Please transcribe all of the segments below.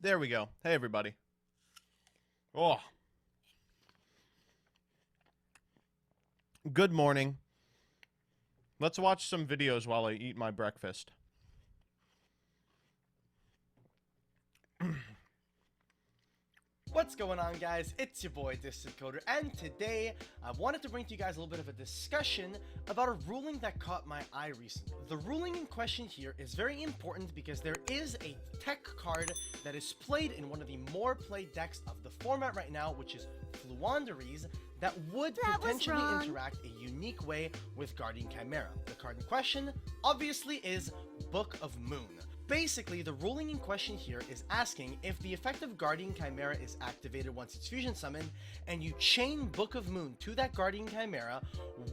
There we go. Hey, everybody. Oh. Good morning. Let's watch some videos while I eat my breakfast. What's going on, guys? It's your boy Distant Coder, and today I wanted to bring to you guys a little bit of a discussion about a ruling that caught my eye recently. The ruling in question here is very important because there is a tech card that is played in one of the more played decks of the format right now, which is Fluanderies, that would potentially interact a unique way with Guardian Chimera. The card in question, obviously, is Book of Moon. Basically, the ruling in question here is asking if the effect of Guardian Chimera is activated once it's fusion summoned, and you chain Book of Moon to that Guardian Chimera,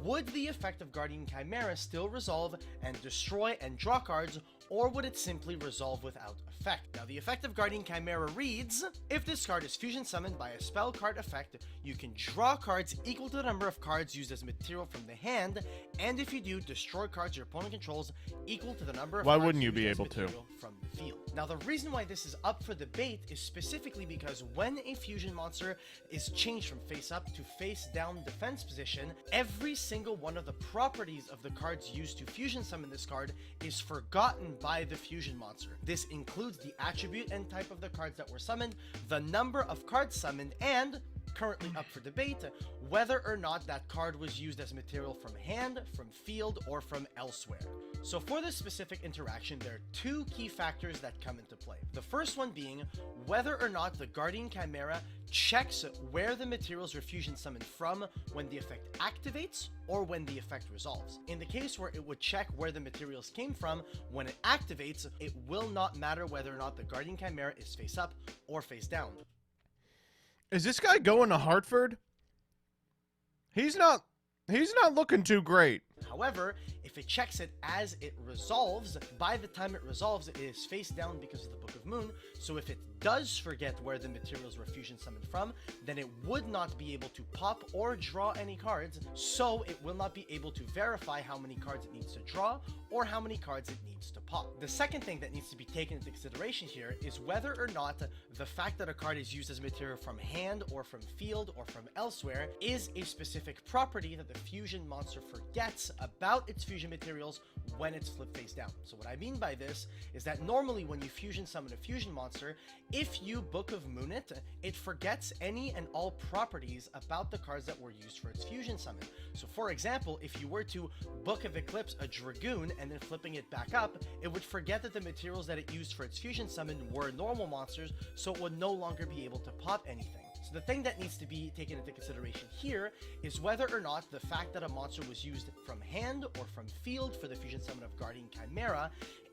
would the effect of Guardian Chimera still resolve and destroy and draw cards, or would it simply resolve without effect? Now, the effect of Guardian Chimera reads, if this card is fusion summoned by a spell card effect, you can draw cards equal to the number of cards used as material from the hand, and if you do, destroy cards your opponent controls equal to the number of Why cards wouldn't you used be as able to? material from the field. Now, the reason why this is up for debate is specifically because when a fusion monster is changed from face up to face down defense position, every single one of the properties of the cards used to fusion summon this card is forgotten by the fusion monster. This includes the attribute and type of the cards that were summoned, the number of cards summoned, and currently up for debate, whether or not that card was used as material from hand, from field, or from elsewhere. So for this specific interaction, there are two key factors that come into play. The first one being whether or not the Guardian Chimera checks where the materials were fusion summoned from when the effect activates or when the effect resolves. In the case where it would check where the materials came from, when it activates, it will not matter whether or not the Guardian Chimera is face up or face down. Is this guy going to Hartford? He's not looking too great. However, if it checks it as it resolves, by the time it resolves, it is face down because of the Book of Moon. So if it does forget where the materials were fusion summoned from, then it would not be able to pop or draw any cards, so it will not be able to verify how many cards it needs to draw or how many cards it needs to pop. The second thing that needs to be taken into consideration here is whether or not the fact that a card is used as material from hand or from field or from elsewhere is a specific property that the fusion monster forgets about its fusion materials when it's flipped face down. So what I mean by this is that normally when you fusion summon a fusion monster, if you Book of Moon it, it forgets any and all properties about the cards that were used for its fusion summon. So for example, if you were to Book of Eclipse a Dragoon and then flipping it back up, it would forget that the materials that it used for its fusion summon were normal monsters, so it would no longer be able to pop anything. So the thing that needs to be taken into consideration here is whether or not the fact that a monster was used from hand or from field for the fusion summon of Guardian Chimera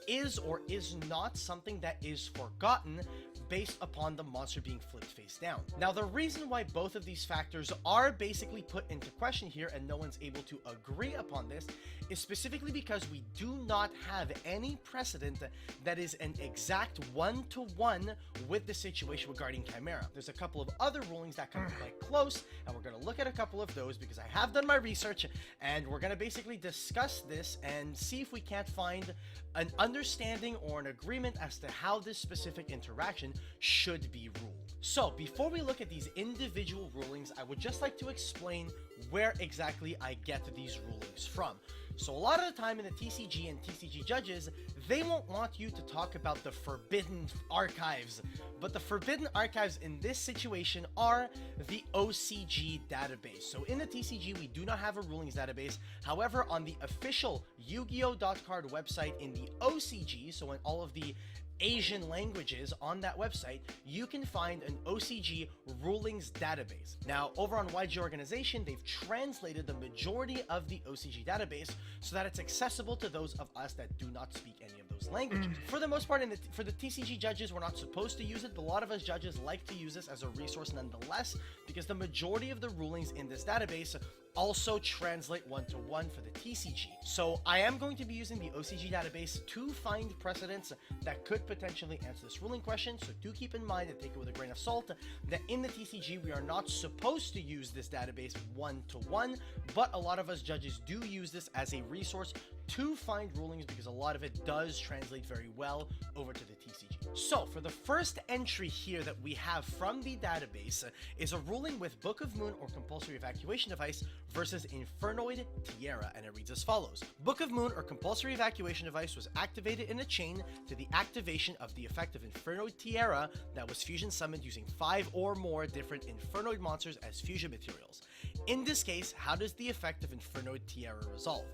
is or is not something that is forgotten based upon the monster being flipped face down. Now, the reason why both of these factors are basically put into question here and no one's able to agree upon this is specifically because we do not have any precedent that is an exact one-to-one with the situation with Guardian Chimera. There's a couple of other rulings that come quite close, and we're going to look at a couple of those because I have done my research, and we're going to basically discuss this and see if we can't find an understanding or an agreement as to how this specific interaction should be ruled. So before we look at these individual rulings, I would just like to explain where exactly I get these rulings from. So a lot of the time in the TCG and TCG judges, they won't want you to talk about the forbidden archives, but the forbidden archives in this situation are the OCG database. So in the TCG, we do not have a rulings database. However, on the official Yu-Gi-Oh.card website in the OCG, so in all of the Asian languages on that website, you can find an OCG rulings database. Now, over on YG Organization, they've translated the majority of the OCG database so that it's accessible to those of us that do not speak any of those languages. For the most part, for the TCG judges, we're not supposed to use it, but a lot of us judges like to use this as a resource nonetheless, because the majority of the rulings in this database also translate one-to-one for the TCG. So I am going to be using the OCG database to find precedents that could potentially answer this ruling question. So do keep in mind and take it with a grain of salt that in the TCG, we are not supposed to use this database one-to-one, but a lot of us judges do use this as a resource to find rulings because a lot of it does translate very well over to the TCG. So, for the first entry here that we have from the database is a ruling with Book of Moon or Compulsory Evacuation Device versus Infernoid Tierra, and it reads as follows. Book of Moon or Compulsory Evacuation Device was activated in a chain to the activation of the effect of Infernoid Tierra that was fusion summoned using 5 or more different Infernoid monsters as fusion materials. In this case, how does the effect of Infernoid Tierra resolve?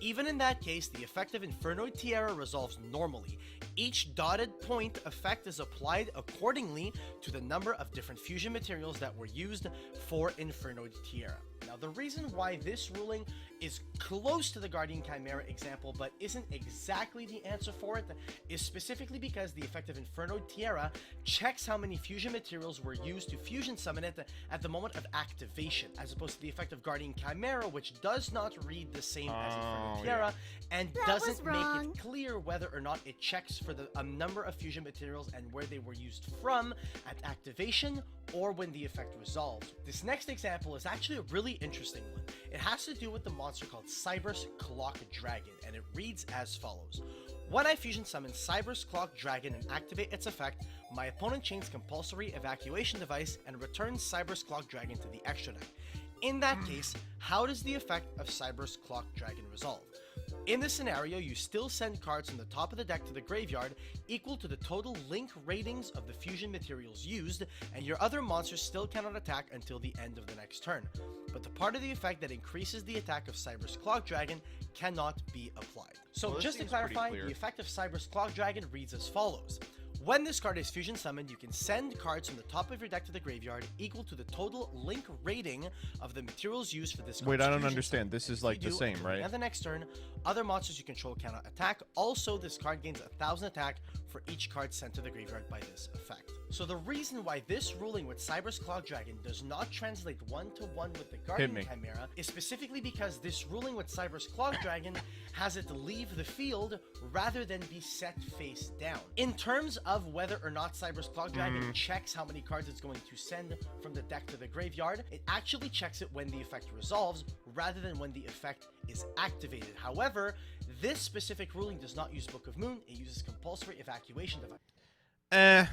Even in that case, the effect of Infernoid Tierra resolves normally. Each dotted point effect is applied accordingly to the number of different fusion materials that were used for Infernoid Tierra. Now, the reason why this ruling is close to the Guardian Chimera example, but isn't exactly the answer for it, is specifically because the effect of Infernoid Tierra checks how many fusion materials were used to fusion summon it at the moment of activation, as opposed to the effect of Guardian Chimera, which does not read the same as Infernoid Tierra, and doesn't make it clear whether or not it checks for the number of fusion materials and where they were used from at activation or when the effect resolves. This next example is actually a really interesting one. It has to do with the monster called Cyber's Clock Dragon, and it reads as follows. When I fusion summon Cyber's Clock Dragon and activate its effect, my opponent chains Compulsory Evacuation Device and returns Cyber's Clock Dragon to the extra deck. In that case, how does the effect of Cyber's Clock Dragon resolve? In this scenario, you still send cards from the top of the deck to the graveyard equal to the total link ratings of the fusion materials used, and your other monsters still cannot attack until the end of the next turn. But the part of the effect that increases the attack of Cyber's Clock Dragon cannot be applied. So just to clarify, the effect of Cyber's Clock Dragon reads as follows. When this card is fusion summoned, you can send cards from the top of your deck to the graveyard equal to the total link rating of the materials used for this card. Wait, I don't understand. This is like the same, right? And the next turn, other monsters you control cannot attack. Also, this card gains 1,000 attack for each card sent to the graveyard by this effect. So the reason why this ruling with Cyber's Clock Dragon does not translate one-to-one with the Guardian Chimera is specifically because this ruling with Cyber's Clock Dragon has it leave the field rather than be set face down. In terms of whether or not Cyber's Clock Dragon checks how many cards it's going to send from the deck to the graveyard, it actually checks it when the effect resolves rather than when the effect is activated. However, this specific ruling does not use Book of Moon, it uses Compulsory Evacuation Device.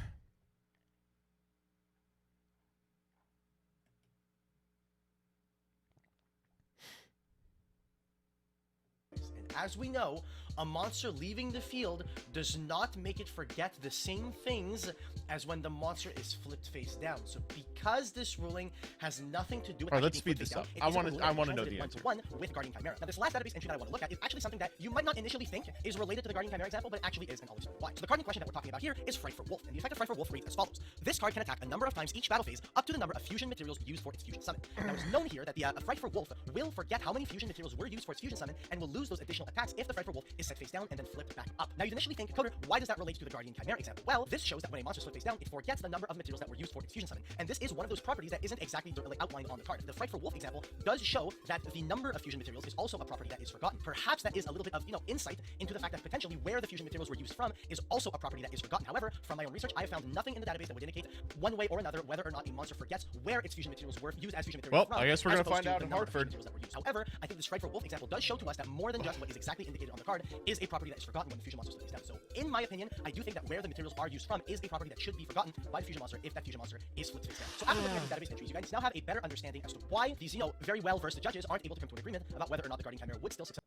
As we know, a monster leaving the field does not make it forget the same things as when the monster is flipped face down. So because this ruling has nothing to do with let's speed this up. I want to know the answer. One with Guardian Chimera. Now, this last database entry that I want to look at is actually something that you might not initially think is related to the Guardian Chimera example, but it actually is, and I'll explain why. So the card in question that we're talking about here is Frightful Wolf, and the effect of Frightful Wolf reads as follows. This card can attack a number of times each battle phase up to the number of fusion materials used for its fusion summon. Now, it's known here that the Frightful Wolf will forget how many fusion materials were used for its fusion summon and will lose those additional attacks if the Frightful Wolf is set face down and then flipped back up. Now, you initially think, Coder, why does that relate to the Guardian Chimera example? Well, this shows that when a monster is flipped face down, it forgets the number of materials that were used for its fusion summon, and this is one of those properties that isn't exactly outlined on the card. The Frightful Wolf example does show that the number of fusion materials is also a property that is forgotten. Perhaps that is a little bit of, insight into the fact that potentially where the fusion materials were used from is also a property that is forgotten. However, from my own research, I have found nothing in the database that would indicate one way or another whether or not a monster forgets where its fusion materials were used as fusion materials. Well, I guess we're going to find out in Hartford. However, I think the Frightful Wolf example does show to us that more than just what is exactly indicated on the card is a property that is forgotten when the fusion monster is face down. So, in my opinion, I do think that where the materials are used from is a property that should be forgotten by the fusion monster if that fusion monster is flipped face down. So after looking at these database entries, you guys now have a better understanding as to why these, very well-versed judges aren't able to come to an agreement about whether or not the Guardian Chimera would still succeed.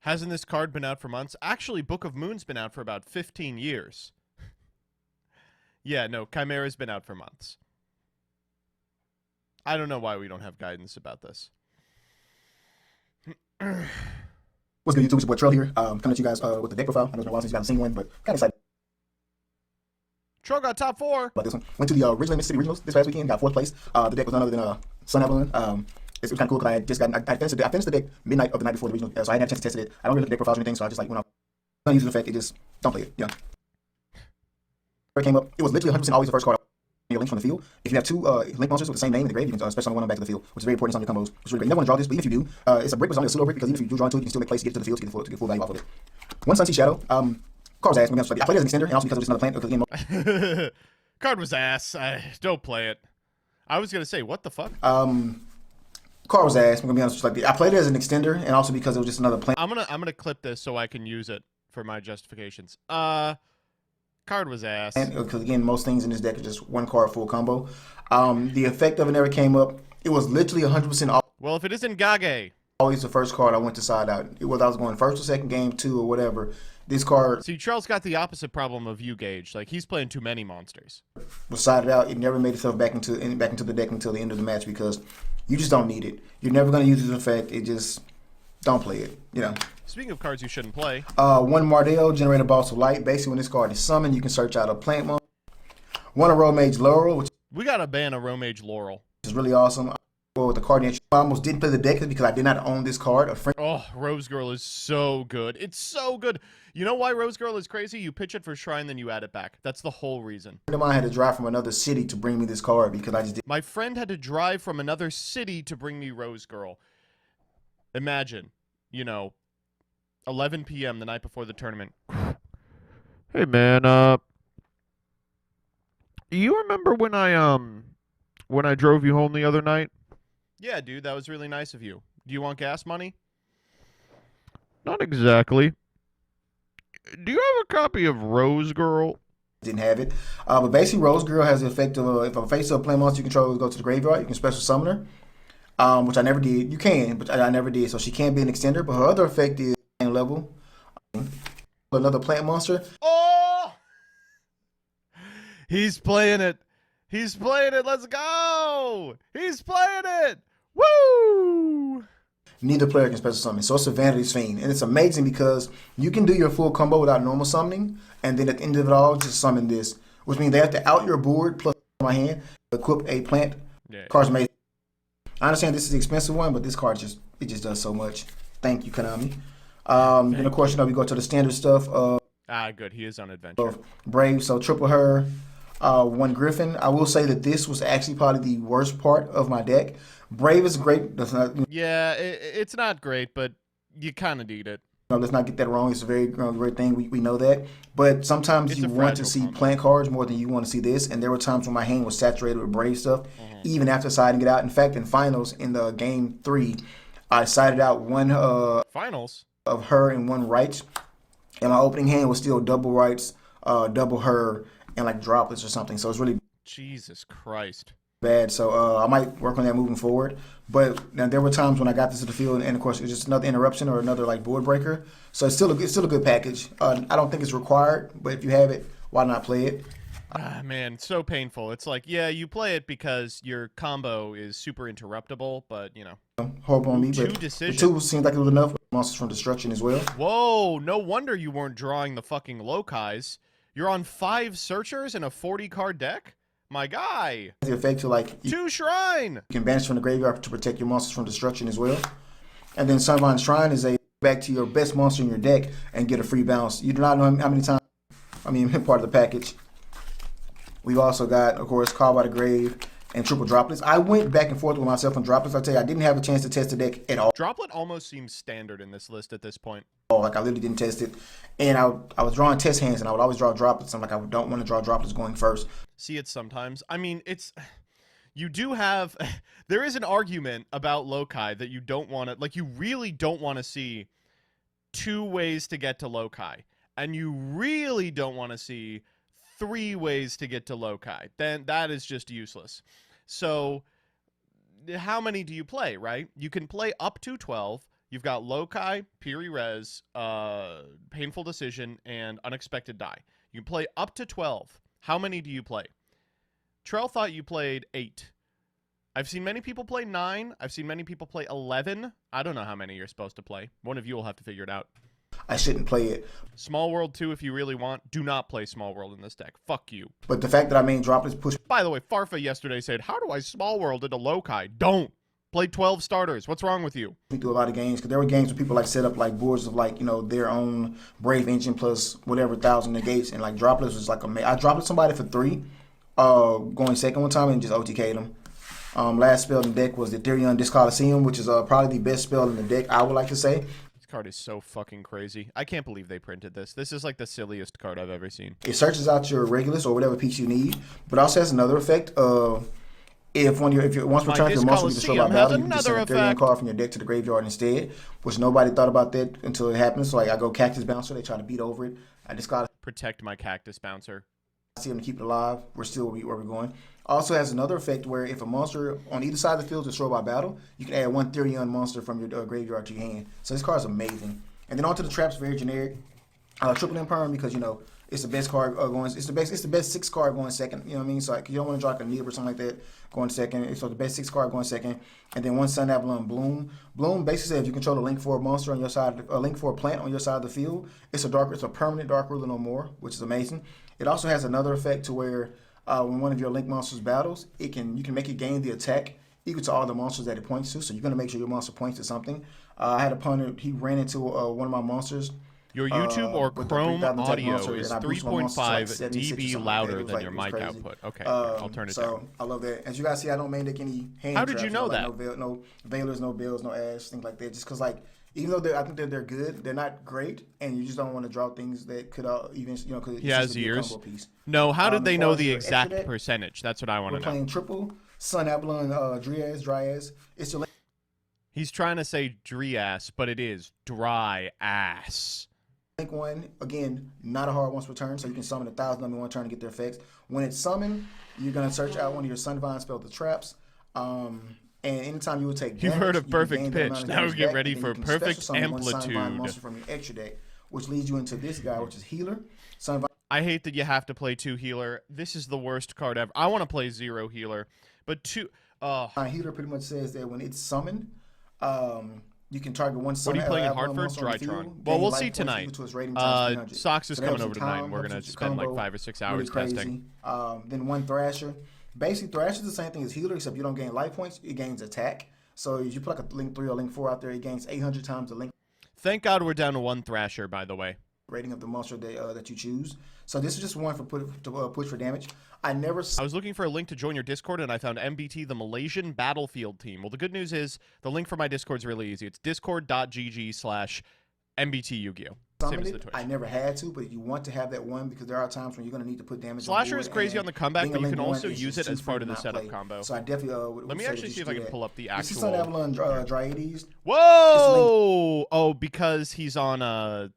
Hasn't this card been out for months? Actually, Book of Moon's been out for about 15 years. Yeah, no, Chimera's been out for months. I don't know why we don't have guidance about this. What's good, YouTube? It's your boy Trell here. Coming at you guys with the deck profile. I know it's been a while since you guys have seen one, but kind of excited Trell got top 4. about this one. Went to the original Mississippi Regionals this past weekend. Got 4th place. The deck was none other than Sun Evelyn. It was kind of cool because I just got I finished the deck midnight of the night before the regional, so I didn't have a chance to test it. I don't really look at deck profiles or anything, so I just like went off. Not using the effect. It just don't play it. Yeah. It came up. It was literally 100% always the first card. Your links from the field. If you have 2 link monsters with the same name in the grave, you can special summon one back to the field, which is very important on your combos. Which is really great. You never want to draw this, but even if you do, it's a brick, but it's only a silver brick because even if you do draw into it, you can still make plays to get it to the field to get full value off of it. One Sunsea Shadow. Card was ass. I played it as an extender, and also because it was just another plant of the game. Card was ass. Don't play it. I was gonna say, what the fuck? Card was ass. I'm gonna be honest. Like I played it as an extender, and also because it was just another plant. I'm gonna clip this so I can use it for my justifications. Card was ass. Because again, most things in this deck are just one card full combo. The effect of it never came up. It was literally 100% Well, if it isn't Gage. always the first card I went to side out. Whether I was going first or second game, 2 or whatever. This card See, Charles got the opposite problem of you, Gage. Like, he's playing too many monsters. was sided out. It never made itself back into the deck until the end of the match because you just don't need it. You're never going to use this effect. It just don't play it. You know. Speaking of cards you shouldn't play. One Mardell, generate a boss of light. Basically, when this card is summoned, you can search out a plant monster. One Road Mage Laurel, which We got to ban a Romage Laurel. is really awesome. Well, with the card, I almost didn't play the deck because I did not own this card. A friend Oh, Rose Girl is so good. It's so good. You know why Rose Girl is crazy? You pitch it for Shrine, then you add it back. That's the whole reason. of mine had to drive from another city to bring me this card because I just did. My friend had to drive from another city to bring me Rose Girl. Imagine, 11 p.m. the night before the tournament. Hey, man, you remember when I drove you home the other night? Yeah, dude, that was really nice of you. Do you want gas money? Not exactly. Do you have a copy of Rose Girl? Didn't have it. But basically, Rose Girl has the effect of if a face of a plant monster you control go to the graveyard, you can special summon her, which I never did. You can, but I never did. So she can be an extender, but her other effect is level. Another plant monster. Oh! He's playing it. He's playing it. Let's go. He's playing it. Woo! Neither player can special summon. So it's a Vanity's Fiend. And it's amazing because you can do your full combo without normal summoning, and then at the end of it all, just summon this. Which means they have to out your board plus my hand, equip a plant. Yeah. Card's made. I understand this is the expensive one, but this card just does so much. Thank you, Konami. Then of course, we go to the standard stuff Good. He is on adventure. of Brave, so triple her, one Griffin. I will say that this was actually probably the worst part of my deck. Brave is great. Yeah, it's not great, but you kind of need it. Let's not get that wrong. It's a very great thing. We know that. But sometimes It's you a want to fragile see combo. plant cards more than you want to see this. And there were times when my hand was saturated with Brave stuff, even after siding it out. In fact, in finals, in the game 3, I sided out one Finals. of her and one rights. And my opening hand was still double rights, double her, and like droplets or something. So it's really Jesus Christ. bad. So I might work on that moving forward. But now, there were times when I got this to the field, and of course, it's just another interruption or another like board breaker. So it's still a good package. I don't think it's required, but if you have it, why not play it? Ah, man, so painful. It's like, yeah, you play it because your combo is super interruptible, but, Horrible on me, Two but the decisions. 2 seemed like it was enough. Monsters from Destruction as well. Whoa, no wonder you weren't drawing the fucking locais. You're on 5 searchers in a 40-card deck? My guy. The effect to like you 2 Shrine. can banish from the graveyard to protect your monsters from destruction as well. And then Sunvine Shrine is a back to your best monster in your deck and get a free bounce. You do not know how many times. Part of the package. We've also got, of course, Call by the Grave and triple droplets. I went back and forth with myself on droplets. I tell you, I didn't have a chance to test the deck at all. Droplet almost seems standard in this list at this point. Like I literally didn't test it, and I was drawing test hands, and I would always draw droplets. I'm like, I don't want to draw droplets going first. See it sometimes. You do have, there is an argument about loci that you don't want to, like you really don't want to see 2 ways to get to loci, and you really don't want to see 3 ways to get to loci. Then that is just useless. So how many do you play, right? You can play up to 12. You've got loci, Piri Res, Painful Decision, and Unexpected Die. You can play up to 12. How many do you play? Trell thought you played 8. I've seen many people play 9. I've seen many people play 11. I don't know how many you're supposed to play. One of you will have to figure it out. I shouldn't play it. Small World 2 if you really want. Do not play Small World in this deck. Fuck you. But the fact that I made droplets push By the way, Farfa yesterday said, how do I Small World into loci? Don't. Play 12 starters. What's wrong with you? me through a lot of games because there were games where people like set up like boards of like their own Brave Engine plus whatever 1,000 negates, and like droplets was like I dropped somebody for 3, going second one time and just OTK'd them. Last spell in the deck was the Ethereum Discoliseum, which is probably the best spell in the deck, I would like to say. This card is so fucking crazy. I can't believe they printed this. This is like the silliest card I've ever seen. It searches out your Regulus or whatever piece you need, but also has another effect. If you once My returned to the monster you destroy by Discoliseum has battle, you can just send a another Ethereum effect. card from your deck to the graveyard instead, which nobody thought about that until it happened. So like I go Cactus Bouncer, they try to beat over it. I Discoliseum protect my cactus bouncer. See them to keep it alive. We're still where we're going. Also has another effect where if a monster on either side of the field is destroyed by battle, you can add 1 Therion monster from your graveyard to your hand. So this card is amazing. And then onto the traps, very generic. Triple Imperm because it's the best card going. It's the best 6 card going second. You know what I mean? So like, you don't want to draw like a Nib or something like that going second. So the best 6 card going second. And then 1 Sun Avalon Bloom. Bloom basically says if you control a link for a monster on your side, a link for a plant on your side of the field, it's a permanent Dark Ruler no more, which is amazing. It also has another effect to where when one of your link monsters battles, you can make it gain the attack equal to all the monsters that it points to. So you're gonna make sure your monster points to something. I had a opponent, he ran into one of my monsters. Your YouTube or with the Chrome 3,000 attack audio monster, is and I boosted my monster to, like, 3.5 76 or dB something like that. louder It was than like- your it was mic crazy. output. Okay, I'll turn it down. I love that. As you guys see, I don't main deck any hand How did you traps, know like, that? no Veilers, no Bills, no Ash, things like that. Just because, like, even though I think that they're good, they're not great, and you just don't want to draw things that could eventually, could He has be a ears. combo piece. No, how did they as know far as the your exact extra deck, percentage? That's what I want We're to know. playing triple Sun Avalon, Dryas. It's your He's trying to say Drias, but it is dry ass. link one. Again, not a hard once per turn, so you can summon 1,000 of them in one turn to get their effects. When it's summoned, you're gonna search out one of your Sunvine spell the traps. And anytime you would take damage, You've heard of you can perfect gain that pitch. amount of Now damage get back, ready and then for you can perfect special summon one Sunvine amplitude. monster from your extra deck, which leads you into this guy, which is Healer. Sunvine I hate that you have to play 2 healer. This is the worst card ever. I want to play 0 healer, but 2. Healer pretty much says that when it's summoned, you can target one What Sun are you playing in Avalon Hartford? monster on the Drytron. field, Well, gain we'll life see points tonight. equal to its rating times 300. Sox is So that coming helps over with tonight. time, We're helps gonna with your spend like combo, 5 or 6 really hours crazy. testing. Then 1 Thrasher. Basically, Thrasher is the same thing as Healer, except you don't gain life points. It gains attack. So if you put like a Link 3 or Link 4 out there, it gains 800 times the Link Thank God we're down to 1 Thrasher, by the way. rating of the monster that you choose. So this is just one for push for damage. I was looking for a link to join your Discord, and I found MBT, the Malaysian Battlefield team. Well, the good news is the link for my Discord is really easy. It's discord.gg/MBT Yu-Gi-Oh. Same summoned as the it. Twitch. I never had to, but you want to have that one because there are times when you're going to need to put damage. Slasher on is board, crazy and on the comeback, being a but you Link can one also is use just it as too part free of the to not setup play. combo. So I definitely Let me actually see if I can pull up the This is Sun actual. Avalon Dryades. Whoa! Oh, because he's on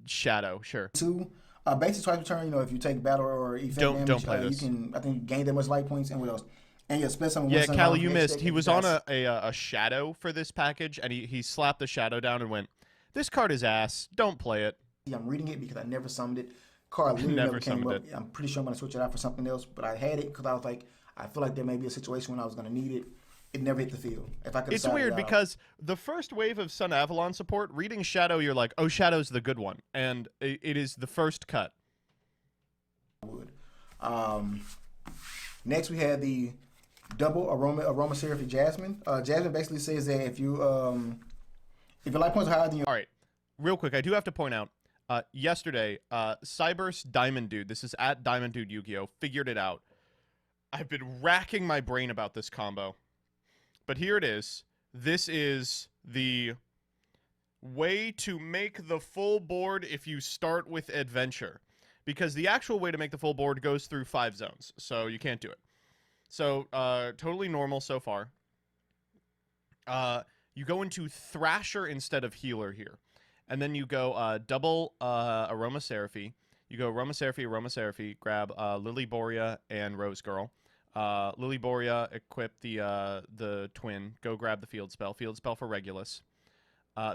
Shadow. Sure. 2. Basic twice per turn. If you take battle or effect damage, Don't play this. You can, I think, you gain that much life points. And what else? And spend some. Yeah, Callie, you missed. He was on a Shadow for this package, and he slapped the Shadow down and went, "This card is ass. Don't play it." I'm reading it because I never summoned it. Card literally Never never came summoned up. I'm pretty sure I'm gonna switch it out for something else, but I had it because I was like, I feel like there may be a situation when I was gonna need it. It never hit the field. If I could, It's weird because the first wave of Sun Avalon support, reading Shadow, you're like, oh, Shadow's the good one, and it is the first cut. Next we had the double aromatherapy Jasmine. Jasmine basically says that if your life points are higher than your All right, real quick, I do have to point out, yesterday, Cyburst Diamond Dude, this is at Diamond Dude Yu-Gi-Oh, figured it out. I've been racking my brain about this combo. But here it is. This is the way to make the full board if you start with Adventure. Because the actual way to make the full board goes through 5 zones. So you can't do it. So, totally normal so far. You go into Thrasher instead of Healer here. And then you go double Aromatherapy. You go Aromatherapy, grab Lily Borea and Rose Girl. Lily Borea, equip the twin. Go grab the field spell for Regulus.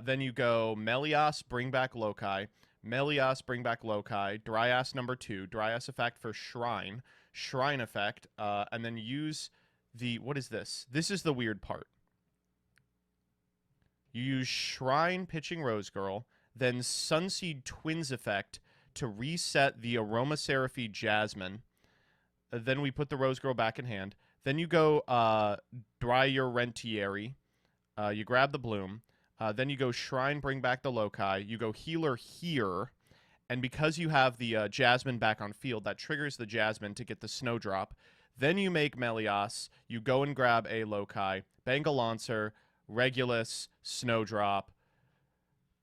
Then you go Melios, bring back Lokai. Melios, bring back Lokai. Dryas number 2. Dryas effect for Shrine. Shrine effect. And then use the... What is this? This is the weird part. You use Shrine pitching Rose Girl. Then Sunseed Twins effect to reset the Aromatherapy Jasmine. Then we put the Rose Girl back in hand. Then you go Dry Your Rentieri. You grab the Bloom. Then you go Shrine, bring back the Lokai. You go Healer here. And because you have the Jasmine back on field, that triggers the Jasmine to get the Snowdrop. Then you make Melios. You go and grab a Lokai. Bengal Lancer, Regulus, Snowdrop,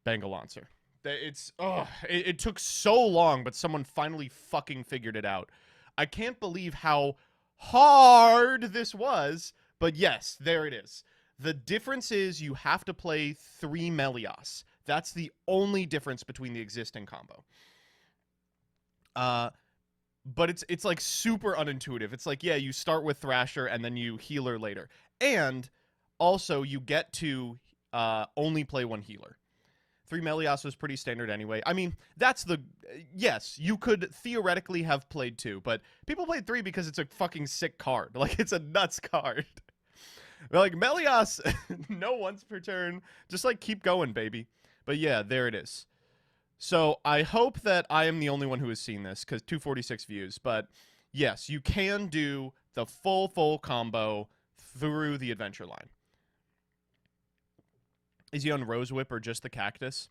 Bengal Lancer. It took so long, but someone finally fucking figured it out. I can't believe how hard this was, but yes, there it is. The difference is you have to play 3 Melios. That's the only difference between the existing combo. But it's like super unintuitive. It's like, yeah, you start with Thrasher and then you healer later. And also you get to only play one healer. 3 Melios was pretty standard anyway. I mean, that's the... Yes, you could theoretically have played 2, but people played 3 because it's a fucking sick card. Like, it's a nuts card. Like, Melios, no once per turn. Just, like, keep going, baby. But yeah, there it is. So I hope that I am the only one who has seen this, because 246 views. But yes, you can do the full combo through the adventure line. Is he on Rose Whip or just the Cactus?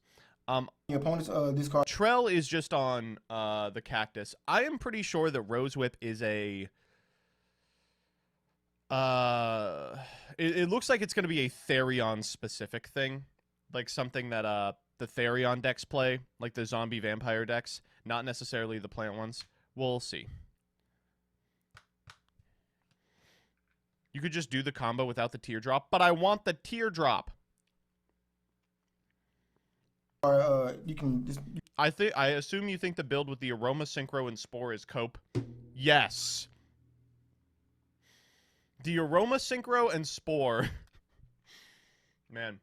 The opponent's this card. Trell is just on the Cactus. I am pretty sure that Rose Whip is a... It looks like it's going to be a Therion-specific thing. Like something that the Therion decks play, like the zombie vampire decks, not necessarily the plant ones. We'll see. You could just do the combo without the teardrop, but I want the teardrop. You can just... I assume you think the build with the Aroma Synchro and Spore is cope. Yes. The Aroma Synchro and Spore. Man.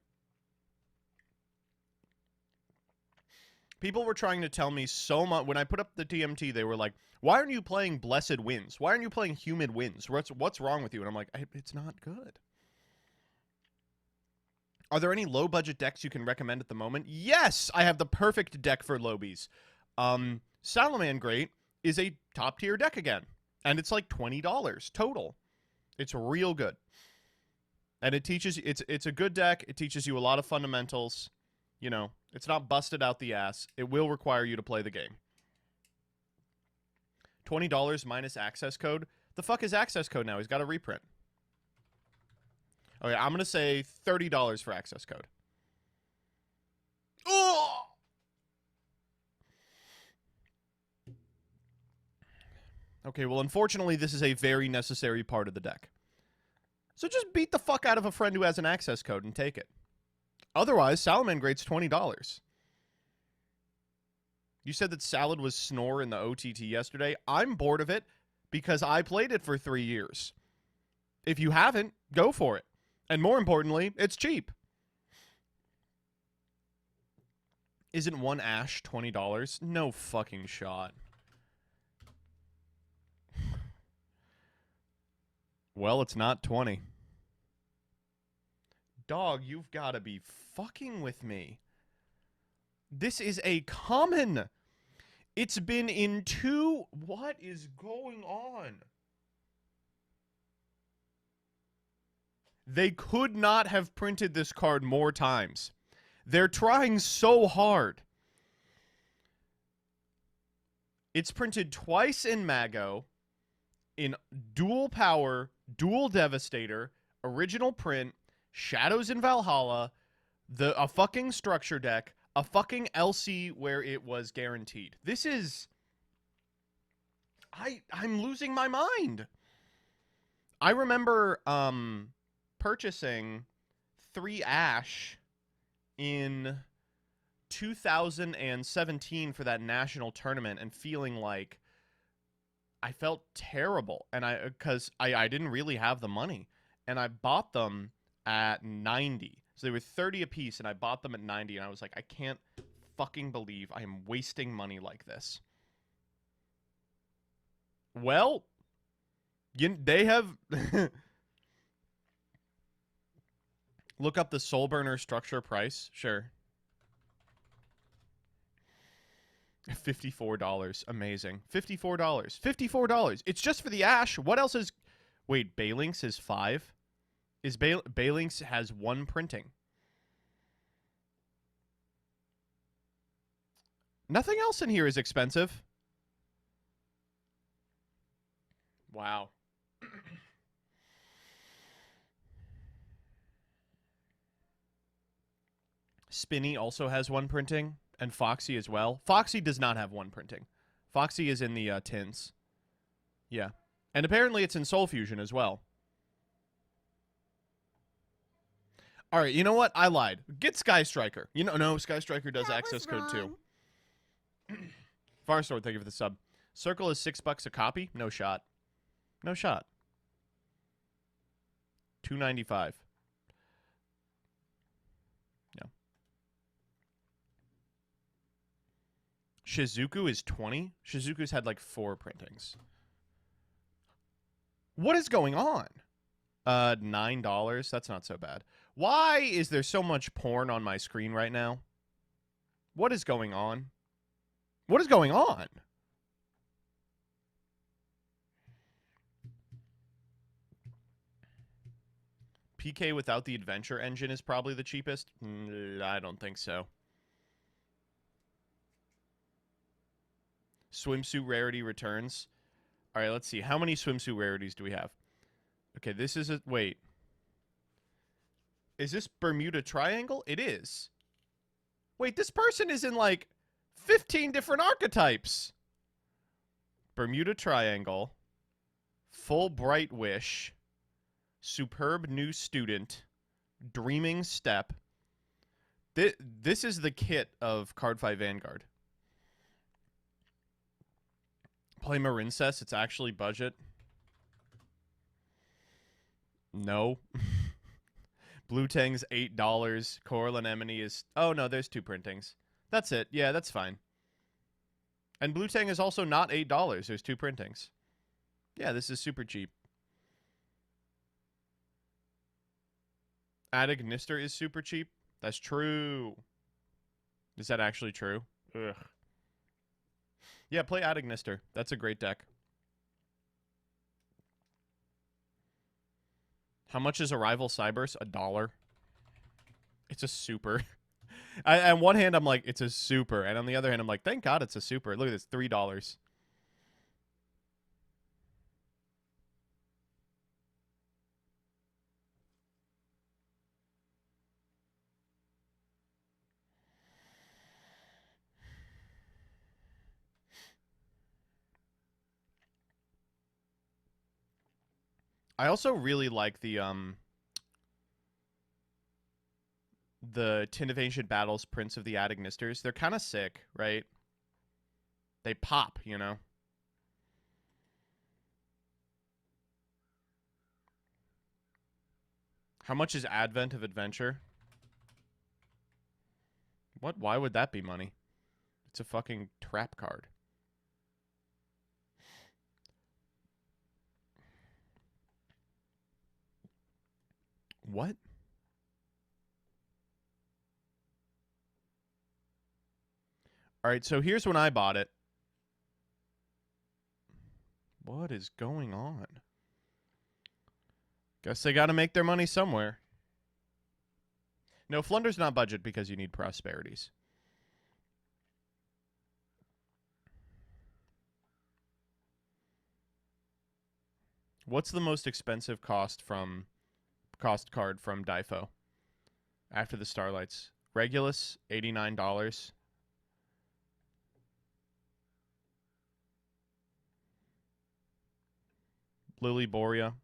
People were trying to tell me so much. When I put up the TMT, they were like, why aren't you playing Blessed Winds? Why aren't you playing Humid Winds? What's wrong with you? And I'm like, it's not good. Are there any low-budget decks you can recommend at the moment? Yes! I have the perfect deck for lowbies. Salamangreat is a top-tier deck again. And it's like $20 total. It's real good. And it teaches... It's a good deck. It teaches you a lot of fundamentals. You know, it's not busted out the ass. It will require you to play the game. $20 minus access code? The fuck is access code now? He's got a reprint. Okay, I'm going to say $30 for access code. Oh! Okay, well, unfortunately, this is a very necessary part of the deck. So just beat the fuck out of a friend who has an access code and take it. Otherwise, Salamangrate's $20. You said that Salad was Snore in the OTT yesterday. I'm bored of it because I played it for 3 years. If you haven't, go for it. And more importantly, it's cheap. Isn't one Ash $20? No fucking shot. Well, it's not 20. Dog, you've got to be fucking with me. This is a common. It's been in 2... What is going on? They could not have printed this card more times. They're trying so hard. It's printed twice in Mago, in Dual Power, Dual Devastator, Original Print, Shadows in Valhalla, a fucking structure deck, a fucking LC where it was guaranteed. This is... I'm losing my mind. I remember, purchasing 3 Ash in 2017 for that national tournament and feeling like I felt terrible. And because I didn't really have the money. And I bought them at 90. So they were 30 a piece, and I bought them at 90. And I was like, I can't fucking believe I am wasting money like this. Well, they have... Look up the Soul Burner structure price. Sure. $54. Amazing. $54. $54. It's just for the Ash. What else is... Wait, Balinx is 5? Is Balinx has 1 printing. Nothing else in here is expensive. Wow. Spinny also has 1 printing, and Foxy as well. Foxy does not have 1 printing. Foxy is in the tins. Yeah. And apparently it's in Soul Fusion as well. All right, you know what? I lied. Get Sky Striker. You know, no, Sky Striker does access code too. Farsword, thank you for the sub. Circle is $6 a copy. No shot. No shot. $2.95. No. Shizuku is 20. Shizuku's had like 4 printings. What is going on? $9. That's not so bad. Why is there so much porn on my screen right now? What is going on? What is going on? PK without the adventure engine is probably the cheapest. I don't think so. Swimsuit rarity returns. All right, let's see. How many swimsuit rarities do we have? Okay, this is a... Wait. Is this Bermuda Triangle? It is. Wait, this person is in like 15 different archetypes. Bermuda Triangle. Full Bright Wish. Superb New Student. Dreaming Step. This is the kit of Card 5 Vanguard. Play Marincess. It's actually budget. No. Blue Tang's $8. Coral Anemone is... Oh, no, there's 2 printings. That's it. Yeah, that's fine. And Blue Tang is also not $8. There's 2 printings. Yeah, this is super cheap. Adagnister is super cheap. That's true. Is that actually true? Ugh. Yeah, play Adagnister. That's a great deck. How much is Arrival Cyberse? $1. It's a super. On one hand, I'm like, it's a super. And on the other hand, I'm like, thank God it's a super. Look at this, $3. I also really like the Tin of Ancient Battles Prince of the Adagnisters. They're kind of sick, right? They pop, you know? How much is Advent of Adventure? What? Why would that be money? It's a fucking trap card. What? All right, so here's when I bought it. What is going on? Guess they got to make their money somewhere. No, Flunder's not budget because you need prosperities. What's the most expensive cost card from Difo? After the Starlights. Regulus, $89. Lily Borea.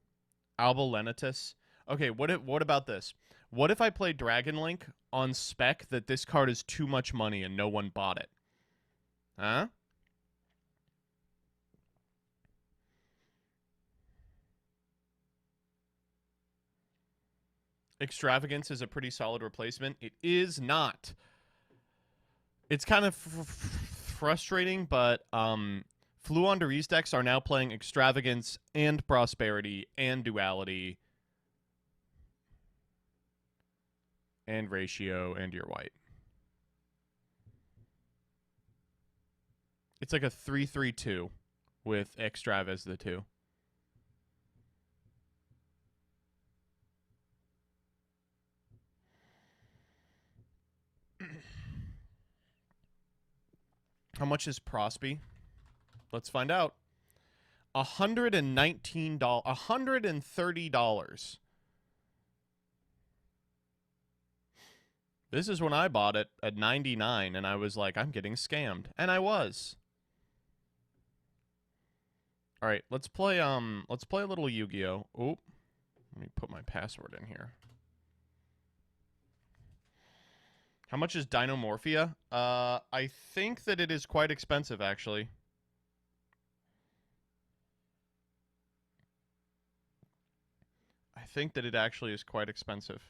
Alba Lenitus. Okay, what about this? What if I play Dragon Link on spec that this card is too much money and no one bought it? Huh? Extravagance is a pretty solid replacement. It is not. It's kind of frustrating, but Fluon Deriz decks are now playing Extravagance and Prosperity and Duality and Ratio and Your White. It's like a 3-3-2 with Extrav as the 2. How much is Prosby? Let's find out. $119. $130. This is when I bought it at 99 and I was like, I'm getting scammed. And I was. All right, let's play a little Yu-Gi-Oh. Oh. Let me put my password in here. How much is Dinomorphia? I think that it is quite expensive, actually. I think that it actually is quite expensive.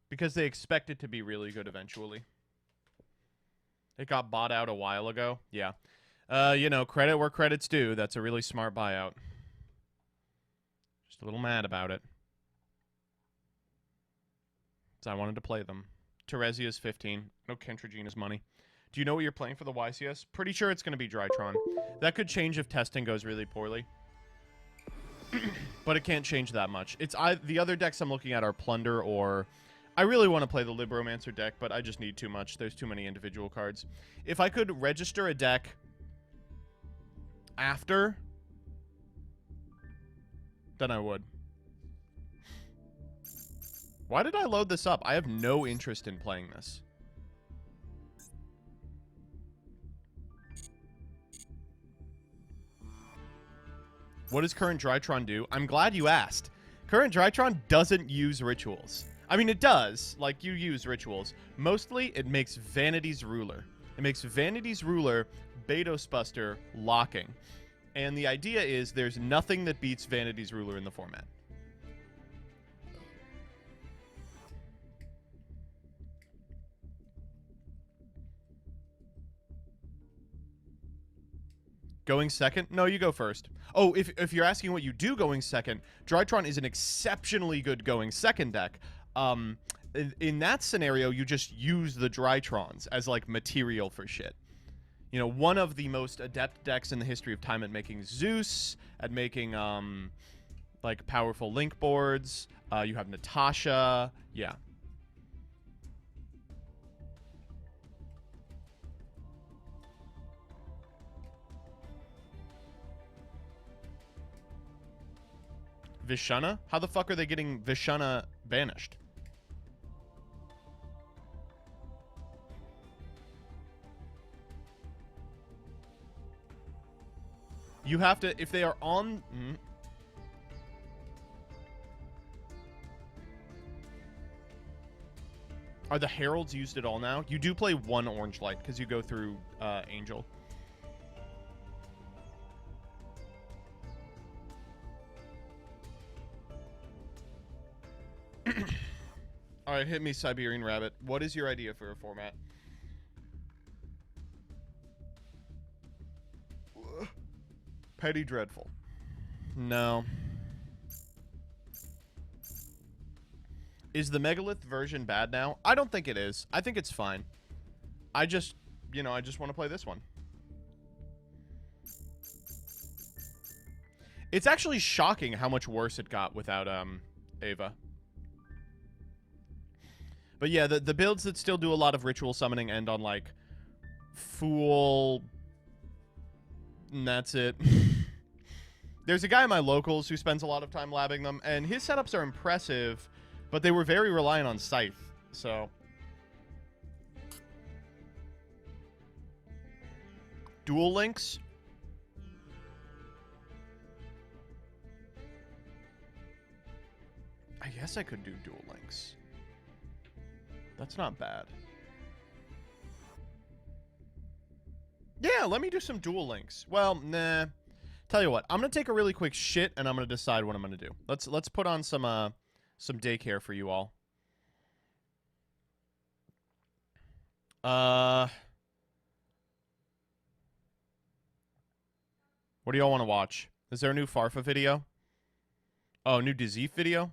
Because they expect it to be really good eventually. It got bought out a while ago. Yeah. You know, credit where credit's due. That's a really smart buyout. Just a little mad about it. So I wanted to play them. Terezia's 15. No Kentrigina's money. Do you know what you're playing for the YCS? Pretty sure it's going to be Drytron. That could change if testing goes really poorly. But it can't change that much. The other decks I'm looking at are Plunder or... I really want to play the Libromancer deck, but I just need too much. There's too many individual cards. If I could register a deck after, then I would. Why did I load this up? I have no interest in playing this. What does current Drytron do? I'm glad you asked. Current Drytron doesn't use rituals. I mean, it does. Like, you use rituals. Mostly, it makes Vanity's Ruler. It makes Vanity's Ruler, Betos Buster, locking. And the idea is there's nothing that beats Vanity's Ruler in the format. Going second? No, you go first. Oh, if you're asking what you do going second, Drytron is an exceptionally good going second deck. In that scenario, you just use the Drytrons as, like, material for shit. You know, one of the most adept decks in the history of time at making Zeus, at making, like, powerful link boards. You have Natasha. Yeah. Vishana? How the fuck are they getting Vishana banished? You have to, if they are on... Are the Heralds used at all now? You do play one Orange Light, because you go through Angel. Alright, hit me, Siberian Rabbit. What is your idea for a format? Petty Dreadful. No. Is the Megalith version bad now? I don't think it is. I think it's fine. I just, you know, I just want to play this one. It's actually shocking how much worse it got without Ava. But yeah, the builds that still do a lot of ritual summoning end on, like, Fool... And that's it. There's a guy in my locals who spends a lot of time labbing them, and his setups are impressive, but they were very reliant on Scythe, so... Dual links? I guess I could do dual links. That's not bad. Yeah, let me do some dual links. Well, nah. Tell you what, I'm gonna take a really quick shit, and I'm gonna decide what I'm gonna do. Let's put on some daycare for you all. What do y'all want to watch? Is there a new Farfa video? Oh, new Dizif video?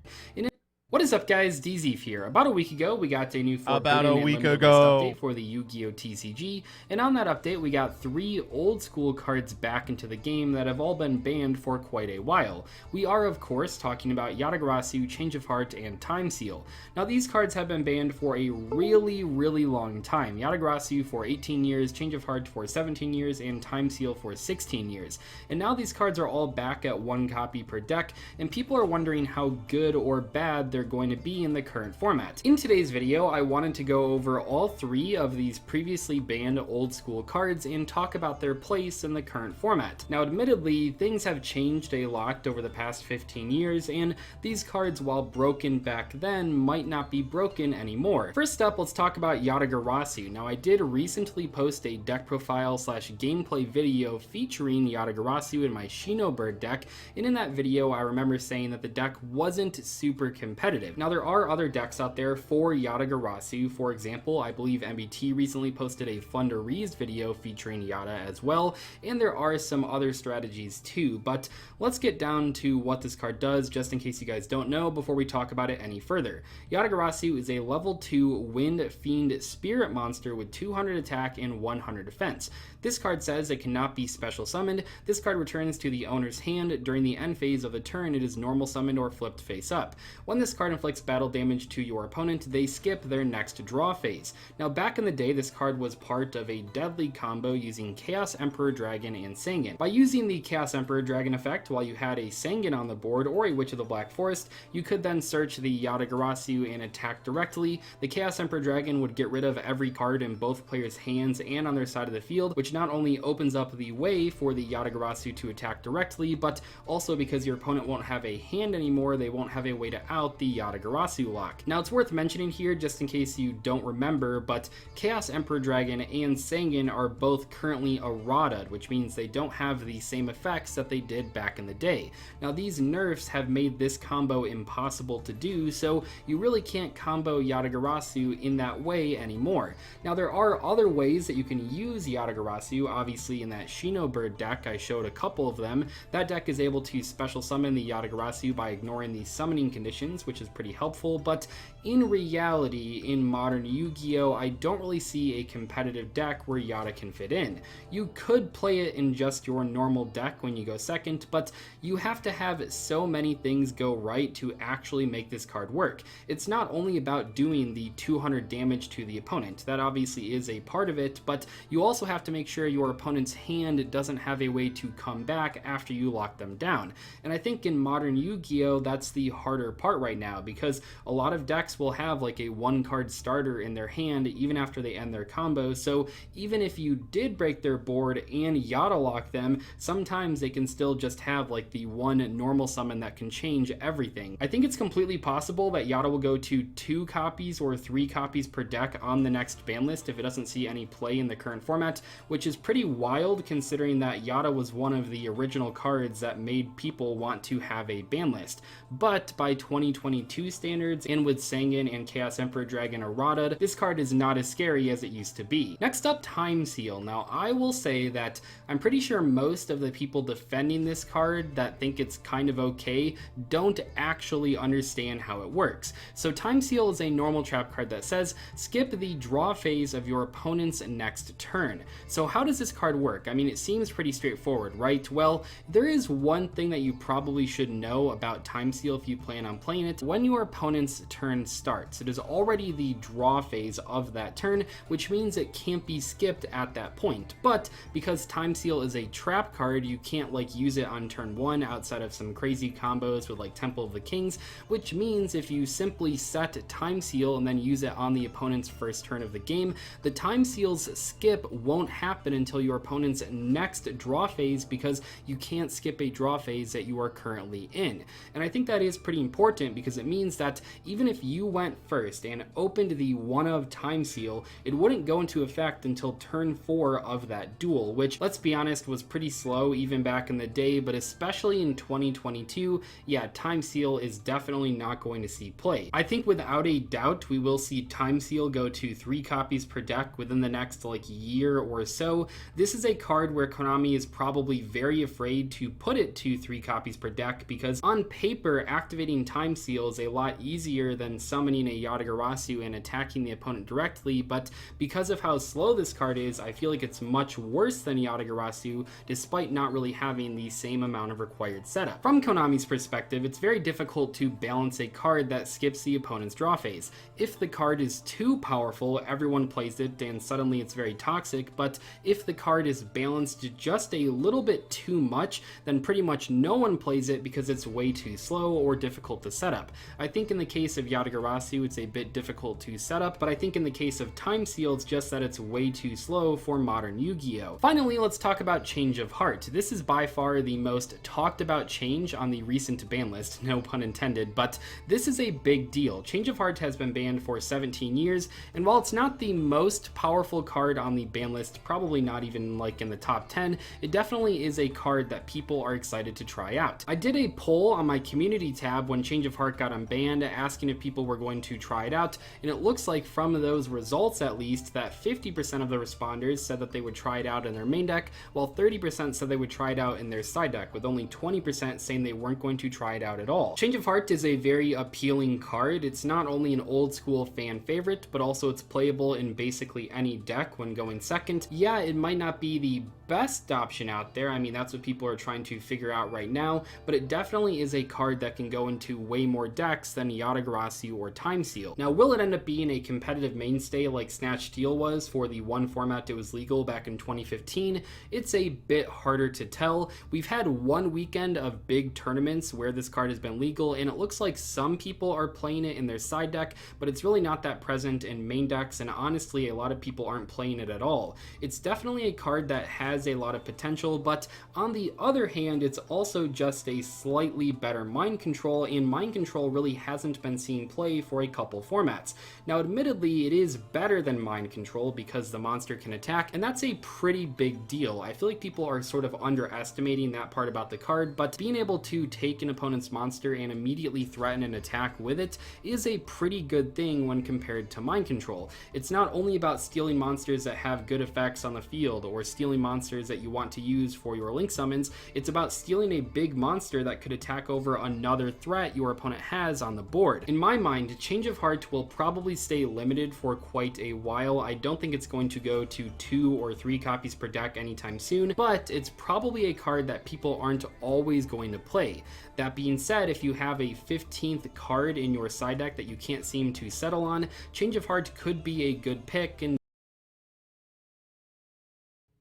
What is up, guys? DZF here. About a week ago, we got a new update for the Yu-Gi-Oh! TCG, and on that update, we got 3 old-school cards back into the game that have all been banned for quite a while. We are, of course, talking about Yatagarasi, Change of Heart, and Time Seal. Now, these cards have been banned for a really, really long time. Yatagarasi for 18 years, Change of Heart for 17 years, and Time Seal for 16 years. And now these cards are all back at 1 copy per deck, and people are wondering how good or bad they're going going to be in the current format. In today's video, I wanted to go over all 3 of these previously banned old school cards and talk about their place in the current format. Now admittedly, things have changed a lot over the past 15 years, and these cards, while broken back then, might not be broken anymore. First up, let's talk about Yatagarasi. Now I did recently post a deck profile / gameplay video featuring Yatagarasi in my Shino Bird deck, and in that video I remember saying that the deck wasn't super competitive. Now there are other decks out there for Yatagarasi. For example, I believe MBT recently posted a Fundariz video featuring Yata as well, and there are some other strategies too, but let's get down to what this card does just in case you guys don't know before we talk about it any further. Yatagarasi is a level 2 Wind Fiend Spirit monster with 200 attack and 100 defense. This card says it cannot be special summoned. This card returns to the owner's hand during the end phase of the turn it is normal summoned or flipped face up. When this card inflicts battle damage to your opponent, they skip their next draw phase. Now back in the day, this card was part of a deadly combo using Chaos Emperor Dragon and Sangan. By using the Chaos Emperor Dragon effect while you had a Sangan on the board or a Witch of the Black Forest, you could then search the Yatagarasi and attack directly. The Chaos Emperor Dragon would get rid of every card in both players' hands and on their side of the field, which not only opens up the way for the Yatagarasi to attack directly, but also because your opponent won't have a hand anymore, they won't have a way to out the Yatagarasi lock. Now it's worth mentioning here, just in case you don't remember, but Chaos Emperor Dragon and Sangan are both currently errataed, which means they don't have the same effects that they did back in the day. Now these nerfs have made this combo impossible to do, so you really can't combo Yatagarasi in that way anymore. Now there are other ways that you can use Yatagarasi. Obviously in that Shino Bird deck, I showed a couple of them. That deck is able to special summon the Yatagarasi by ignoring the summoning conditions, which is pretty helpful, but in reality, in modern Yu-Gi-Oh, I don't really see a competitive deck where Yata can fit in. You could play it in just your normal deck when you go second, but you have to have so many things go right to actually make this card work. It's not only about doing the 200 damage to the opponent, that obviously is a part of it, but you also have to make sure your opponent's hand doesn't have a way to come back after you lock them down. And I think in modern Yu-Gi-Oh, that's the harder part right now, because a lot of decks will have like a 1-card starter in their hand even after they end their combo, so even if you did break their board and Yata lock them, sometimes they can still just have like the 1 normal summon that can change everything. I think it's completely possible that Yata will go to 2 copies or 3 copies per deck on the next ban list if it doesn't see any play in the current format, which is pretty wild considering that Yata was one of the original cards that made people want to have a ban list. But by 2022 standards, and with Sangan and Chaos Emperor Dragon errataed, this card is not as scary as it used to be. Next up, Time Seal. Now I will say that I'm pretty sure most of the people defending this card that think it's kind of okay don't actually understand how it works. So Time Seal is a normal trap card that says skip the draw phase of your opponent's next turn. So how does this card work? I mean, it seems pretty straightforward, right? Well, there is one thing that you probably should know about Time Seal if you plan on playing it. When your opponent's turn starts, it is already the draw phase of that turn, which means it can't be skipped at that point. But because Time Seal is a trap card, you can't like use it on turn 1 outside of some crazy combos with like Temple of the Kings, which means if you simply set Time Seal and then use it on the opponent's first turn of the game, the Time Seal's skip won't happen until your opponent's next draw phase, because you can't skip a draw phase that you are currently in. And I think that is pretty important, because it means that even if you went first and opened the 1 of Time Seal, it wouldn't go into effect until turn 4 of that duel, which, let's be honest, was pretty slow even back in the day, but especially in 2022, yeah, Time Seal is definitely not going to see play. I think without a doubt we will see Time Seal go to 3 copies per deck within the next like year or so. This is a card where Konami is probably very afraid to put it to 3 copies per deck, because on paper activating Time Seal is a lot easier than summoning a Yatagarasi and attacking the opponent directly, but because of how slow this card is, I feel like it's much worse than Yatagarasi despite not really having the same amount of required setup. From Konami's perspective, it's very difficult to balance a card that skips the opponent's draw phase. If the card is too powerful, everyone plays it and suddenly it's very toxic, but if the card is balanced just a little bit too much, then pretty much no one plays it because it's way too slow or difficult to set up. I think in the case of Yatagarasi, it's a bit difficult to set up, but I think in the case of Time Seal, it's just that it's way too slow for modern Yu-Gi-Oh! Finally, let's talk about Change of Heart. This is by far the most talked about change on the recent ban list, no pun intended, but this is a big deal. Change of Heart has been banned for 17 years, and while it's not the most powerful card on the ban list, probably not even like in the top 10, it definitely is a card that people are excited to try out. I did a poll on my community tab when Change of Heart got unbanned, asking if people were going to try it out, and it looks like from those results at least that 50% of the responders said that they would try it out in their main deck, while 30% said they would try it out in their side deck, with only 20% saying they weren't going to try it out at all. Change of Heart is a very appealing card. It's not only an old school fan favorite, but also it's playable in basically any deck when going second. Yeah, it might not be the best option out there. I mean, that's what people are trying to figure out right now, but it definitely is a card that can go into way more decks than Yatagarasi or Time Seal. Now, will it end up being a competitive mainstay like Snatch Steal was for the one format it was legal back in 2015? It's a bit harder to tell. We've had one weekend of big tournaments where this card has been legal, and it looks like some people are playing it in their side deck, but it's really not that present in main decks, and honestly, a lot of people aren't playing it at all. It's definitely a card that has a lot of potential, but on the other hand, it's also just a slightly better mind control, and mind control really hasn't been seen play for a couple formats. Now, admittedly, it is better than mind control because the monster can attack, and that's a pretty big deal. I feel like people are sort of underestimating that part about the card, but being able to take an opponent's monster and immediately threaten an attack with it is a pretty good thing when compared to mind control. It's not only about stealing monsters that have good effects on the field or stealing monsters that you want to use for your link summons, it's about stealing a big monster that could attack over another threat your opponent has on the board. In my mind, Change of Heart will probably stay limited for quite a while. I don't think it's going to go to 2 or 3 copies per deck anytime soon, but it's probably a card that people aren't always going to play. That being said, if you have a 15th card in your side deck that you can't seem to settle on, Change of Heart could be a good pick. And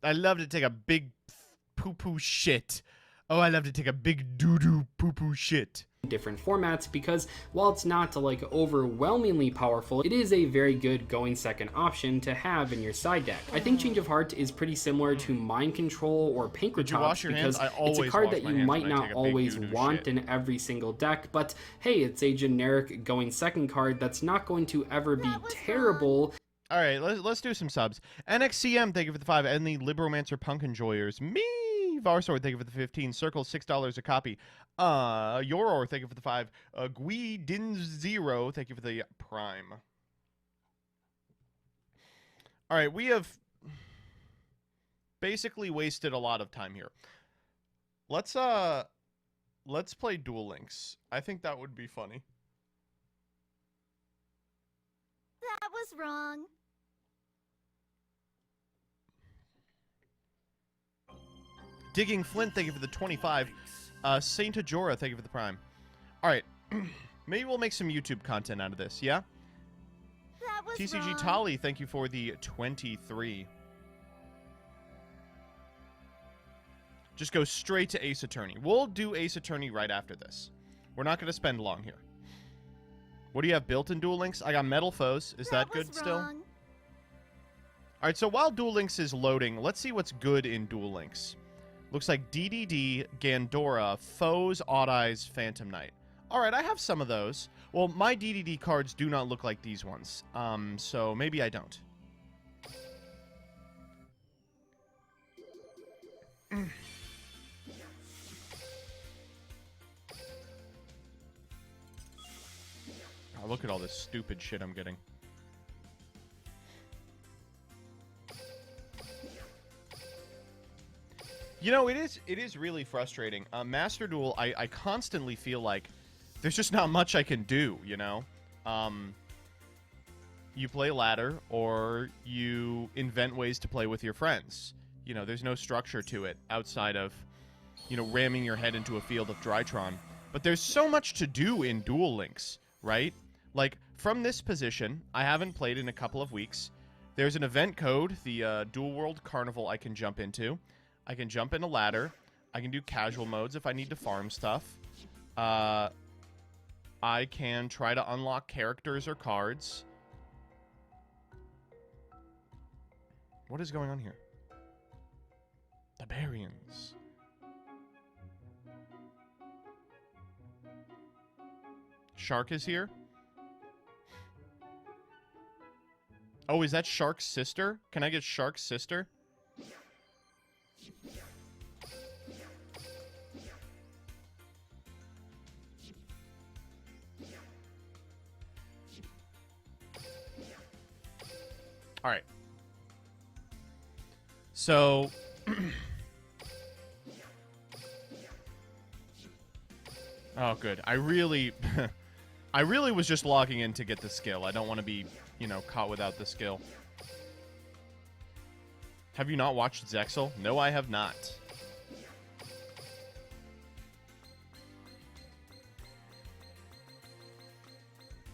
I love to take a big poo-poo shit. Oh, I love to take a big doo-doo poo-poo shit. Different formats, because while it's not like overwhelmingly powerful, it is a very good going second option to have in your side deck. I think Change of Heart is pretty similar to Mind Control or Pinkertops because it's a card that you might not always want in every single deck, but hey, it's a generic going second card that's not going to ever be terrible. All right, let's do some subs. NXCM, thank you for the 5, and the Libromancer Punk Enjoyers. Me, Varsword, thank you for the 15. Circle, $6 a copy. Yoror, thank you for the 5. Gui Din Zero, thank you for the Prime. All right, we have basically wasted a lot of time here. Let's play Duel Links. I think that would be funny. That was wrong. Digging Flint, thank you for the 25. Saint Ajora, thank you for the Prime. All right, maybe we'll make some YouTube content out of this, yeah? That was TCG wrong. Tolly, thank you for the 23. Just go straight to Ace Attorney. We'll do Ace Attorney right after this. We're not going to spend long here. What do you have built in Duel Links? I got Metal Foes. Is that good still? Wrong. All right, so while Duel Links is loading, let's see what's good in Duel Links. Looks like DDD, Gandora, Foes, Odd Eyes, Phantom Knight. All right, I have some of those. Well, my DDD cards do not look like these ones, so maybe I don't. Oh, look at all this stupid shit I'm getting. You know, it is really frustrating. Master Duel, I constantly feel like there's just not much I can do, you know? You play ladder, or you invent ways to play with your friends. You know, there's no structure to it outside of, you know, ramming your head into a field of Drytron. But there's so much to do in Duel Links, right? Like, from this position, I haven't played in a couple of weeks. There's an event code, the Dual World Carnival I can jump into. I can jump in a ladder. I can do casual modes if I need to farm stuff. I can try to unlock characters or cards. What is going on here? Barbarians. Shark is here? Oh, is that Shark's sister? Can I get Shark's sister? All right. So oh, good. I really I really was just logging in to get the skill. I don't want to be, you know, caught without the skill. Have you not watched Zexel? No, I have not.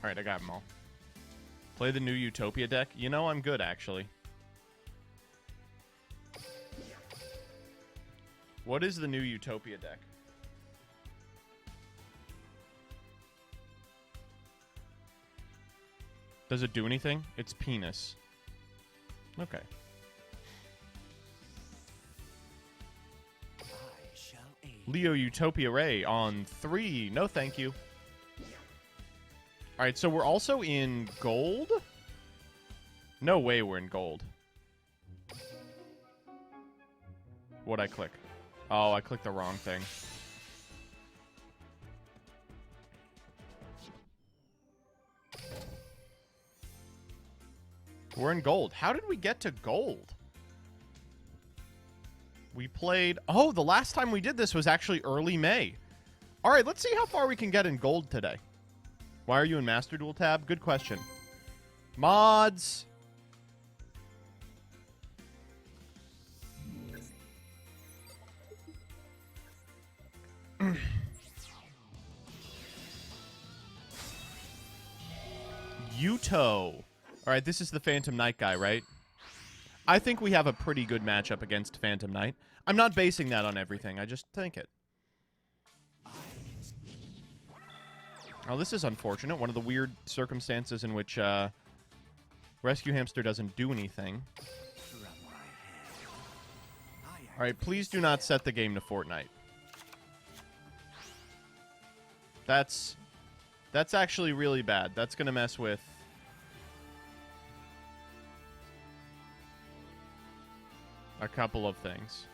All right, I got them all. Play the new Utopia deck. You know, I'm good, actually. What is the new Utopia deck? Does it do anything? It's penis. Okay. Leo Utopia Ray on 3. No, thank you. All right, so we're also in gold? No way we're in gold. What'd I click? Oh, I clicked the wrong thing. We're in gold. How did we get to gold? We played... Oh, the last time we did this was actually early May. All right, let's see how far we can get in gold today. Why are you in Master Duel tab? Good question. Mods. Yuto. All right, this is the Phantom Knight guy, right? I think we have a pretty good matchup against Phantom Knight. I'm not basing that on everything. I just think it. Oh, this is unfortunate. One of the weird circumstances in which Rescue Hamster doesn't do anything. All right, please do not set the game to Fortnite. That's actually really bad. That's going to mess with... a couple of things.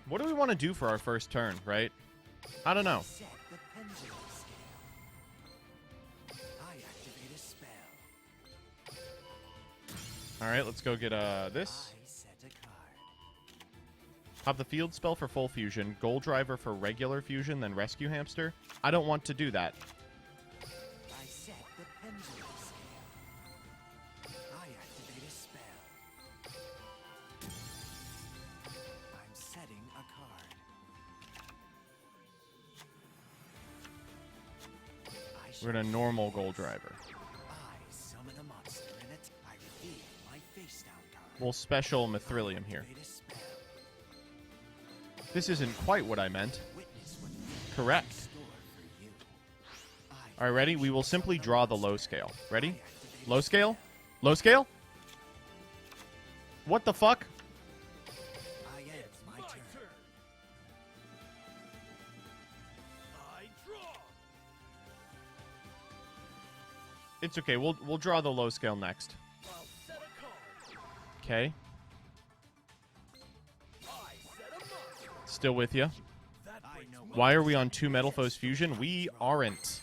What do we want to do for our first turn, right? I don't know. All right, let's go get this. Pop the field spell for full fusion, goal driver for regular fusion, then rescue hamster. I don't want to do that. I set the pendulum scale. I activate a spell. I'm setting a card. We're in a normal goal driver. I summon a monster in it. I reveal my face down card. We'll special Mithrilium here. Activate a spell. This isn't quite what I meant. Correct. All right, ready? We will simply draw the low scale. Ready? Low scale? Low scale? What the fuck? I end my turn. It's okay. We'll draw the low scale next. Okay. Still with you. Why are we on 2 Metal Foes Fusion? We aren't.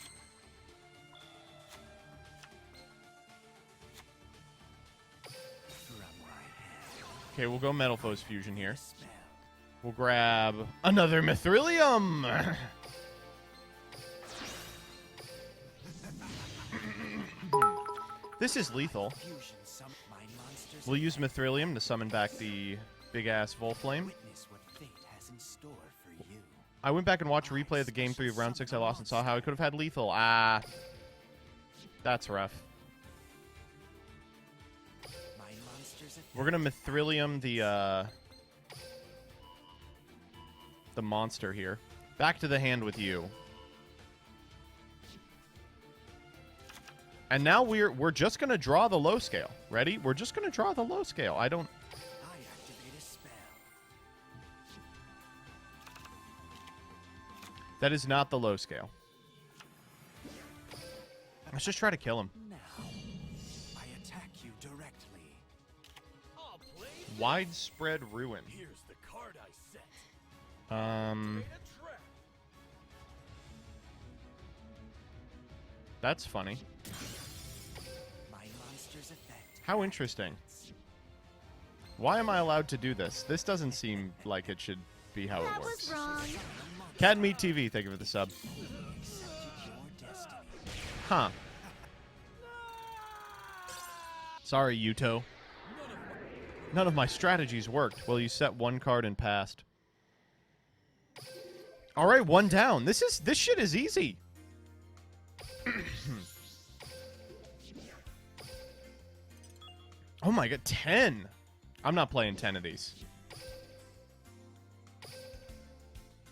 Okay, we'll go Metal Foes Fusion here. We'll grab another Mithrilium. This is lethal. We'll use Mithrilium to summon back the big-ass Volflame. I went back and watched a replay of the Game 3 of Round 6 I lost and saw how I could have had lethal. Ah. That's rough. We're gonna Mithrilium the monster here. Back to the hand with you. And now we're just gonna draw the low scale. Ready? We're just gonna draw the low scale. I don't. I activate a spell. That is not the low scale. Let's just try to kill him. Now, I attack you directly. I'll play Widespread ruin. Here's the card I set. That's funny. My monster's effect. How interesting. Why am I allowed to do this? This doesn't seem like it should be how it That works. was wrong. Cat Meat TV, thank you for the sub. Accepted your destiny. Huh. Sorry, Yuto. None of my strategies worked. Well, you set one card and passed. All right, one down. This shit is easy. Oh my god, 10. I'm not playing 10 of these.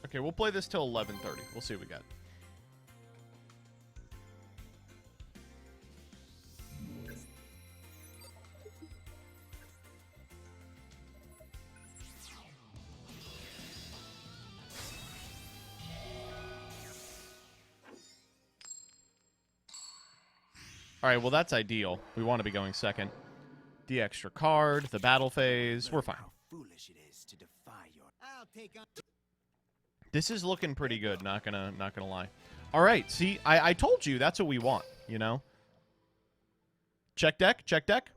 Okay, we'll play this till 11:30. We'll see what we got. All right, well, that's ideal. We want to be going second. The extra card, the battle phase, we're fine. How foolish it is to defy your. I'll take on. This is looking pretty good, not gonna lie. All right, see, I told you that's what we want, you know? Check deck, check deck.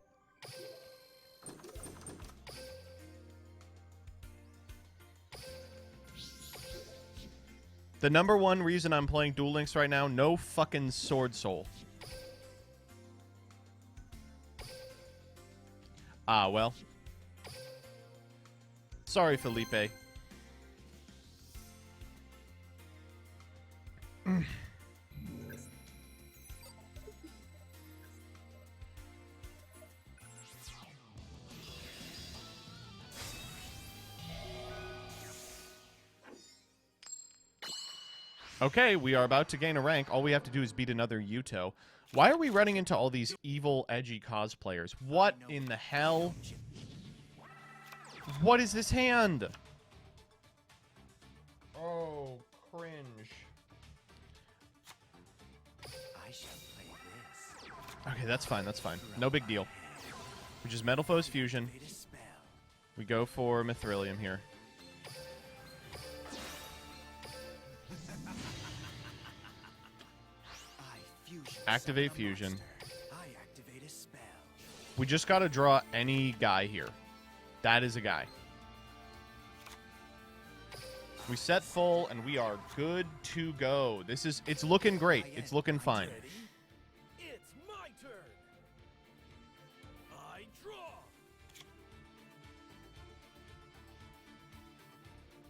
The number one reason I'm playing Duel Links right now, no fucking Sword Soul. Ah, well. Sorry, Felipe. Okay, we are about to gain a rank. All we have to do is beat another Yuto. Why are we running into all these evil, edgy cosplayers? What in the hell? What is this hand? Oh, cringe. I shall play this. Okay, that's fine, that's fine. No big deal. We just Metal Foes Fusion. Activate a spell. We go for Mithrilium here. I fusion. Activate summon a fusion. monster. I activate a spell. We just gotta draw any guy here. That is a guy. We set full, and we are good to go. It's looking great. It's looking fine. Ready? It's my turn. I draw.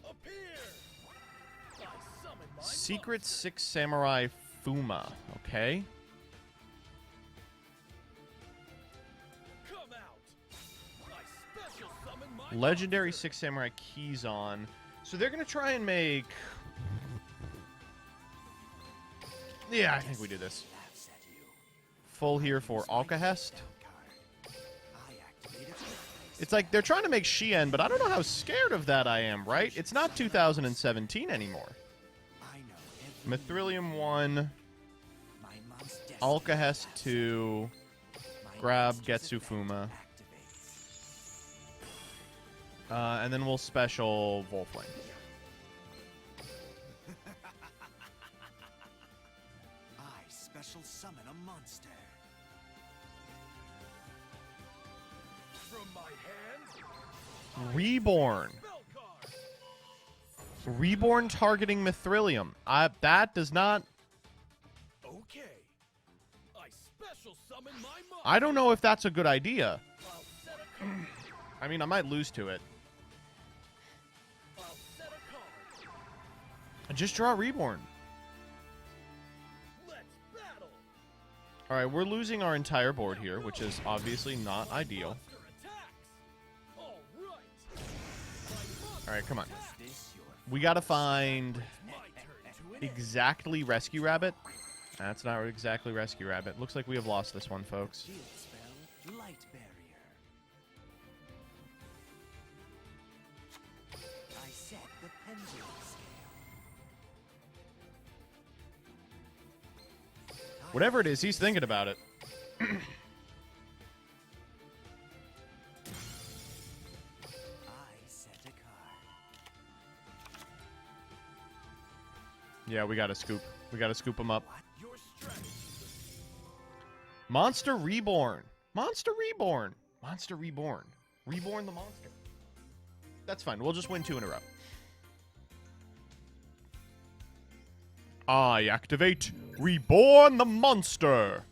Appear. I summon my Secret Six Samurai Fuma. Okay. monster. Come out. I special summon my Legendary monster. Six Samurai Keyzon. So they're going to try and make... Yeah, I think we do this. Laughs at you. Full here for Alcahest. Spell card. I activate it. It's like they're trying to make Shien, but I don't know how scared of that I am, right? It's not 2017 anymore. I know every Mithrilium 1, my mom's destiny Alcahest laughs at 2, my grab monster's effect Getsufuma. activates. And then we'll special Volflame. I special summon a monster. From my hand, Reborn. spell card. Reborn targeting Mithrilium. That does not... Okay. I special summon my monster. I don't know if that's a good idea. I'll set a card. I mean, I might lose to it. I'll set a card. Just draw Reborn. Let's battle. Alright, we're losing our entire board here, which is obviously not ideal. Monster attacks. All right, come on. Is this your We gotta find exactly Rescue Rabbit. That's not exactly Rescue Rabbit. Looks like we have lost this one, folks. shield spell? Light barrier. I set the pendulum scale. Whatever it is, he's thinking about it. I set a card. Yeah, we gotta scoop. We gotta scoop him up. Your strategy. Monster Reborn. Monster Reborn. Monster Reborn. Reborn the monster. That's fine. We'll just win 2 in a row. I activate Reborn the monster.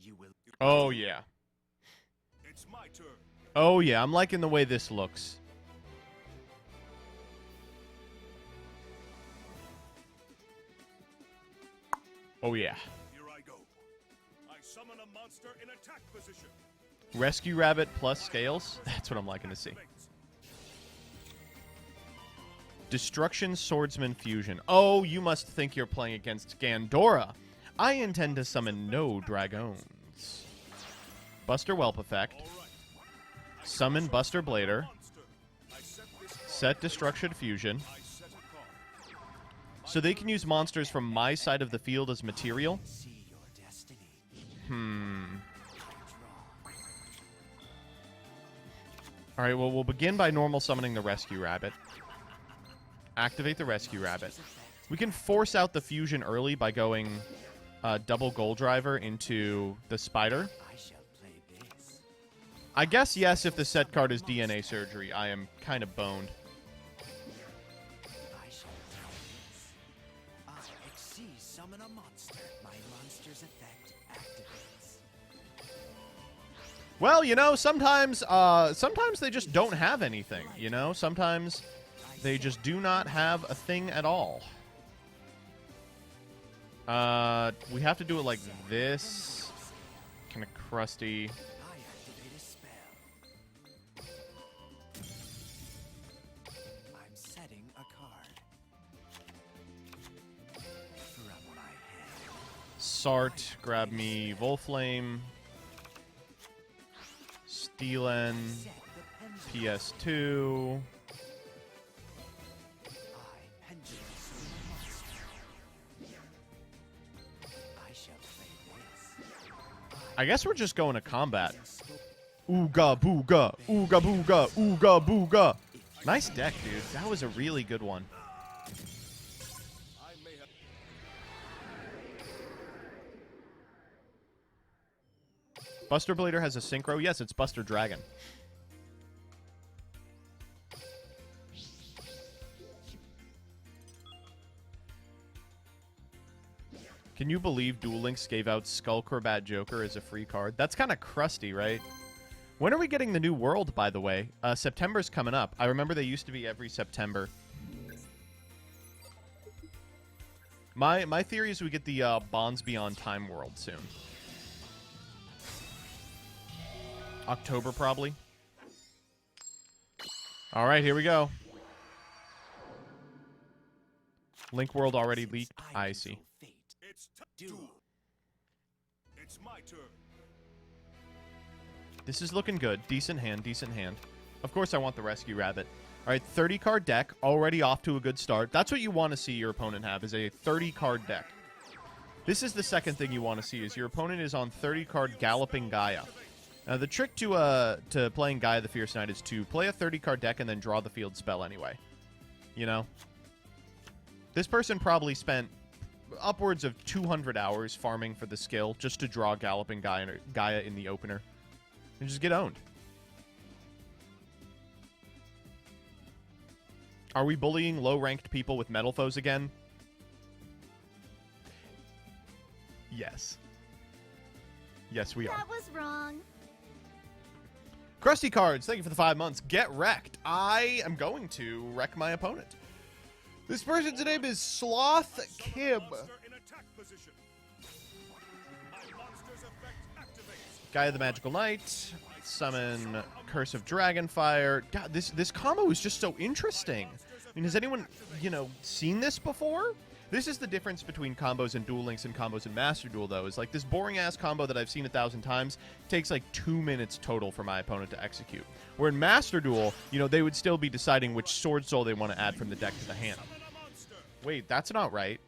You will. Oh, yeah. It's my turn. Oh, yeah. I'm liking the way this looks. Oh, yeah. Here I go. I summon a monster in attack position. Rescue Rabbit plus scales. That's what I'm liking to see. Destruction Swordsman Fusion. Oh, you must think you're playing against Gandora. I intend to summon no dragons. Buster Whelp effect. Summon Buster Blader. Set Destruction Fusion. So they can use monsters from my side of the field as material. See your destiny. Alright, well, we'll begin by normal summoning the Rescue Rabbit. Activate the Rescue Rabbit. We can force out the fusion early by going double Goal Driver into the Spider. I shall play this. I guess yes if the set card is DNA Surgery. I am kind of boned. I shall play this. I exceed summon a monster. My monster's effect activates. Well, you know, sometimes they just don't have anything, you know? Sometimes they just do not have a thing at all. We have to do it like this. Kind of crusty. I activate a spell. I'm setting a card. From my hand. Sart, grab me Volflame. Steelen, Set the pendulum. PS2. I pendulum summon a monster. I shall play this. I guess we're just going to combat. Ooga booga, ooga booga, ooga booga. Nice deck, dude. That was a really good one. I may have. Buster Blader has a synchro. Yes, it's Buster Dragon. Can you believe Duel Links gave out Skullcrobat Joker as a free card? That's kind of crusty, right? When are we getting the new world, by the way? September's coming up. I remember they used to be every September. My theory is we get the Bonds Beyond Time world soon. October, probably. All right, here we go. Link World already leaked. I see. control fate. It's Duel. It's my turn. This is looking good. Decent hand, decent hand. Of course, I want the Rescue Rabbit. All right, 30-card deck. Already off to a good start. That's what you want to see your opponent have, is a 30-card deck. This is the second thing you want to see, is your opponent is on 30-card Galloping Gaia. Now, the trick to playing Gaia the Fierce Knight is to play a 30-card deck and then draw the field spell anyway. You know? This person probably spent upwards of 200 hours farming for the skill just to draw Galloping Gaia in the opener. And just get owned. Are we bullying low-ranked people with Metal Foes again? Yes. Yes, we are. That was wrong. Krusty Cards, thank you for the 5 months. Get wrecked. I am going to wreck my opponent. This person's name is Sloth Kim. Monster in attack position. My monster's effect activates. Guy of the Magical Knight. Summon Curse of Dragonfire. God, this combo is just so interesting. I mean, has anyone, seen this before? This is the difference between combos in Duel Links and combos in Master Duel, though, is like this boring-ass combo that I've seen 1,000 times takes like 2 minutes total for my opponent to execute. Where in Master Duel, they would still be deciding which Sword Soul they want to add from the deck to the hand. Summon a monster. Wait, that's not right.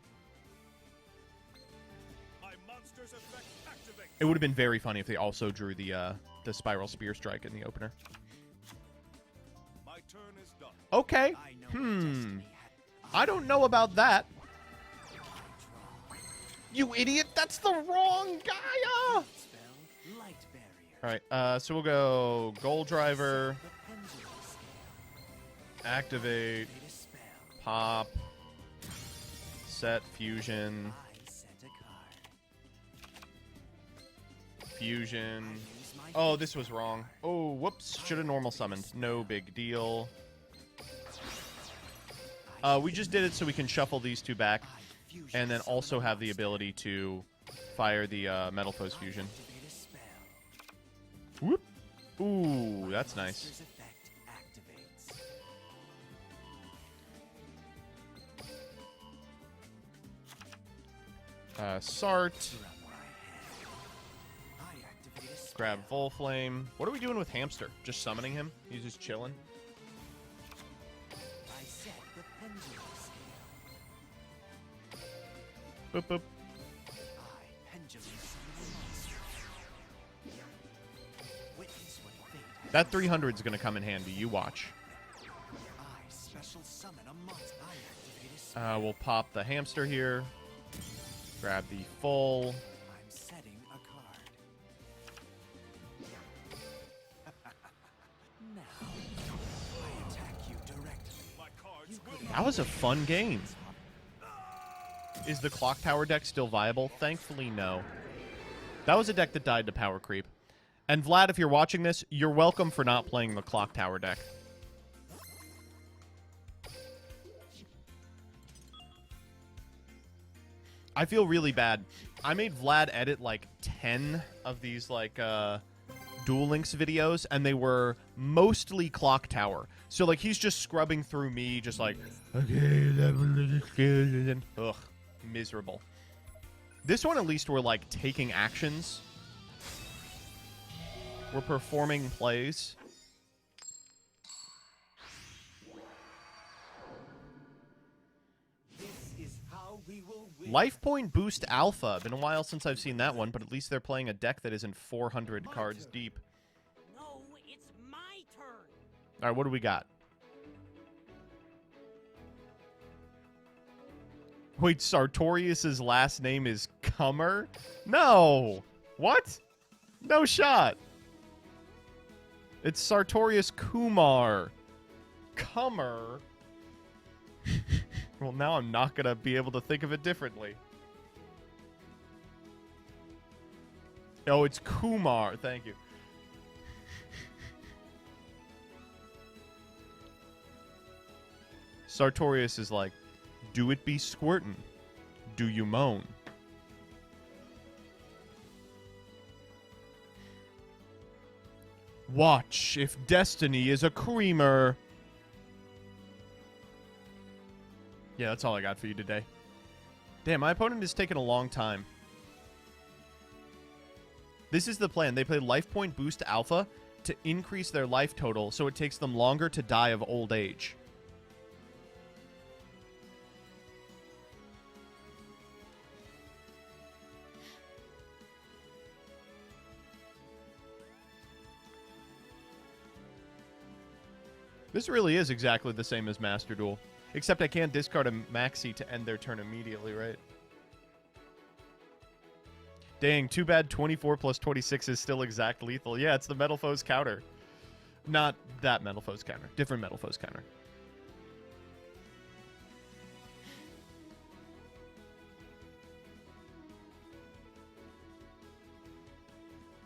My monster's effect activates. It would have been very funny if they also drew the Spiral Spear Strike in the opener. My turn is done. Okay. I know what destiny I don't know about that. You idiot! That's the wrong guy! had. Spell, light barrier. Alright, so we'll go Gold Driver, The pendulum scale. Activate, Made a spell. Pop, Set Fusion, I set a card. Fusion. Use my Oh, this was wrong. Oh, whoops. Should have normal summoned. No big deal. We just did it so we can shuffle these two back, fusion and then summon also a have the monster. ability to fire the Metal Foes Fusion. Activate a spell. Whoop. Ooh, that's nice. Monster's effect activates. Sart. Drum my hand. I activate a spell. Grab Volflame. What are we doing with Hamster? Just summoning him? He's just chilling? I set the pendulum scale. Boop, boop. I pendulum summon a monster. Witness what fate has That 300 is going to come in handy. You watch. I special summon a monster. I activate a spell. We'll pop the Hamster here. Grab the full. I'm setting a card. Now, I attack you directly. My cards You will could That was a fun game. Is the Clock Tower deck still viable? Thankfully, no. That was a deck that died to power creep. And Vlad, if you're watching this, you're welcome for not playing the Clock Tower deck. I feel really bad. I made Vlad edit like 10 of these like Duel Links videos, and they were mostly Clock Tower. So like he's just scrubbing through me, just like, okay, ugh, miserable. This one at least we're like taking actions. We're performing plays. Life Point Boost Alpha. Been a while since I've seen that one, but at least they're playing a deck that isn't 400 cards deep. No, it's my turn. All right, what do we got? Wait, Sartorius's last name is Cummer? No! What? No shot! It's Sartorius Kumar. Cummer? Well, now I'm not going to be able to think of it differently. Oh, it's Kumar. Thank you. Sartorius is like, do it be squirtin'? Do you moan? Watch if destiny is a creamer. Yeah, that's all I got for you today. Damn, my opponent is taking a long time. This is the plan. They play Life Point Boost Alpha to increase their life total so it takes them longer to die of old age. This really is exactly the same as Master Duel. Except I can't discard a Maxi to end their turn immediately, right? Dang, too bad 24 plus 26 is still exact lethal. Yeah, it's the Metal Foes counter. Not that Metal Foes counter. Different Metal Foes counter.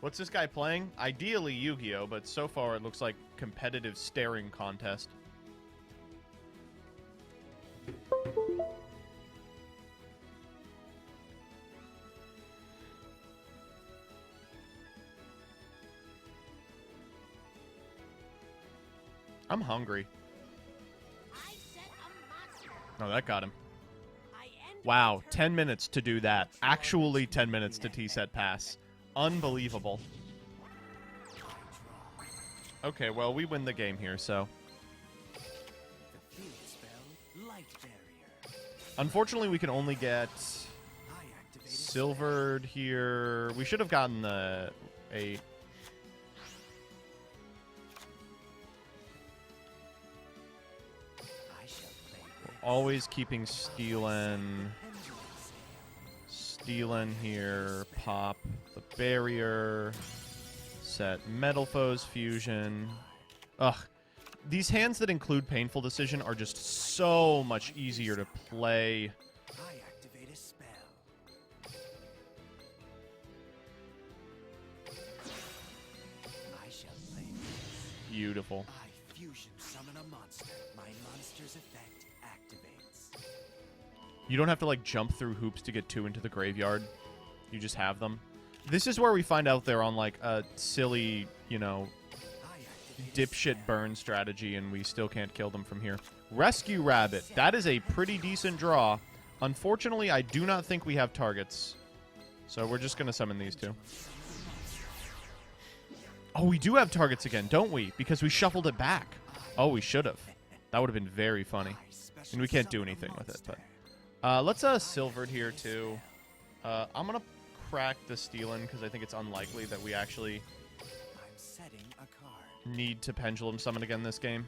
What's this guy playing? Ideally Yu-Gi-Oh, but so far it looks like competitive staring contest. I'm hungry. I set a monster. Oh, that got him. I end Wow, my turn. 10 minutes to do that. Actually 10 minutes to T-set pass. Unbelievable. Okay, well, we win the game here, so. The field spell, Light Barrier. Unfortunately, we can only get I activate a silvered here. We should have gotten the 8. I shall play this. Always keeping stealing. Pendulum Sail. Stealing here. Pop the barrier. Set Metal Foes Fusion. Ugh. These hands that include Painful Decision are just so much easier to play. I activate a spell. I shall play this. Beautiful. I fusion summon a monster. My monster's effect activates. You don't have to, like, jump through hoops to get 2 into the graveyard. You just have them. This is where we find out they're on, like, a silly, you know, I activate a dipshit spell. burn strategy, and we still can't kill them from here. Rescue Rabbit. That is a pretty decent draw. Unfortunately, I do not think we have targets. So we're just going to summon these two. Oh, we do have targets again, don't we? Because we shuffled it back. Oh, we should have. That would have been very funny. I special And we can't do summon a anything with it, monster. but... let's silvered here, too. I'm going to crack the Stealin, because I think it's unlikely that we actually I'm setting a card. need to Pendulum Summon again this game.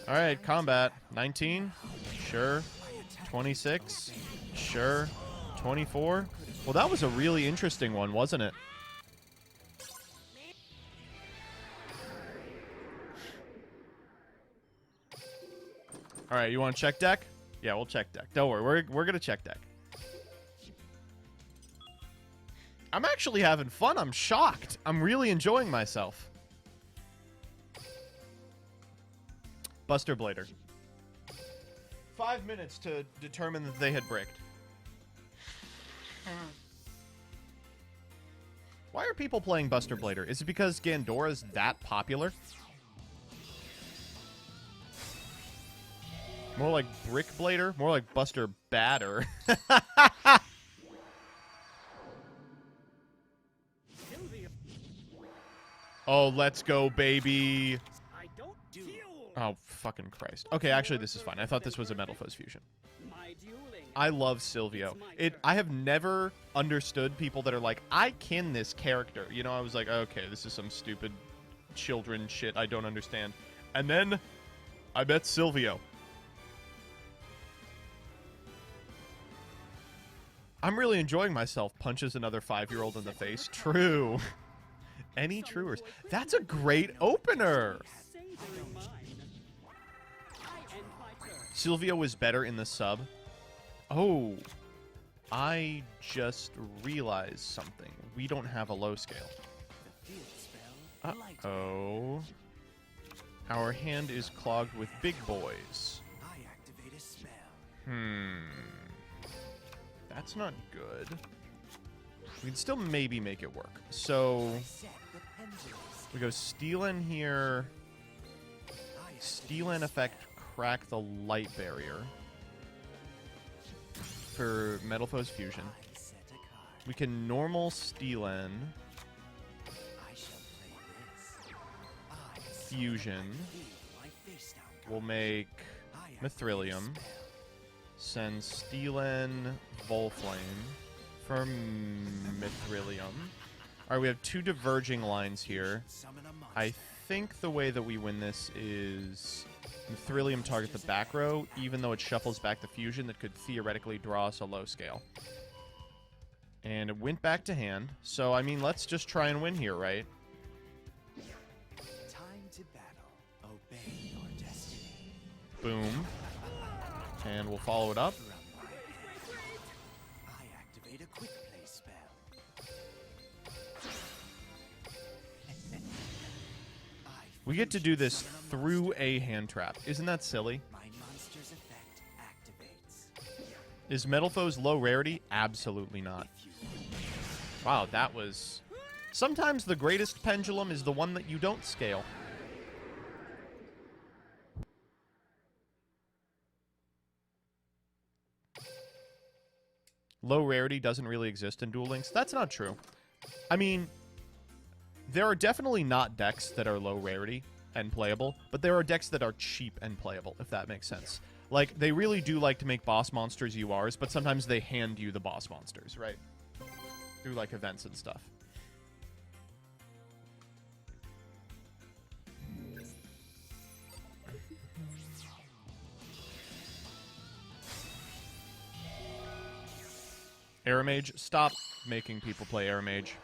Alright, combat. 19? Sure. 26? Sure. 24? Well, that was a really interesting one, wasn't it? Alright, you want to check deck? Yeah, we'll check deck. Don't worry, we're going to check deck. I'm actually having fun. I'm shocked. I'm really enjoying myself. Buster Blader. 5 minutes to determine that they had bricked. Why are people playing Buster Blader? Is it because Gandora's that popular? More like Brick Blader? More like Buster Batter. Sylvia, Oh, let's go, baby. I don't duel. Oh, fucking Christ. Okay, actually, this is fine. I thought this was a Metal Foes Fusion. My dueling. I love Silvio. I have never understood people that are like, I kin this character. You know, I was like, okay, this is some stupid children shit I don't understand. And then I met Silvio. I'm really enjoying myself. Punches another 5-year-old in the face. True. Any truers? That's a great opener. Savoring mine. I end my turn. Silvio was better in the sub. Oh, I just realized something. We don't have a low scale. The field spell, Light Barrier. Uh-oh. Our hand is clogged with big boys. I activate a spell. That's not good. We can still maybe make it work. So I set the pendulum. we go Stealin here. I Stealin effect, crack the light barrier for Metal Foes Fusion. I set a card. We can normal Stealin, I shall play this. I Fusion. feel my face down card. We'll make I activate a Mithrilium. spell. Send Stealin, Volflame for Mithrilium. Alright, we have 2 diverging lines here. Summon a monster. I think the way that we win this is Mithrilium target the back row, even though it shuffles back the fusion that could theoretically draw us a low scale. And it went back to hand, so I mean, let's just try and win here, right? Time to battle. Obey your destiny. Boom. And we'll follow it up. From my hand. I activate a quick play spell. I We get to do this through a hand trap. Isn't that silly? My monster's effect activates. Is Metal Foes low rarity? Absolutely not. If you Wow, that was... Sometimes the greatest pendulum is the one that you don't scale. Low rarity doesn't really exist in Duel Links. That's not true. I mean, there are definitely not decks that are low rarity and playable, but there are decks that are cheap and playable, if that makes sense. Like, they really do like to make boss monsters URs, but sometimes they hand you the boss monsters, right? Through, like, events and stuff. Aramage, stop making people play Aramage.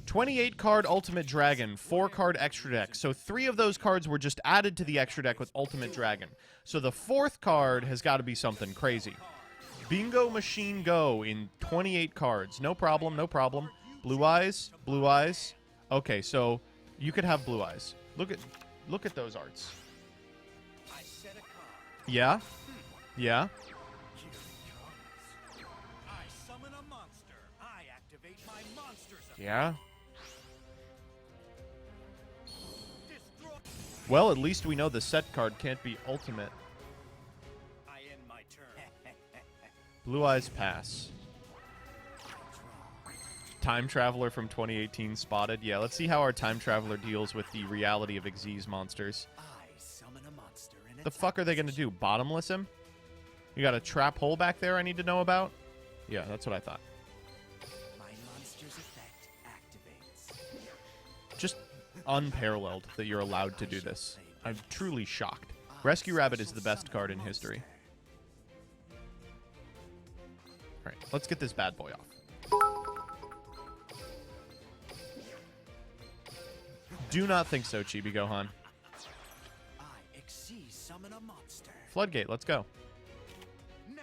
28 card Ultimate Dragon, 4 card extra deck. So 3 of those cards were just added to the extra deck with Ultimate Dragon. So the 4th card has got to be something crazy. Bingo Machine Go in 28 cards. No problem, no problem. Blue Eyes, Blue Eyes. Okay, so you could have Blue Eyes. Look at those arts. Yeah? Yeah? Yeah? Well, at least we know the set card can't be ultimate. I end my turn. Blue Eyes pass. Time Traveler from 2018 spotted. Yeah, let's see how our Time Traveler deals with the reality of Xyz monsters. I summon a monster in The fuck are they gonna do? Bottomless him? You got a trap hole back there I need to know about? Yeah, that's what I thought. My monster's effect activates. Just unparalleled that you're allowed to do this. I'm truly shocked. Rescue Rabbit is the best card in history. Alright, let's get this bad boy off. Do not think so, Chibi Gohan. I exceed summon a monster. Floodgate, let's go. Now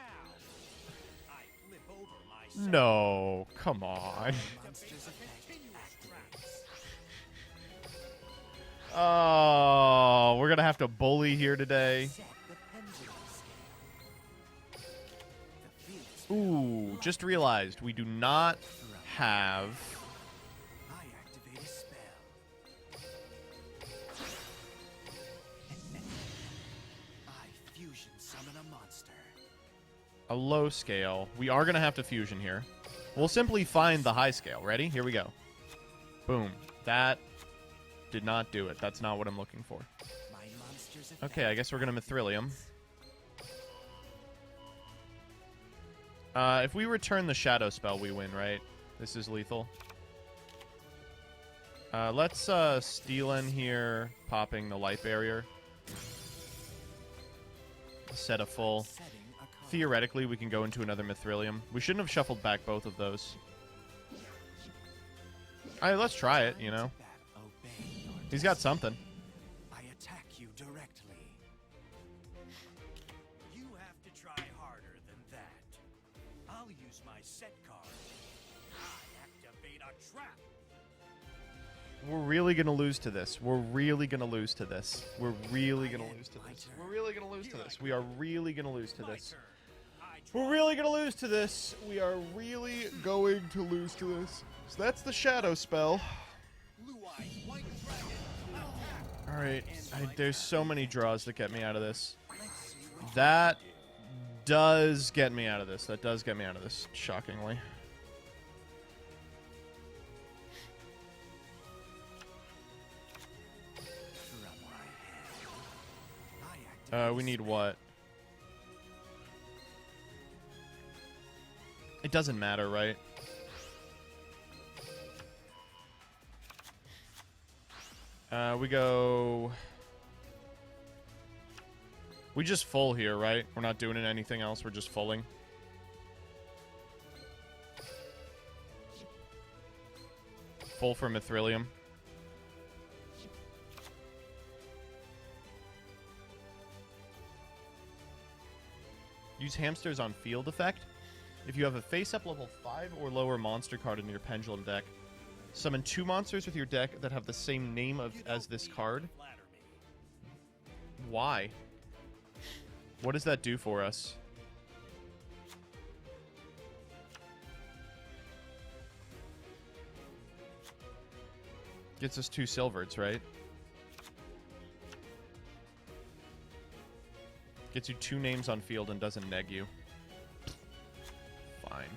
I flip over my No, come on. monster's effect activates. Oh, we're gonna have to bully here today. Set the pendulum scale. The Phoenix Ooh, just realized we do not have... I activate a spell. I fusion summon a monster. a low scale. We are going to have to fusion here. We'll simply find the high scale. Ready? Here we go. Boom. That did not do it. That's not what I'm looking for. My monster's effect. Okay, I guess we're going to Mithrilium. If we return the Shadow Spell, we win, right? This is lethal. Let's steal in here, popping the Light Barrier. Set a full. Setting a card. Theoretically, we can go into another Mithrilium. We shouldn't have shuffled back both of those. Alright, let's try it, you know. Obey your He's got something. I attack you directly. You have to try harder than that. I'll use my set card. I activate a trap. We're really going to lose to this. We're really going to lose to this. We're really going to lose to this. We're really going to lose to this. We are really going to lose to My this. turn. I We're really going to lose to this. We are really going to lose to this. So that's the Shadow Spell. Blue Eyes White Dragon. Attack. Alright, there's so many draws that get me out of this. Let's see what That does get me out of this. That does get me out of this, shockingly. from my hand. I activate We need what? It doesn't matter, right? We go... We just full here, right? We're not doing anything else. We're just fulling. Full for Mithrilium. Use hamsters on field effect. If you have a face-up level 5 or lower monster card in your Pendulum deck, summon 2 monsters with your deck that have the same name as this card. flatter me. Why? What does that do for us? Gets us 2 silvereds, right? Gets you 2 names on field and doesn't neg you. Fine.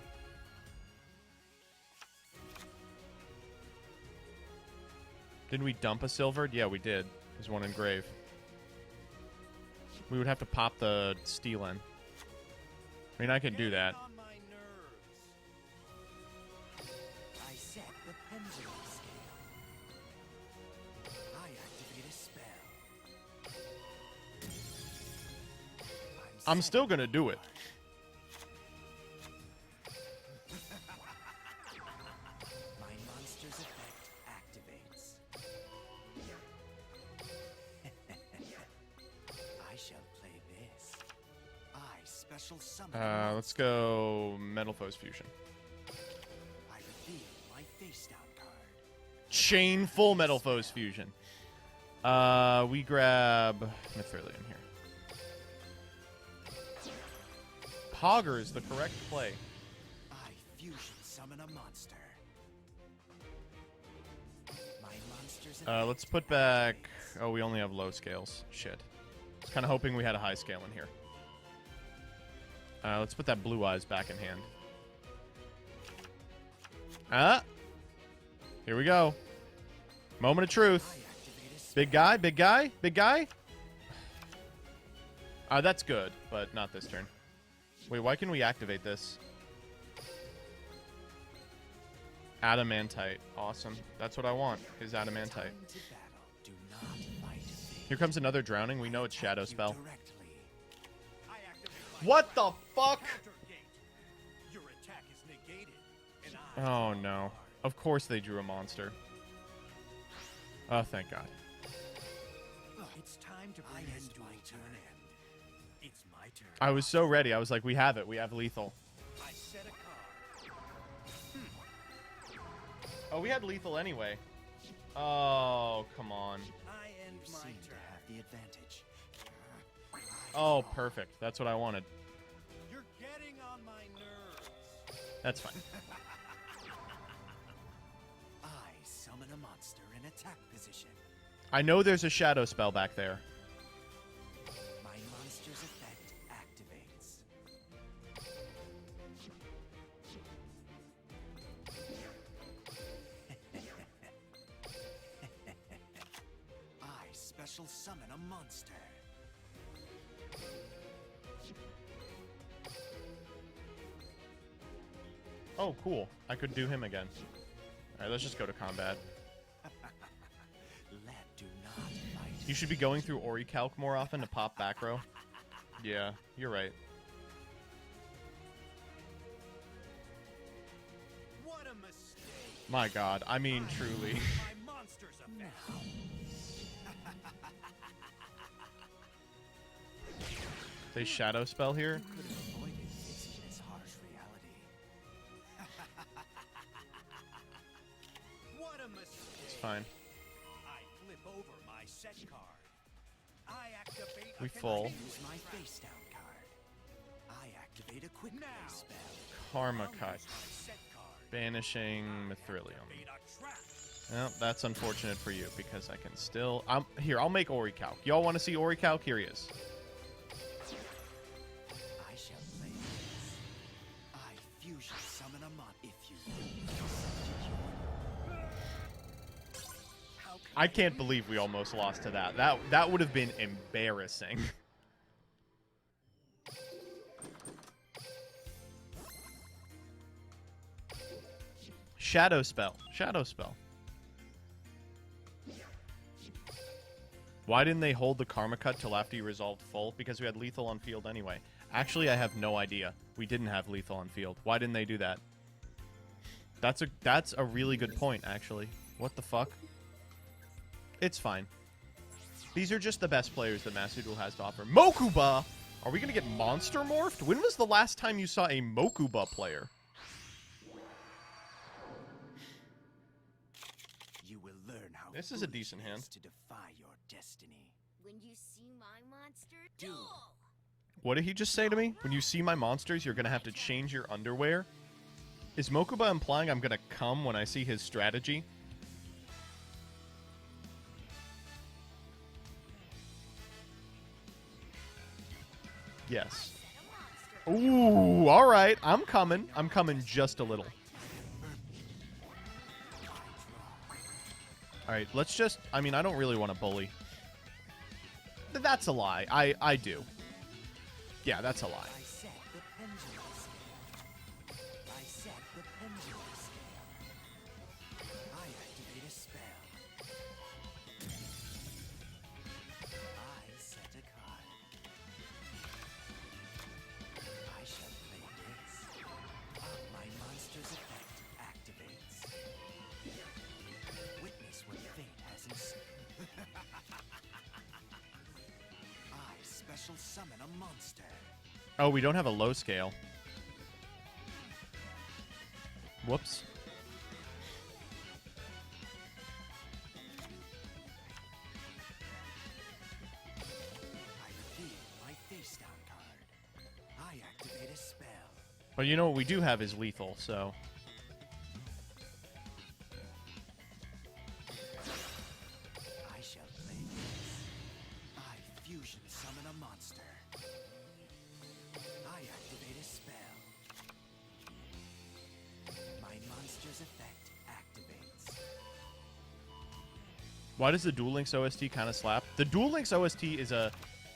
Didn't we dump a silvered? Yeah, we did. There's one in grave. We would have to pop the steel in. I mean, I could do that. On my nerves. I set the pendulum scale. I activate a spell. I'm still gonna do it. My monster's effect activates. I shall play this. I special summon. Let's go Metal Foes Fusion. I reveal my face down card. Chain full Metal Foes Fusion. We grab Mithrilium here. Pogger is the correct play. I fusion summon a monster. My monster's Let's put back... Oh, we only have low scales. Shit. I was kind of hoping we had a high scale in here. Let's put that Blue Eyes back in hand. Here we go. Moment of truth. Big guy, big guy, big guy. That's good, but not this turn. Wait, why can we activate this? Adamantite. Awesome. That's what I want, is Adamantite. Here comes another drowning. We know it's Shadow Spell. What the fuck? Your attack is negated, and Oh, no. Of course they drew a monster. Oh, thank God. It's time to bring this duel to an end. It's my turn. I was so ready. I was like, we have it. We have lethal. I set a card. Oh, we had lethal anyway. Oh, come on. I end You my seem turn. to have the advantage. Oh, perfect. That's what I wanted. You're getting on my nerves. That's fine. I summon a monster in attack position. I know there's a shadow spell back there. My monster's effect activates. I special summon a monster. Oh, cool. I could do him again. Alright, let's just go to combat. Let do not fight. You should be going through Ori Calc more often to pop back row. Yeah, you're right. What a mistake. My God. I mean, truly. My monster's effect. They shadow spell here. Could have avoided facing this harsh reality. What a mistake. It's fine. I flip over my set card. I activate We a full. use my face down card. I activate a quick play spell. Karma I'll cut. use my set card. Banishing Mithrilium. Activate a trap. Well, that's unfortunate for you because I can still... Here, I'll make Ori Calc. Y'all want to see Ori Calc? Here he is. I shall play this. I fusion summon a mon if you How can I can't believe we almost lost to that. That would have been embarrassing. Shadow spell. Shadow spell. Why didn't they hold the Karma Cut till after you resolved full? Because we had lethal on field anyway. Actually, I have no idea. We didn't have lethal on field. Why didn't they do that? That's a really good point, actually. What the fuck? It's fine. These are just the best players that Master Duel has to offer. Mokuba! Are we going to get monster morphed? When was the last time you saw a Mokuba player? you will learn how This is a decent foolish it hand. is to defy your destiny. When you see my monster, Duel. What did he just say to me? When you see my monsters, you're going to have to change your underwear? Is Mokuba implying I'm going to come when I see his strategy? Yes. Ooh, all right. I'm coming. I'm coming just a little. All right, let's just... I mean, I don't really want to bully. That's a lie. I do. Yeah, that's a lie. I set the pendulum scale. I set the pendulum scale. I activate a spell. I set a card. I shall play this. My monster's effect activates. Witness what fate has in store. I special summon a monster. Oh, we don't have a low scale. Whoops. I reveal my face down card. I activate a spell. Well, you know what we do have is lethal, so... I shall play this. I fusion summon a monster. I activate a spell. My monster's effect activates. Why does the Duel Links OST kind of slap? The Duel Links OST is a...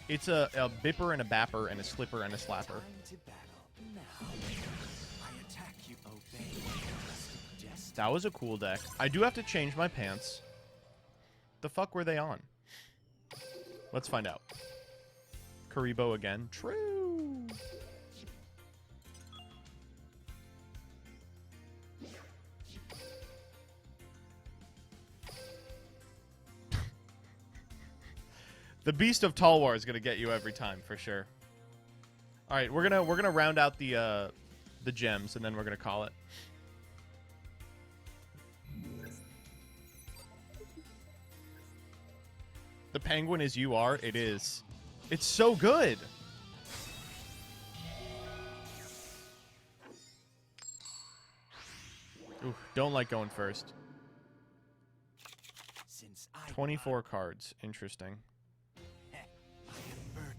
It's a bipper and a bapper and a slipper and a slapper. Time to battle now. I attack you, obey my destiny. That was a cool deck. I do have to change my pants. The fuck were they on? Let's find out. Karibo again. True. The Beast of Talwar is gonna get you every time for sure. All right, we're gonna round out the gems and then we're gonna call it. The penguin is UR. It is. It's so good. Ooh, don't like going first. Since I 24 cards. Interesting. I am burdened.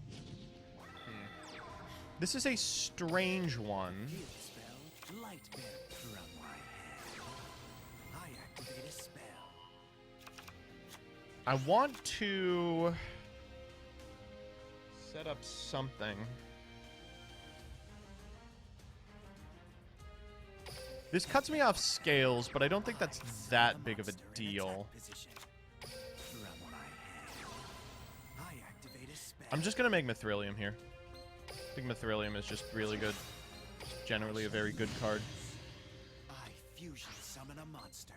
This is a strange one. Field spell, light bear from my hand. I activate a spell. I want to set up something. This cuts me off scales, but I don't think that's that big of a deal. I'm just going to make Mithrilium here. I think Mithrilium is just really good. Just generally a very good card. I fusion summon a monster.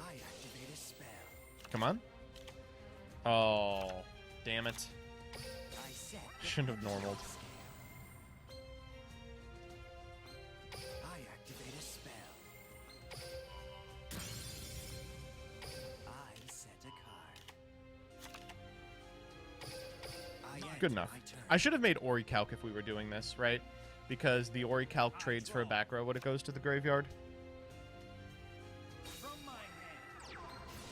I activate a spell. Come on. Oh, damn it. I set the Shouldn't have normaled. scale. I activate a spell. I set a card. Good enough. I should have made Oricalc if we were doing this, right? Because the Oricalc trades for a back row when it goes to the graveyard. From my hand,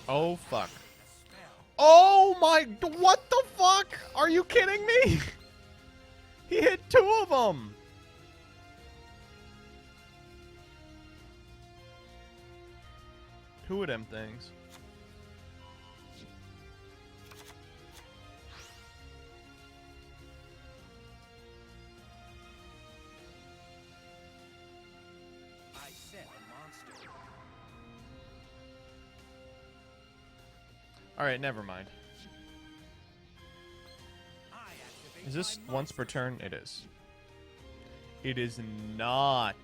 Oh, fuck. a spell. Oh my... What the fuck? Are you kidding me? He hit 2 of them. Two of them things. I set a monster. Alright, never mind. I activate Is this my once per monster. turn? It is. It is not.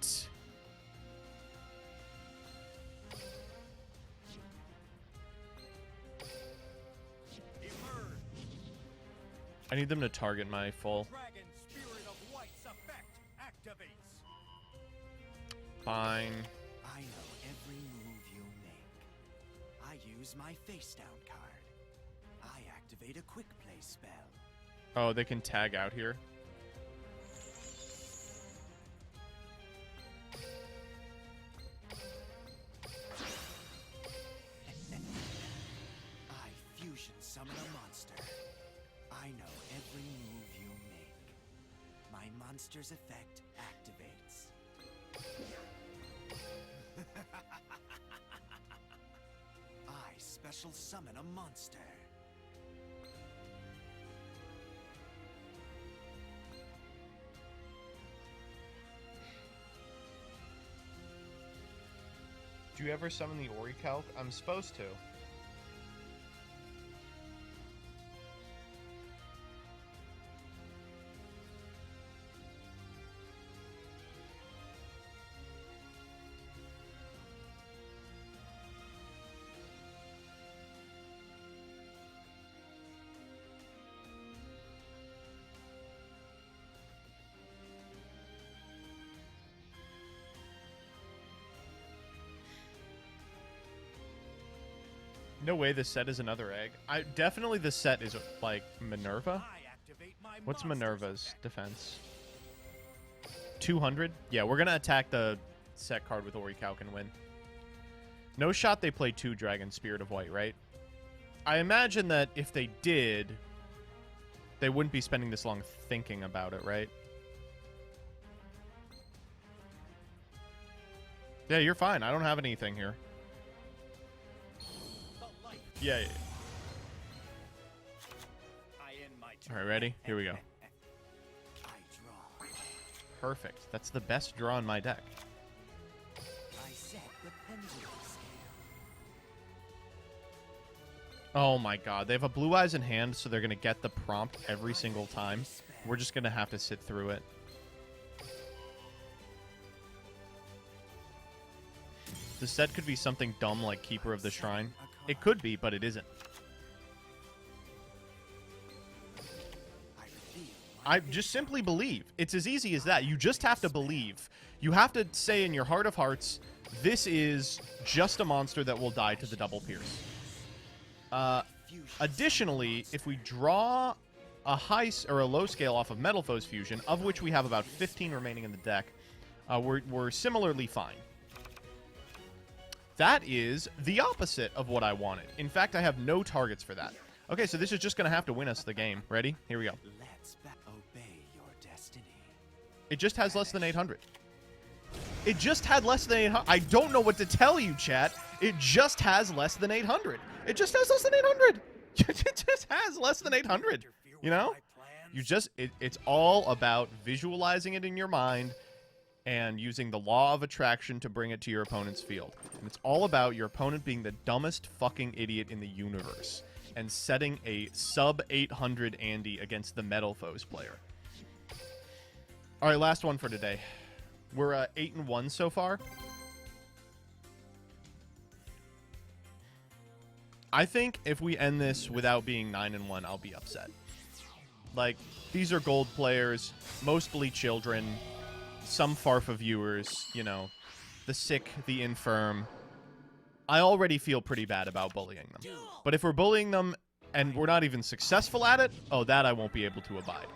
Emerge. I need them to target my full. Dragon Spirit of White's effect activates. Fine. I know every move you make. I use my face down card. I activate a quick play spell. Oh, they can tag out here. I fusion summon a monster. I know every move you monster's effect activates. I special summon a monster. Do you ever summon the Orichalc? I'm supposed to. No way the set is another egg. Definitely the set is like Minerva. I activate my What's monster's Minerva's effect. defense? 200? Yeah, we're gonna attack the set card with Orichalc and win. No shot they play 2 Dragon Spirit of White, right? I imagine that if they did, they wouldn't be spending this long thinking about it, right? Yeah, you're fine. I don't have anything here. Yeah, yeah. I end my All right, ready? Here we go. I draw. Perfect. That's the best draw in my deck. I set the pendulum scale. Oh my god. They have a Blue Eyes in hand, so they're going to get the prompt every single time. We're just going to have to sit through it. The set could be something dumb like Keeper of the Shrine. It could be, but it isn't. I just simply believe. It's as easy as that. You just have to believe. You have to say in your heart of hearts, this is just a monster that will die to the double pierce. Additionally, if we draw a high or a low scale off of Metal Foes Fusion, of which we have about 15 remaining in the deck, we're similarly fine. That is the opposite of what I wanted. In fact, I have no targets for that. Okay, so this is just going to have to win us the game. Ready? Here we go. Let's obey your destiny. It just has less than 800. It just had less than 800. I don't know what to tell you, chat. It just has less than 800. It just has less than 800. It just has less than 800. You know? You just, it's all about visualizing it in your mind and using the law of attraction to bring it to your opponent's field. And it's all about your opponent being the dumbest fucking idiot in the universe and setting a sub 800 Andy against the Metal Foes player. All right, last one for today. We're 8-1 so far. I think if we end this without being 9-1, I'll be upset. Like, these are gold players, mostly children, some Farfa viewers, you know, the sick, the infirm. I already feel pretty bad about bullying them. But if we're bullying them and we're not even successful at it, oh, that I won't be able to abide.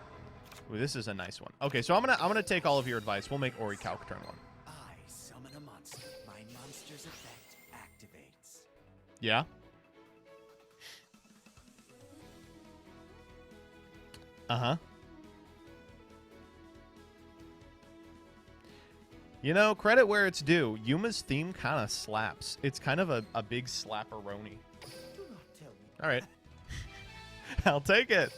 Ooh, this is a nice one. Okay, so I'm gonna take all of your advice. We'll make Orichalc turn 1. I summon a monster. My monster's effect activates. Yeah? Uh-huh. You know, credit where it's due. Yuma's theme kind of slaps. It's kind of a big slapperoni. Do not tell me. All right. I'll take it.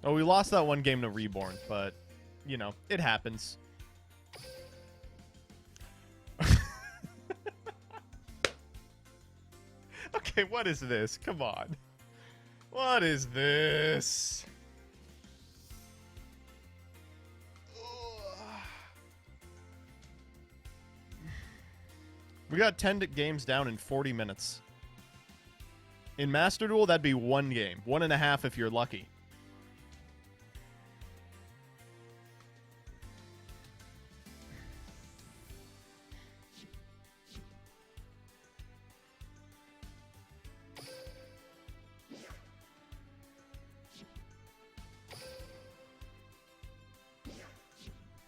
Oh, we lost that one game to Reborn, but, you know, it happens. Okay, what is this? Come on. What is this? We got 10 games down in 40 minutes. In Master Duel, that'd be 1 game. 1.5 if you're lucky.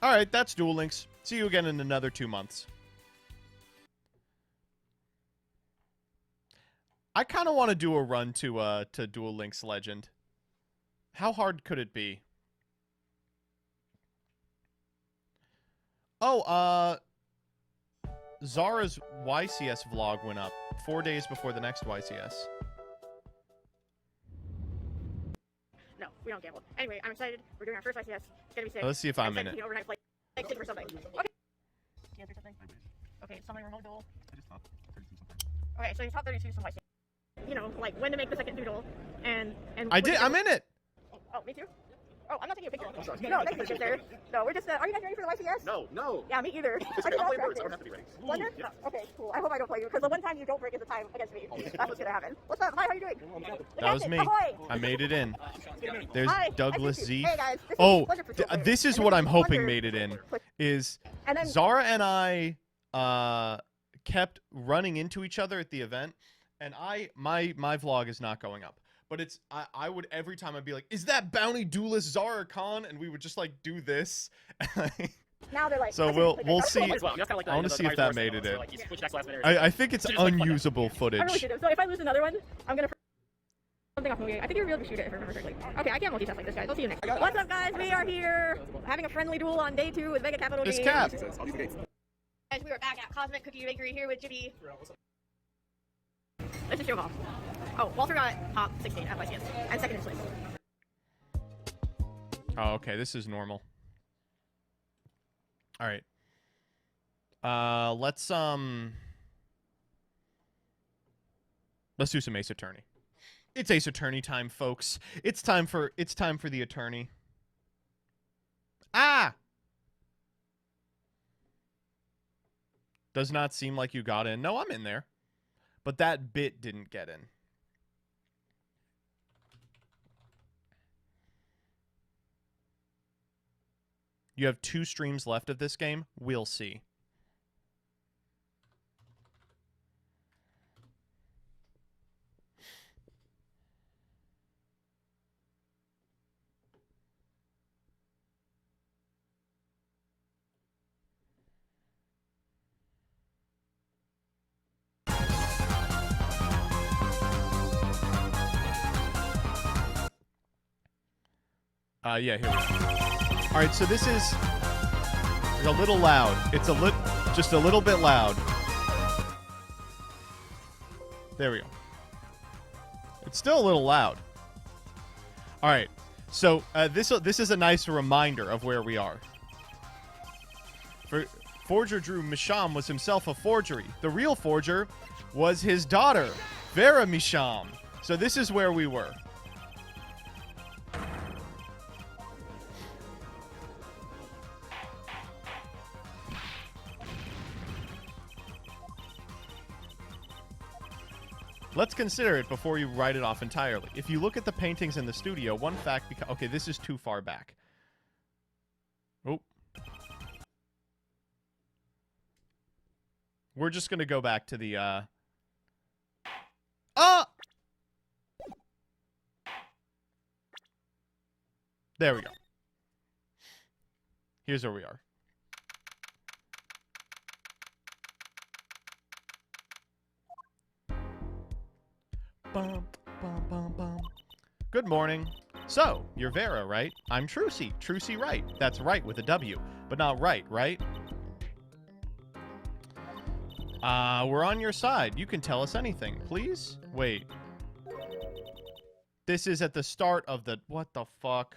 All right, that's Duel Links. See you again in another 2 months. I kind of want to do a run to Duel Links Legend. How hard could it be? Oh, Zara's YCS vlog went up 4 days before the next YCS. No, we don't gamble. Anyway, I'm excited. We're doing our first ICS. It's gonna be sick. Let's see if I'm in excited it. to overnight flight. Like, or something. Okay. He answered something. Okay, something remote duel. Okay, so he's top 32 some YCS. You know, like when to make the second doodle, and I did. I'm in it. Oh, me too. Oh, I'm not taking a picture. I'm sorry. No, thank you, sir. No, we're just. Are you guys ready for the YCS? No. Yeah, me either. I'm playing birds. I don't have to be ready. Wonder? No. Okay, cool. I hope I don't play you, because the one time you don't break is a time against me. That's what's gonna happen. What's up? Hi, how are you doing? That was me. Ahoy! I made it in. There's Hi, Douglas nice to Z. meet you. Hey, guys, this is Oh, Pleasure Patrol player. this is And what this I'm is hoping Pleasure made it in. Patrol. Is And then Zara and I kept running into each other at the event, and my vlog is not going up. But it's I would every time I'd be like, is that bounty duelist Zara Khan? And we would just like do this. now they're like. So we'll see. I want to see if that made it in. I think it's unusable I really footage. should have. So if I lose another one, I'm gonna something off movie. I think you're able to shoot it if I remember correctly. Okay, I can't multitask like this, guys. I'll see you next. What's up, guys? We are here having a friendly duel on day 2 with Vega Capital It's Games. Cap. Guys, we are back at Cosmic Cookie Bakery here with Jimmy. Let's just show them off. Oh, Walter got top 16 at YCS and second in Sling. Oh, okay. This is normal. All right. Let's do some Ace Attorney. It's Ace Attorney time, folks. It's time for the attorney. Ah! Does not seem like you got in. No, I'm in there. But that bit didn't get in. You have 2 streams left of this game. We'll see. Yeah, here we go. All right, so this is a little loud. It's just a little bit loud. There we go. It's still a little loud. All right, so this is a nice reminder of where we are. Forger Drew Misham was himself a forgery. The real forger was his daughter, Vera Misham. So this is where we were. Let's consider it before you write it off entirely. If you look at the paintings in the studio, one fact okay, this is too far back. Oh. We're just going to go back to the There we go. Here's where we are. Bum, bum, bum, bum. Good morning. So, you're Vera, right? I'm Trucy. Trucy Wright. That's right with a W, but not right, right? We're on your side. You can tell us anything, please? Wait. This is at the start of the... What the fuck?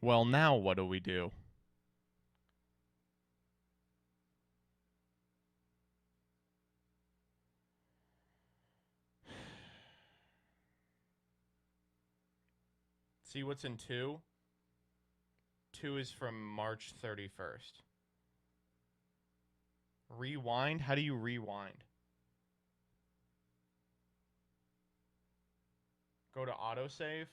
Well, now what do we do? See what's in 2? 2 is from March 31st. Rewind? How do you rewind? Go to autosave.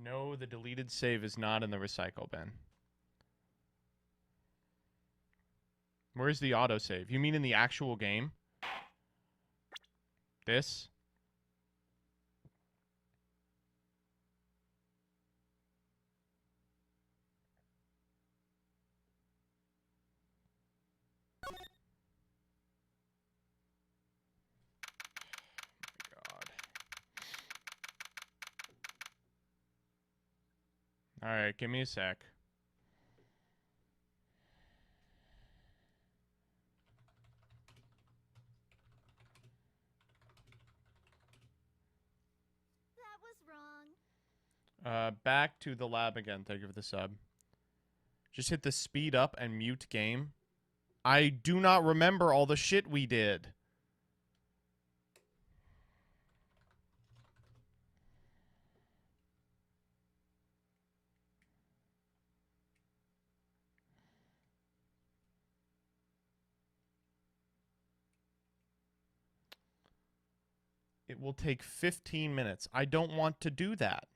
No, the deleted save is not in the recycle bin. Where's the autosave? You mean in the actual game? This? God. Alright, give me a sec. That was wrong. Back to the lab again. Thank you for the sub. Just hit the speed up and mute game. I do not remember all the shit we did. It will take 15 minutes. I don't want to do that.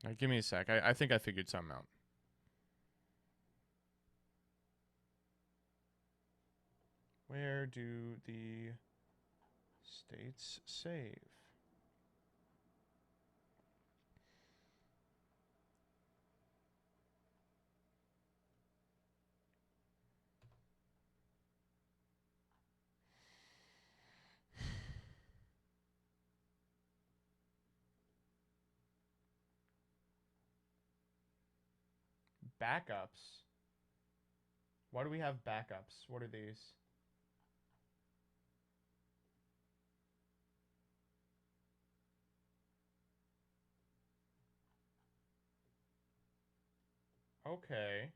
All right, give me a sec. I think I figured something out. Where do the states save? Backups? Why do we have backups? What are these? Okay.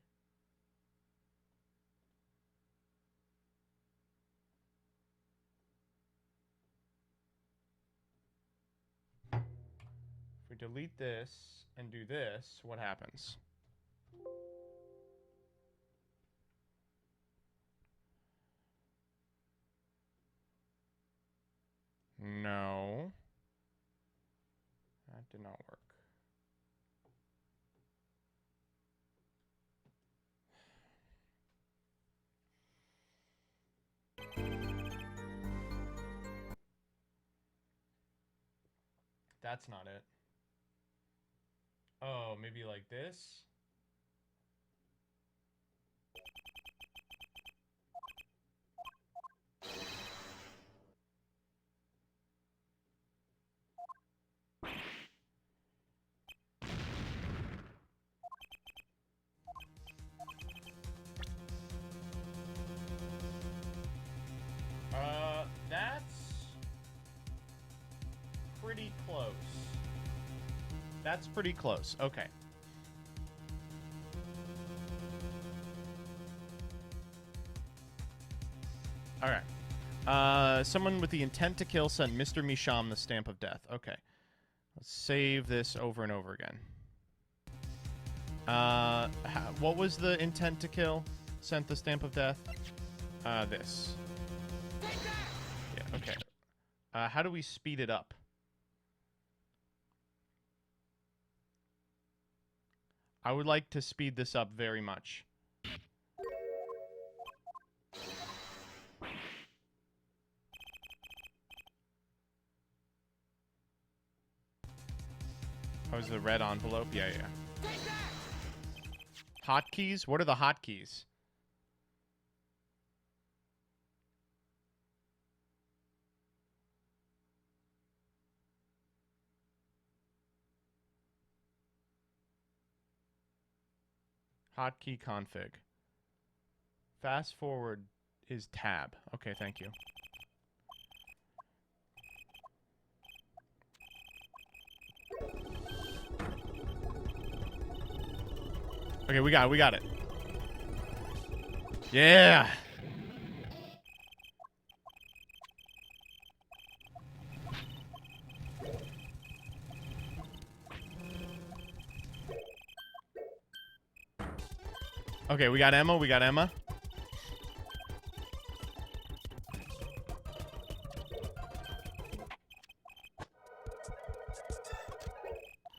If we delete this and do this, what happens? No. That did not work. That's not it. Oh, maybe like this? That's pretty close. That's pretty close. Okay. All right. Someone with the intent to kill sent Mr. Misham the stamp of death. Okay. Let's save this over and over again. What was the intent to kill? Sent the stamp of death? This. Yeah, okay. How do we speed it up? I would like to speed this up very much. Oh, is the red envelope? Yeah, yeah. Hotkeys? What are the hotkeys? Hotkey config. Fast forward is tab. Okay, thank you. Okay, we got it. Yeah. Okay, we got Emma.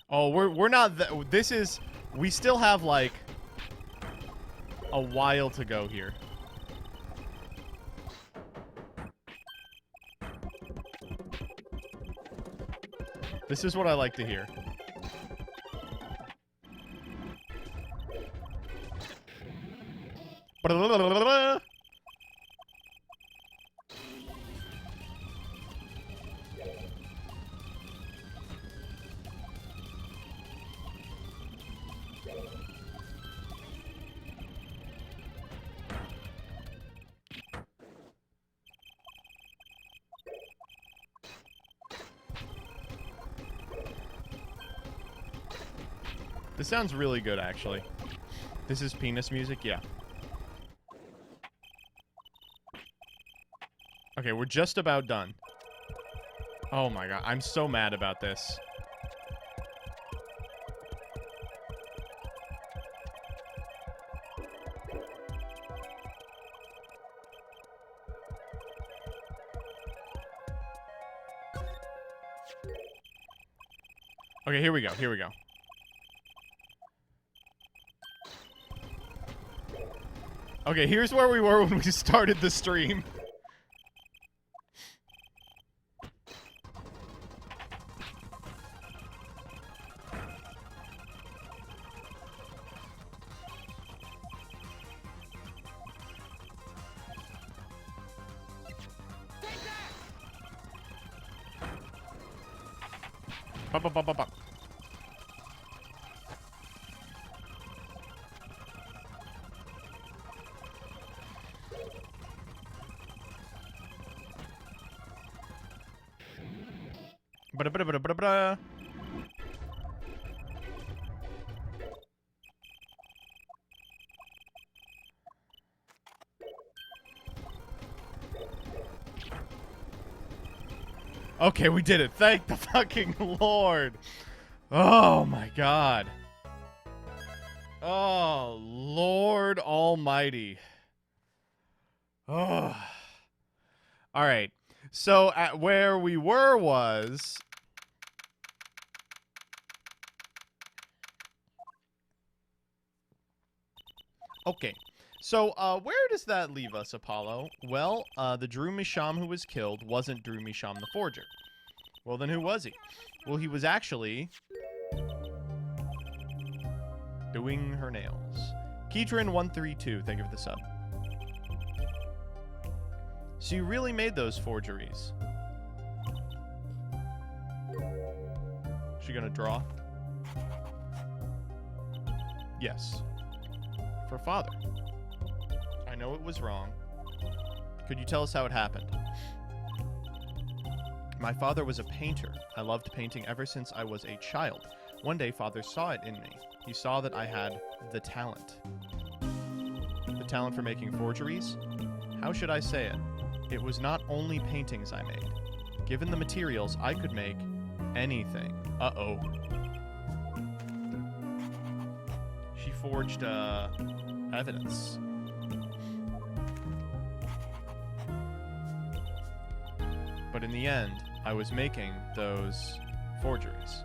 Oh, we're not this is we still have like a while to go here. This is what I like to hear. This sounds really good, actually. This is penis music? Yeah. Okay, we're just about done. Oh my god, I'm so mad about this. Okay, here we go. Okay, here's where we were when we started the stream. Bop, bop, bop, bop, bop. Ba-da-ba-da-ba-da-ba-da. Okay, we did it. Thank the fucking Lord. Oh my god. Oh, Lord Almighty. Oh. All right. So at where we were was okay. So where does that leave us, Apollo? Well, the Drew Misham who was killed wasn't Drew Misham the Forger. Well, then who was he? Well, he was actually doing her nails. Keetrin132, thank you for the sub. So you really made those forgeries. She gonna draw? Yes. For father. I know it was wrong. Could you tell us how it happened? My father was a painter. I loved painting ever since I was a child. One day, father saw it in me. He saw that I had the talent. The talent for making forgeries? How should I say it? It was not only paintings I made. Given the materials, I could make anything. Uh-oh. She forged, evidence. But in the end, I was making those forgeries.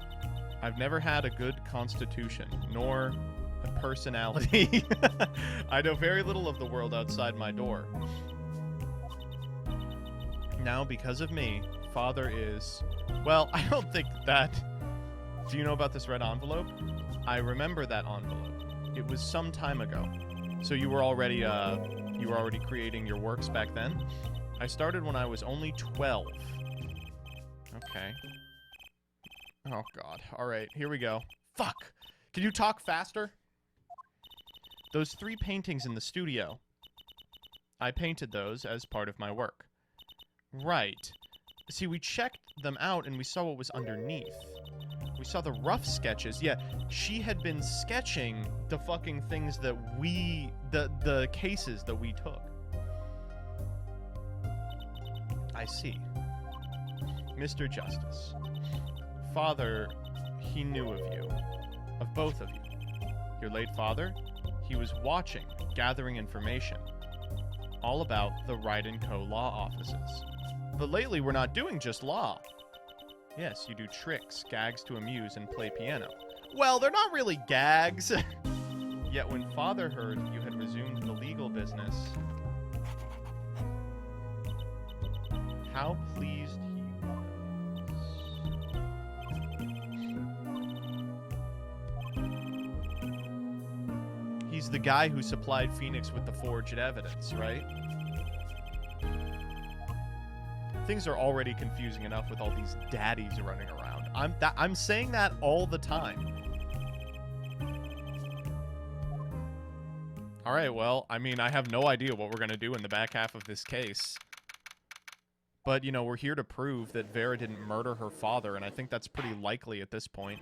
I've never had a good constitution, nor a personality. I know very little of the world outside my door. Now, because of me, father is... Well, I don't think that... Do you know about this red envelope? I remember that envelope. It was some time ago. So you were already creating your works back then? I started when I was only 12. Okay. Oh, God. All right, here we go. Fuck! Can you talk faster? Those 3 paintings in the studio. I painted those as part of my work. Right. See, we checked them out and we saw what was underneath. We saw the rough sketches. Yeah, she had been sketching the fucking things that the cases that we took. I see. Mr. Justice. Father, he knew of you. Of both of you. Your late father, he was watching, gathering information. All about the Wright & Co. law offices. But lately we're not doing just law. Yes, you do tricks, gags to amuse, and play piano. Well, they're not really gags. Yet when Father heard you had resumed the legal business, how pleased he was. He's the guy who supplied Phoenix with the forged evidence, right? Things are already confusing enough with all these daddies running around. I'm saying that all the time. All right, well, I mean, I have no idea what we're going to do in the back half of this case. But, you know, we're here to prove that Vera didn't murder her father, and I think that's pretty likely at this point.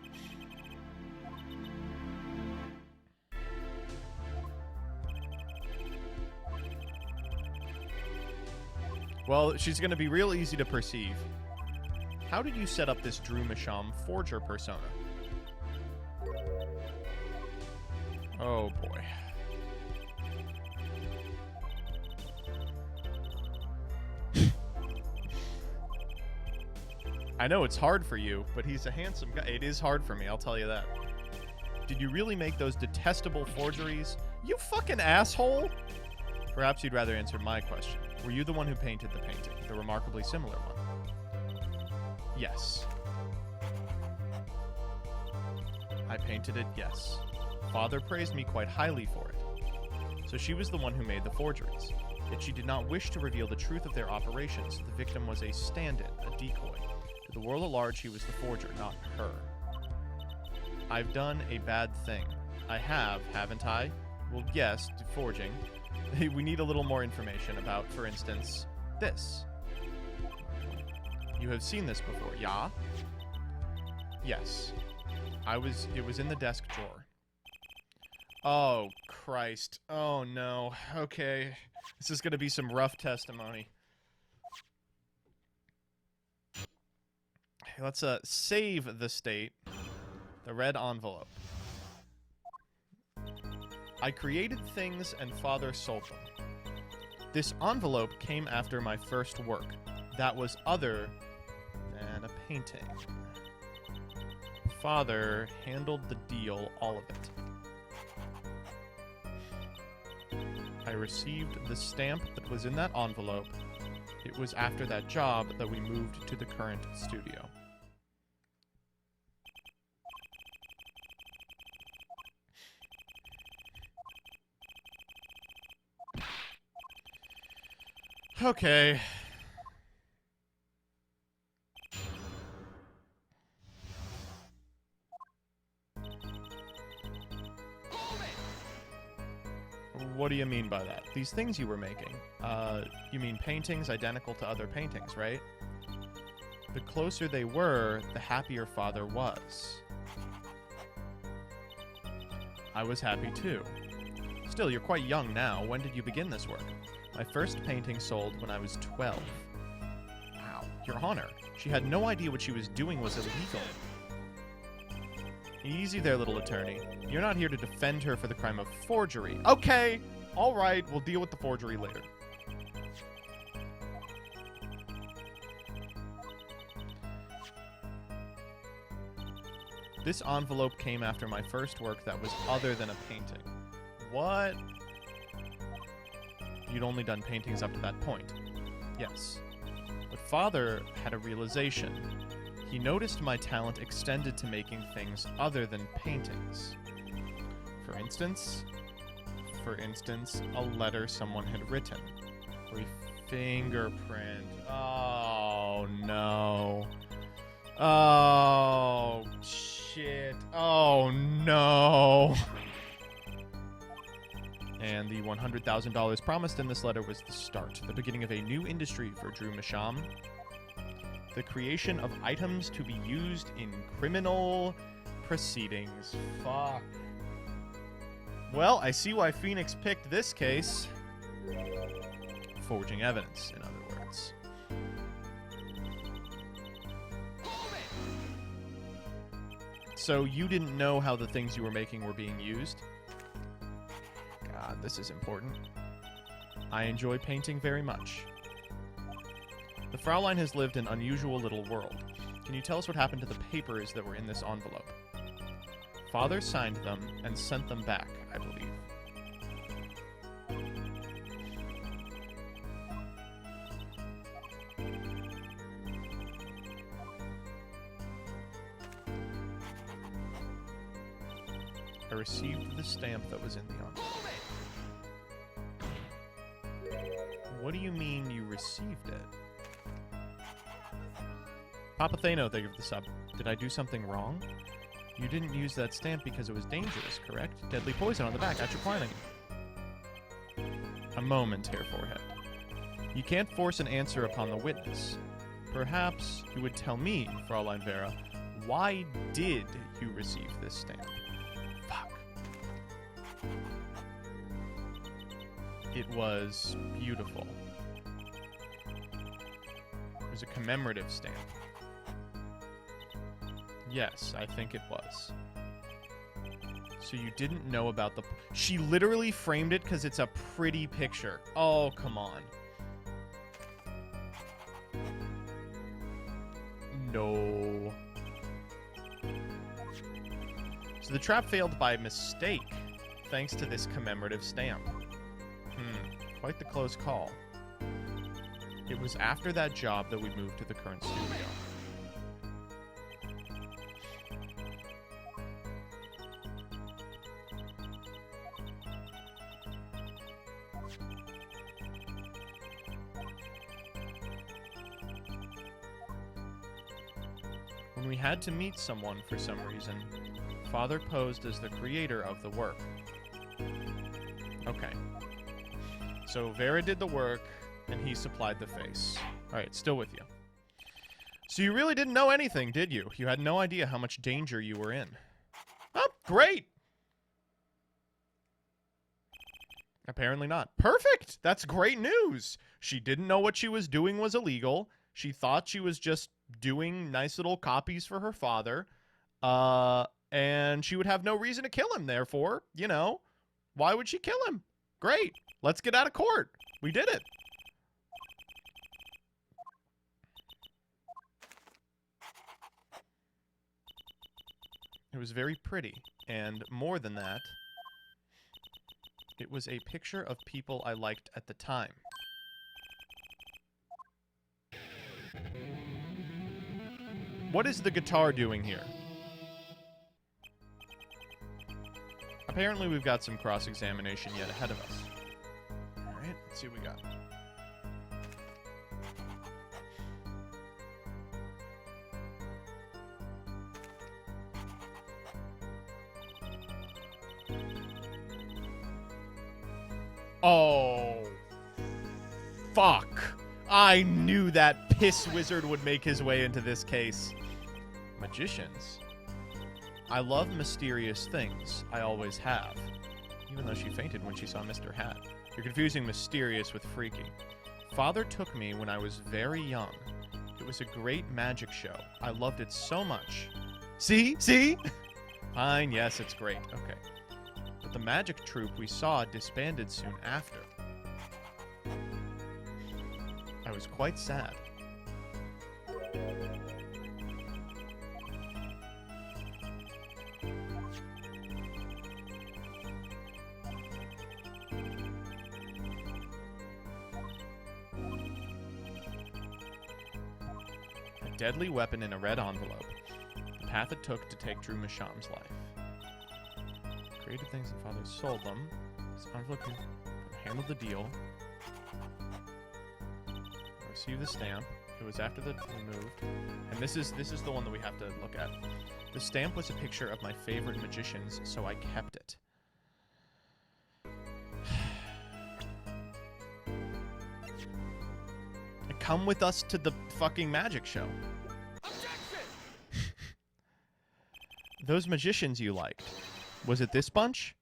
Well, she's going to be real easy to perceive. How did you set up this Drew Misham forger persona? Oh, boy. I know it's hard for you, but he's a handsome guy. It is hard for me, I'll tell you that. Did you really make those detestable forgeries? You fucking asshole! Perhaps you'd rather answer my question. Were you the one who painted the painting, the remarkably similar one? Yes. I painted it, yes. Father praised me quite highly for it. So she was the one who made the forgeries. Yet she did not wish to reveal the truth of their operations. The victim was a stand-in, a decoy. To the world at large, he was the forger, not her. I've done a bad thing. I have, haven't I? Well, yes, forging. We need a little more information about, for instance, this. You have seen this before, yeah? Yes. It was in the desk drawer. Oh, Christ. Oh, no. Okay. This is going to be some rough testimony. Okay, let's save the state. The red envelope. I created things and Father sold them. This envelope came after my first work. That was other than a painting. Father handled the deal, all of it. I received the stamp that was in that envelope. It was after that job that we moved to the current studio. Okay. What do you mean by that? These things you were making. You mean paintings identical to other paintings, right? The closer they were, the happier Father was. I was happy too. Still, you're quite young now. When did you begin this work? My first painting sold when I was 12. Wow, Your Honor, she had no idea what she was doing was illegal. Easy there, little attorney. You're not here to defend her for the crime of forgery. Okay, all right, we'll deal with the forgery later. This envelope came after my first work that was other than a painting. What? You'd only done paintings up to that point. Yes. But Father had a realization. He noticed my talent extended to making things other than paintings. For instance, a letter someone had written. Or a fingerprint. Oh, no. Oh, shit. Oh, no. And the $100,000 promised in this letter was the start, the beginning of a new industry for Drew Masham. The creation of items to be used in criminal proceedings. Fuck. Well, I see why Phoenix picked this case. Forging evidence, in other words. So you didn't know how the things you were making were being used? God, this is important. I enjoy painting very much. The Fraulein has lived an unusual little world. Can you tell us what happened to the papers that were in this envelope? Father signed them and sent them back, I believe. I received the stamp that was in the envelope. What do you mean you received it? Papa Thano, thank you for the sub. Did I do something wrong? You didn't use that stamp because it was dangerous, correct? Deadly poison on the back, at your planning. A moment, Hair Forehead. You can't force an answer upon the witness. Perhaps you would tell me, Fraulein Vera, why did you receive this stamp? Fuck. It was beautiful. It was a commemorative stamp. Yes, I think it was. So you didn't know about the... She literally framed it because it's a pretty picture. Oh, come on. No. So the trap failed by mistake, thanks to this commemorative stamp. Quite the close call. It was after that job that we moved to the current studio. When we had to meet someone for some reason, Father posed as the creator of the work. Okay. So Vera did the work, and he supplied the face. Alright, still with you. So you really didn't know anything, did you? You had no idea how much danger you were in. Oh, great! Apparently not. Perfect! That's great news! She didn't know what she was doing was illegal. She thought she was just doing nice little copies for her father. And she would have no reason to kill him, therefore, you know, why would she kill him? Great! Let's get out of court! We did it! It was very pretty, and more than that, it was a picture of people I liked at the time. What is the guitar doing here? Apparently we've got some cross-examination yet ahead of us. Alright, let's see what we got. Oh. Fuck. I knew that piss wizard would make his way into this case. Magicians. I love mysterious things. I always have. Even though she fainted when she saw Mr. Hat. You're confusing mysterious with freaky. Father took me when I was very young. It was a great magic show. I loved it so much. See? See? Fine, yes, it's great. Okay. But the magic troupe we saw disbanded soon after. I was quite sad. A deadly weapon in a red envelope. The path it took to take Drew Masham's life. Created things and Father sold them. This envelope handled the deal. I received the stamp. It was after the removed. And this is the one that we have to look at. The stamp was a picture of my favorite magicians, so I kept it. come with us to the fucking magic show. Those magicians you liked. Was it this bunch?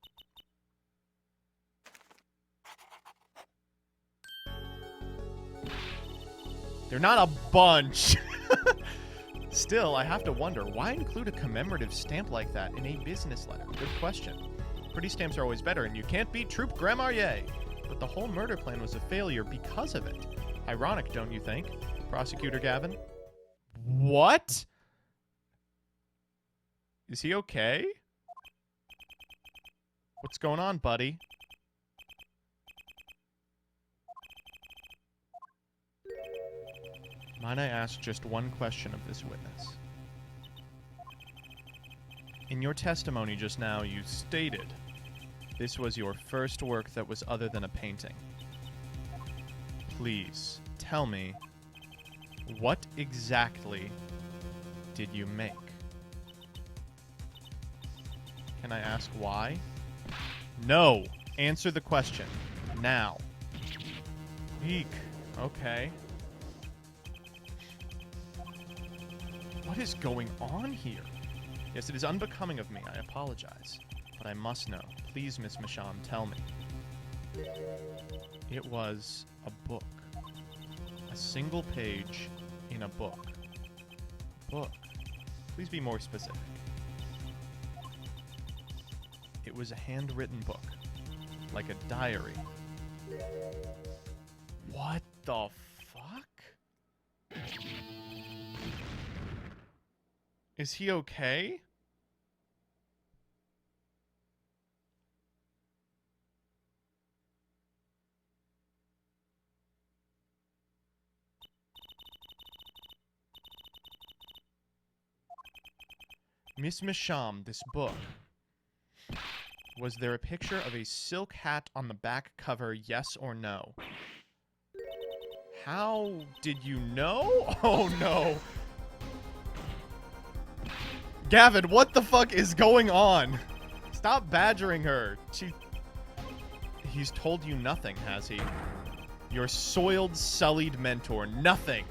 They're not a bunch. Still, I have to wonder, why include a commemorative stamp like that in a business letter? Good question. Pretty stamps are always better, and you can't beat Troop Grammarye. But the whole murder plan was a failure because of it. Ironic, don't you think? Prosecutor Gavin? What? Is he okay? What's going on, buddy? Might I ask just one question of this witness? In your testimony just now, you stated this was your first work that was other than a painting. Please, tell me, what exactly did you make? Can I ask why? No! Answer the question. Now. Eek. Okay. What is going on here? Yes, it is unbecoming of me. I apologize. But I must know. Please, Miss Misham, tell me. It was a book. A single page in a book. Book. Please be more specific. It was a handwritten book. Like a diary. What the fuck? Is he okay? Miss Misham, this book. Was there a picture of a silk hat on the back cover, yes or no? How did you know? Oh no. Gavin, what the fuck is going on? Stop badgering her. He's told you nothing, has he? Your soiled, sullied mentor. Nothing.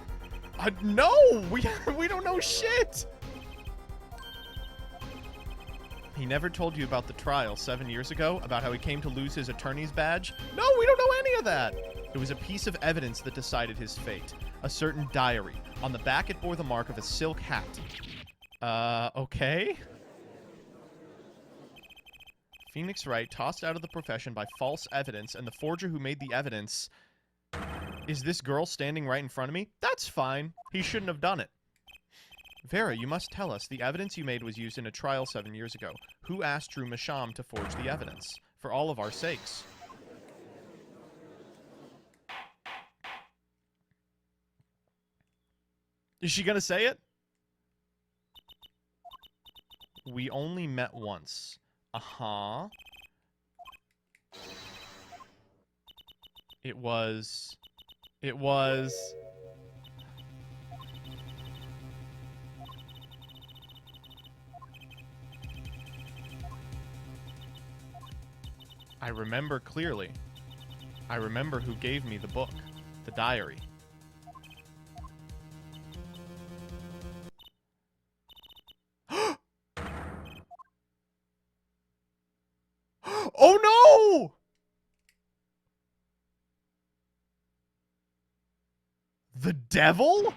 No! We don't know shit! He never told you about the trial 7 years ago? About how he came to lose his attorney's badge? No, we don't know any of that! It was a piece of evidence that decided his fate. A certain diary. On the back it bore the mark of a silk hat. Okay? Phoenix Wright tossed out of the profession by false evidence, and the forger who made the evidence... Is this girl standing right in front of me? That's fine. He shouldn't have done it. Vera, you must tell us. The evidence you made was used in a trial 7 years ago. Who asked Drew Misham to forge the evidence? For all of our sakes. Is she gonna say it? We only met once. Uh-huh. It was... I remember clearly. I remember who gave me the book. The diary. Oh no! The devil?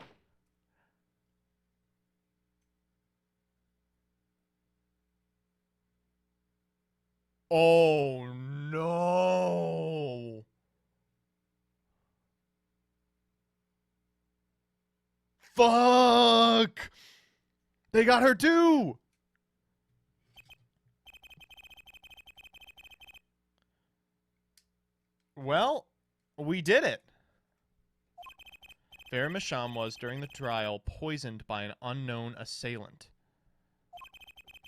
Oh no. Fuck! They got her too! Well, we did it. Vera Misham was, during the trial, poisoned by an unknown assailant.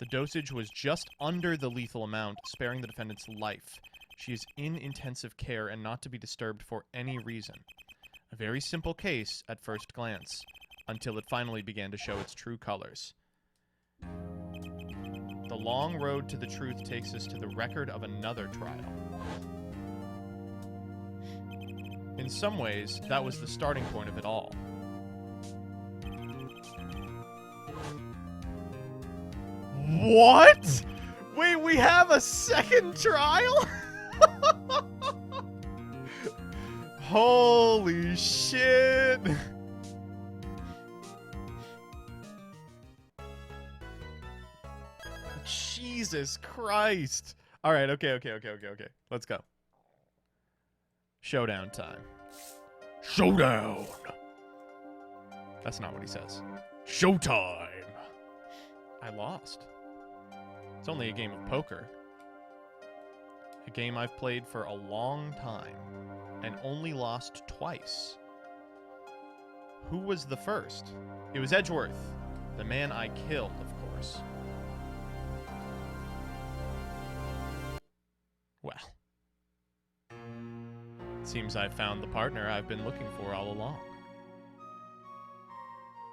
The dosage was just under the lethal amount, sparing the defendant's life. She is in intensive care and not to be disturbed for any reason. A very simple case at first glance, until it finally began to show its true colors. The long road to the truth takes us to the record of another trial. In some ways, that was the starting point of it all. What? Wait, we have a second trial? Holy shit. Jesus Christ. All right, okay. Let's go. Showdown time. Showdown. That's not what he says. Showtime. I lost. It's only a game of poker. A game I've played for a long time and only lost twice. Who was the first? It was Edgeworth, the man I killed, of course. Well, it seems I've found the partner I've been looking for all along.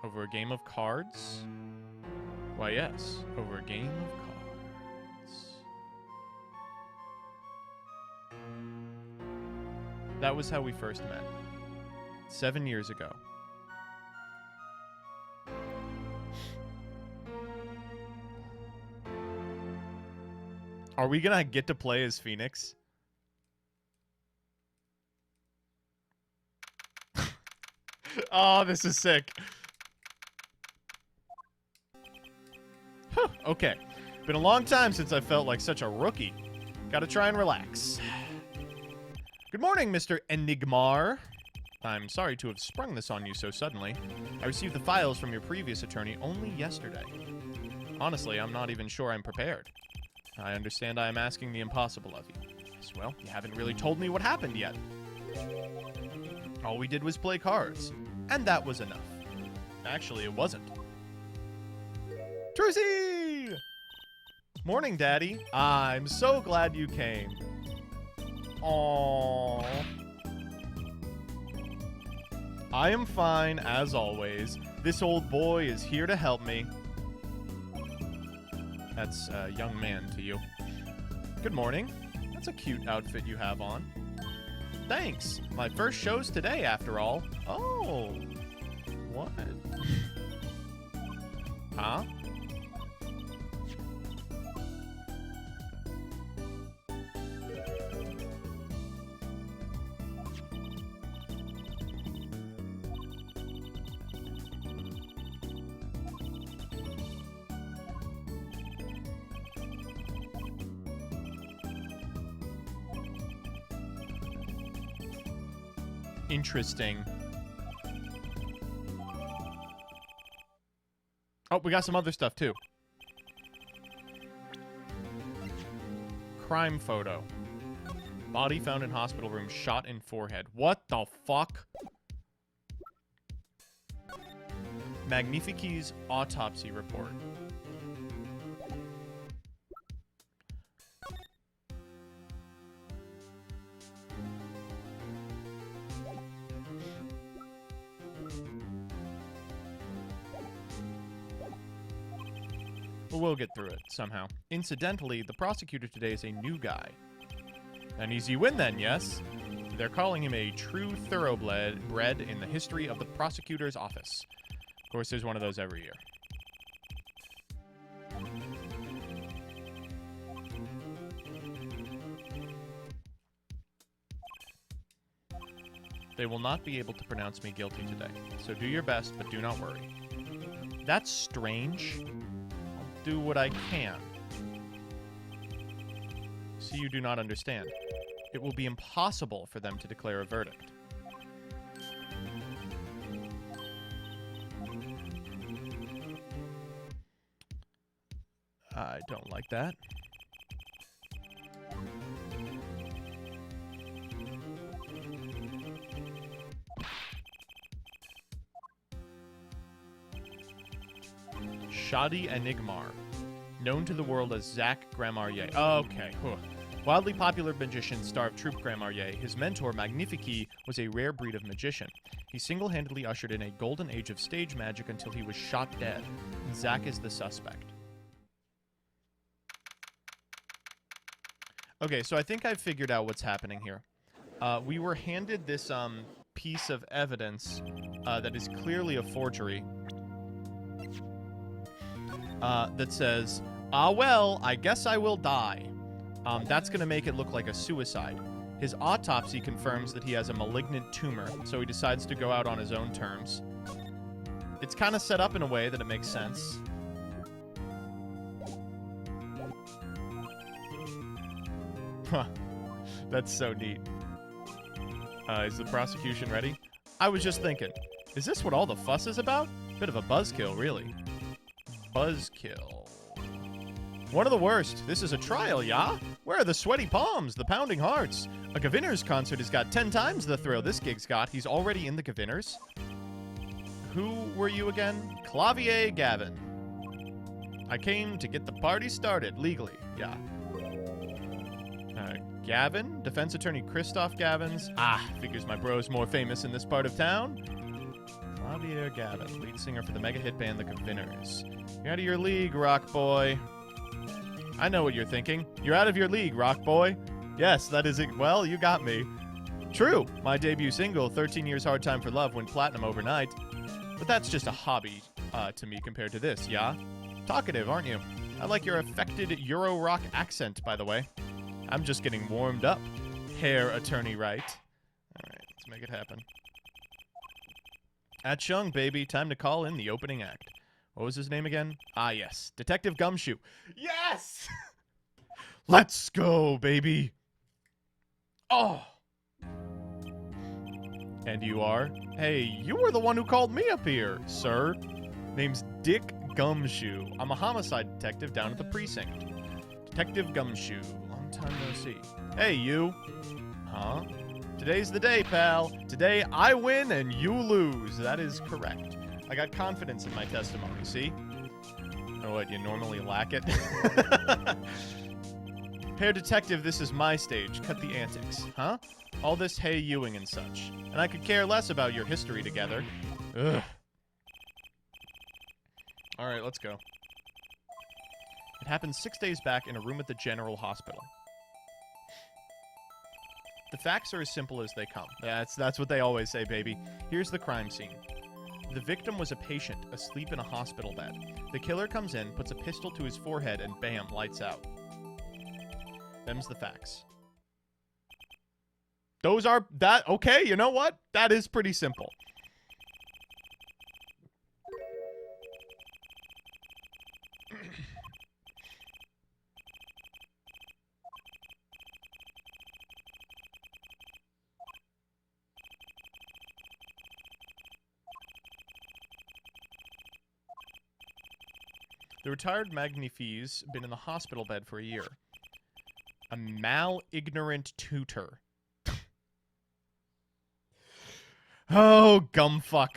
Over a game of cards? Why, yes, over a game of cards. That was how we first met. 7 years ago. Are we gonna get to play as Phoenix? Oh, this is sick. Whew, okay. Been a long time since I felt like such a rookie. Gotta try and relax. Good morning, Mr. Enigmar. I'm sorry to have sprung this on you so suddenly. I received the files from your previous attorney only yesterday. Honestly, I'm not even sure I'm prepared. I understand I am asking the impossible of you. Yes, well, you haven't really told me what happened yet. All we did was play cards, and that was enough. Actually, it wasn't. Trucy! Morning, Daddy. I'm so glad you came. Aww. I am fine, as always. This old boy is here to help me. That's a young man to you. Good morning. That's a cute outfit you have on. Thanks. My first show's today, after all. Oh. What? Huh? Interesting. Oh, we got some other stuff too. Crime photo. Body found in hospital room, shot in forehead. What the fuck? Magnifique's autopsy report. But we'll get through it, somehow. Incidentally, the prosecutor today is a new guy. An easy win then, yes? They're calling him a true thoroughbred in the history of the prosecutor's office. Of course, there's one of those every year. They will not be able to pronounce me guilty today, so do your best, but do not worry. That's strange. Do what I can. See, you do not understand. It will be impossible for them to declare a verdict. I don't like that. Shadi Enigmar, known to the world as Zach Grammarye. Okay. Wildly popular magician, starved Troop Grammarye, his mentor, Magnifique, was a rare breed of magician. He single-handedly ushered in a golden age of stage magic until he was shot dead. Zach is the suspect. Okay, so I think I've figured out what's happening here. We were handed this piece of evidence that is clearly a forgery. That says, "Ah well, I guess I will die." That's gonna make it look like a suicide. His autopsy confirms that he has a malignant tumor, so he decides to go out on his own terms. It's kind of set up in a way that it makes sense. Huh. That's so neat. Is the prosecution ready? I was just thinking, is this what all the fuss is about? Bit of a buzzkill, really. Buzzkill. One of the worst. This is a trial, yeah? Where are the sweaty palms, the pounding hearts? A Gavinners concert has got 10 times the thrill this gig's got. He's already in the Gavinners. Who were you again? Clavier Gavin. I came to get the party started, legally, yeah. Gavin? Defense attorney Christoph Gavins. Ah, figures my bro's more famous in this part of town. Clavier Gavin, lead singer for the mega hit band The Gavinners. You're out of your league, rock boy. I know what you're thinking. You're out of your league, rock boy. Yes, that is it. Well, you got me. True, my debut single, 13 Years Hard Time for Love, went platinum overnight. But that's just a hobby to me compared to this, yeah? Talkative, aren't you? I like your affected Euro rock accent, by the way. I'm just getting warmed up. Hair attorney Wright. Alright, let's make it happen. At Chung, baby. Time to call in the opening act. What was his name again? Ah, yes. Detective Gumshoe. Yes! Let's go, baby. Oh. And you are? Hey, you were the one who called me up here, sir. Name's Dick Gumshoe. I'm a homicide detective down at the precinct. Detective Gumshoe. Long time no see. Hey, you. Huh? Today's the day, pal. Today I win and you lose. That is correct. I got confidence in my testimony, see? Oh, what, you normally lack it? Hair detective, this is my stage. Cut the antics. Huh? All this hey Ewing and such. And I could care less about your history together. Ugh. Alright, let's go. It happened 6 days back in a room at the General Hospital. The facts are as simple as they come. That's what they always say, baby. Here's the crime scene. The victim was a patient, asleep in a hospital bed. The killer comes in, puts a pistol to his forehead, and bam, lights out. Them's the facts. Those are... Okay, you know what? That is pretty simple. The retired magnifique's been in the hospital bed for a year. A mal-ignorant tutor. Oh, gumfuck.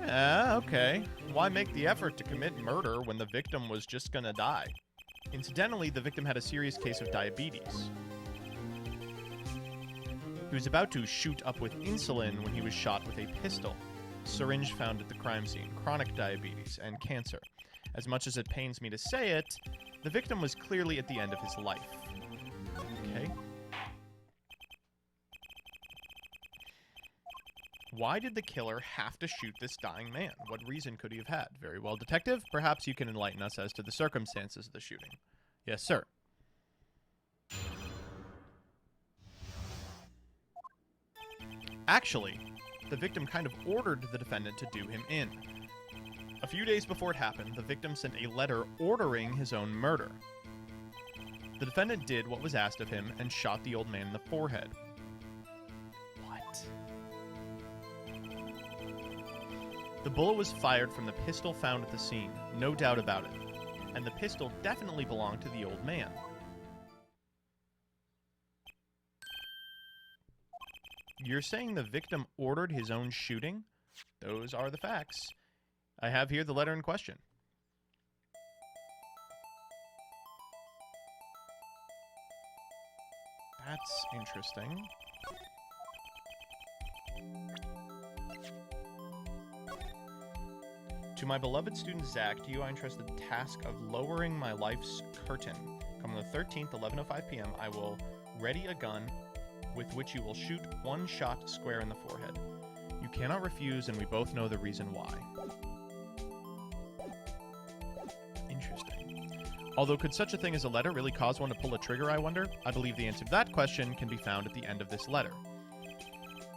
Yeah, okay. Why make the effort to commit murder when the victim was just gonna die? Incidentally, the victim had a serious case of diabetes. He was about to shoot up with insulin when he was shot with a pistol. Syringe found at the crime scene, chronic diabetes, and cancer. As much as it pains me to say it, the victim was clearly at the end of his life. Okay. Why did the killer have to shoot this dying man? What reason could he have had? Very well, detective. Perhaps you can enlighten us as to the circumstances of the shooting. Yes, sir. Actually, the victim kind of ordered the defendant to do him in. A few days before it happened, the victim sent a letter ordering his own murder. The defendant did what was asked of him and shot the old man in the forehead. What? The bullet was fired from the pistol found at the scene, no doubt about it. And the pistol definitely belonged to the old man. You're saying the victim ordered his own shooting? Those are the facts. I have here the letter in question. That's interesting. To my beloved student Zach, to you I entrust the task of lowering my life's curtain. Come on the 13th, 11:05 p.m., I will ready a gun with which you will shoot one shot square in the forehead. You cannot refuse, and we both know the reason why. Interesting. Although could such a thing as a letter really cause one to pull a trigger, I wonder? I believe the answer to that question can be found at the end of this letter.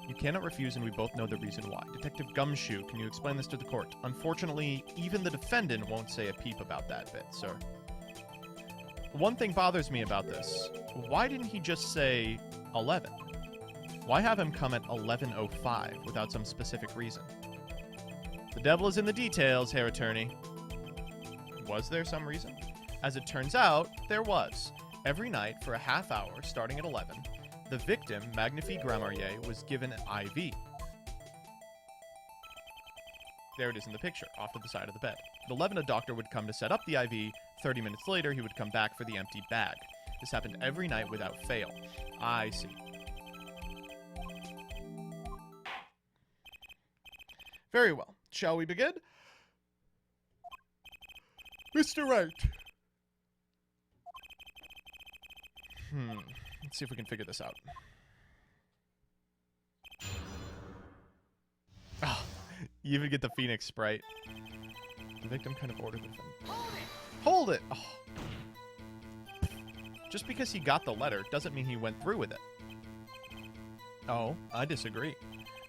You cannot refuse, and we both know the reason why. Detective Gumshoe, can you explain this to the court? Unfortunately, even the defendant won't say a peep about that bit, sir. One thing bothers me about this. Why didn't he just say 11? Why have him come at 11:05 without some specific reason? The devil is in the details, Herr Attorney. Was there some reason? As it turns out, there was. Every night for a half hour, starting at 11, the victim, Magnifique Grammairier, was given an IV. There it is in the picture, off to the side of the bed. At 11, a doctor would come to set up the IV. 30 minutes later, he would come back for the empty bag. This happened every night without fail. I see. Very well. Shall we begin? Mr. Wright. Let's see if we can figure this out. Oh, you even get the Phoenix sprite. The victim kind of ordered the thing. Hold it! Oh. Just because he got the letter doesn't mean he went through with it. Oh, I disagree.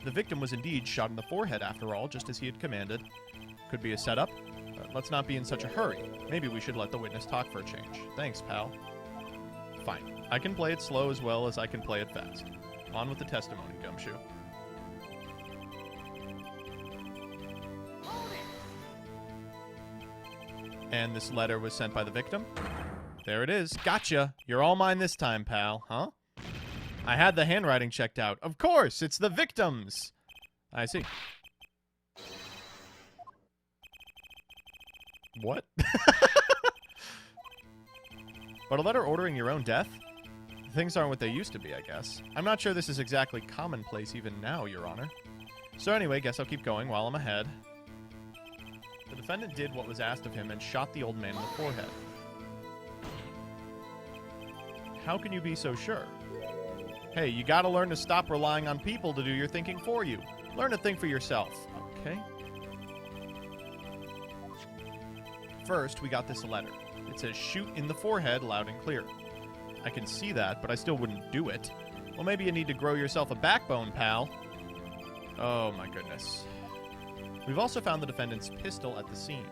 The victim was indeed shot in the forehead after all, just as he had commanded. Could be a setup. Let's not be in such a hurry. Maybe we should let the witness talk for a change. Thanks, pal. Fine. I can play it slow as well as I can play it fast. On with the testimony, Gumshoe. And this letter was sent by the victim? There it is. Gotcha. You're all mine this time, pal. Huh? I had the handwriting checked out. Of course, it's the victim's. I see. What? But a letter ordering your own death? Things aren't what they used to be, I guess. I'm not sure this is exactly commonplace even now, Your Honor. So anyway, guess I'll keep going while I'm ahead. The defendant did what was asked of him and shot the old man in the forehead. How can you be so sure? Hey, you gotta learn to stop relying on people to do your thinking for you. Learn to think for yourself, okay? First, we got this letter. It says, shoot in the forehead loud and clear. I can see that, but I still wouldn't do it. Well, maybe you need to grow yourself a backbone, pal. Oh, my goodness. We've also found the defendant's pistol at the scene.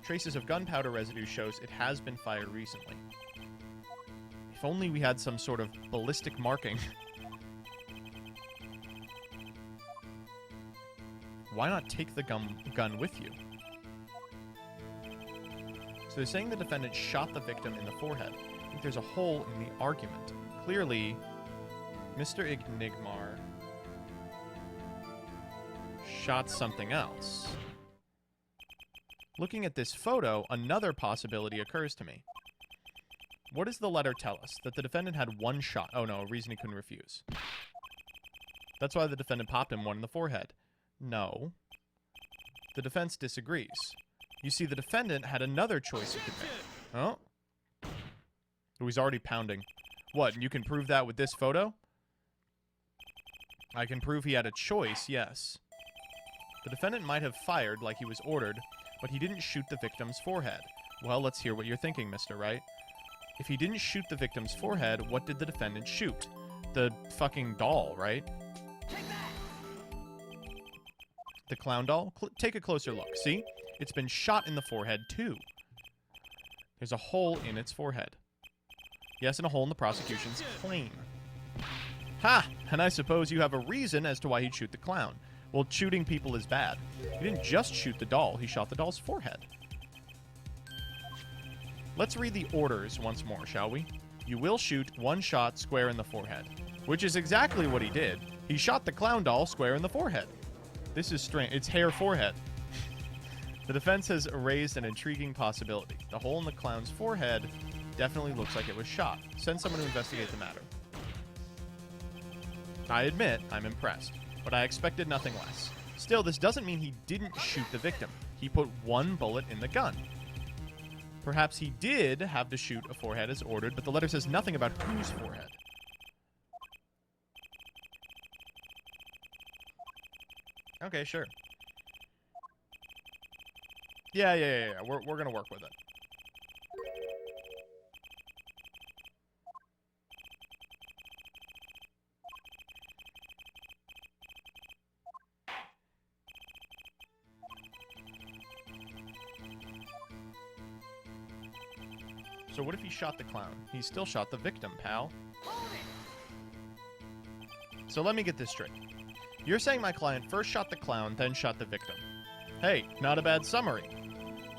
Traces of gunpowder residue shows it has been fired recently. If only we had some sort of ballistic marking. Why not take the gun with you? So they're saying the defendant shot the victim in the forehead. I think there's a hole in the argument. Clearly, Mr. Enigmar shot something else. Looking at this photo, another possibility occurs to me. What does the letter tell us? That the defendant had one shot. Oh no, a reason he couldn't refuse. That's why the defendant popped him one in the forehead. No. The defense disagrees. You see, the defendant had another choice he could make. Oh? Oh, he's already pounding. What, and you can prove that with this photo? I can prove he had a choice, yes. The defendant might have fired like he was ordered, but he didn't shoot the victim's forehead. Well, let's hear what you're thinking, Mr. Wright. If he didn't shoot the victim's forehead, what did the defendant shoot? The fucking doll, right? The clown doll? Take a closer look. See? It's been shot in the forehead, too. There's a hole in its forehead. Yes, and a hole in the prosecution's claim. Ha! And I suppose you have a reason as to why he'd shoot the clown. Well, shooting people is bad. He didn't just shoot the doll, he shot the doll's forehead. Let's read the orders once more, shall we? You will shoot one shot square in the forehead. Which is exactly what he did. He shot the clown doll square in the forehead. This is strange. It's hair forehead. The defense has raised an intriguing possibility. The hole in the clown's forehead definitely looks like it was shot. Send someone to investigate the matter. I admit I'm impressed, but I expected nothing less. Still, this doesn't mean he didn't shoot the victim. He put one bullet in the gun. Perhaps he did have to shoot a forehead as ordered, but the letter says nothing about whose forehead. Okay, sure. Yeah. We're gonna work with it. So what if he shot the clown? He still shot the victim, pal. So let me get this straight. You're saying my client first shot the clown, then shot the victim. Hey, not a bad summary.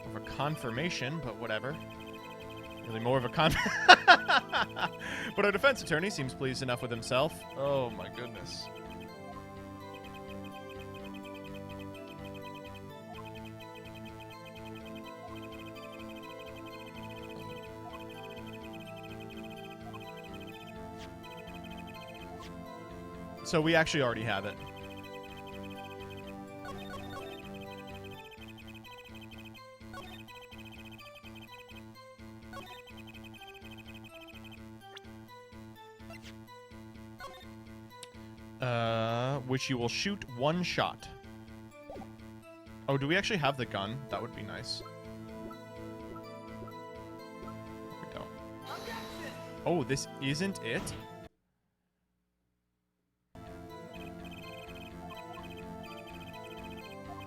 More of a confirmation, but whatever. Really more of a But our defense attorney seems pleased enough with himself. Oh my goodness. So we actually already have it. Which you will shoot one shot. Oh, do we actually have the gun? That would be nice. We don't. Oh, this isn't it?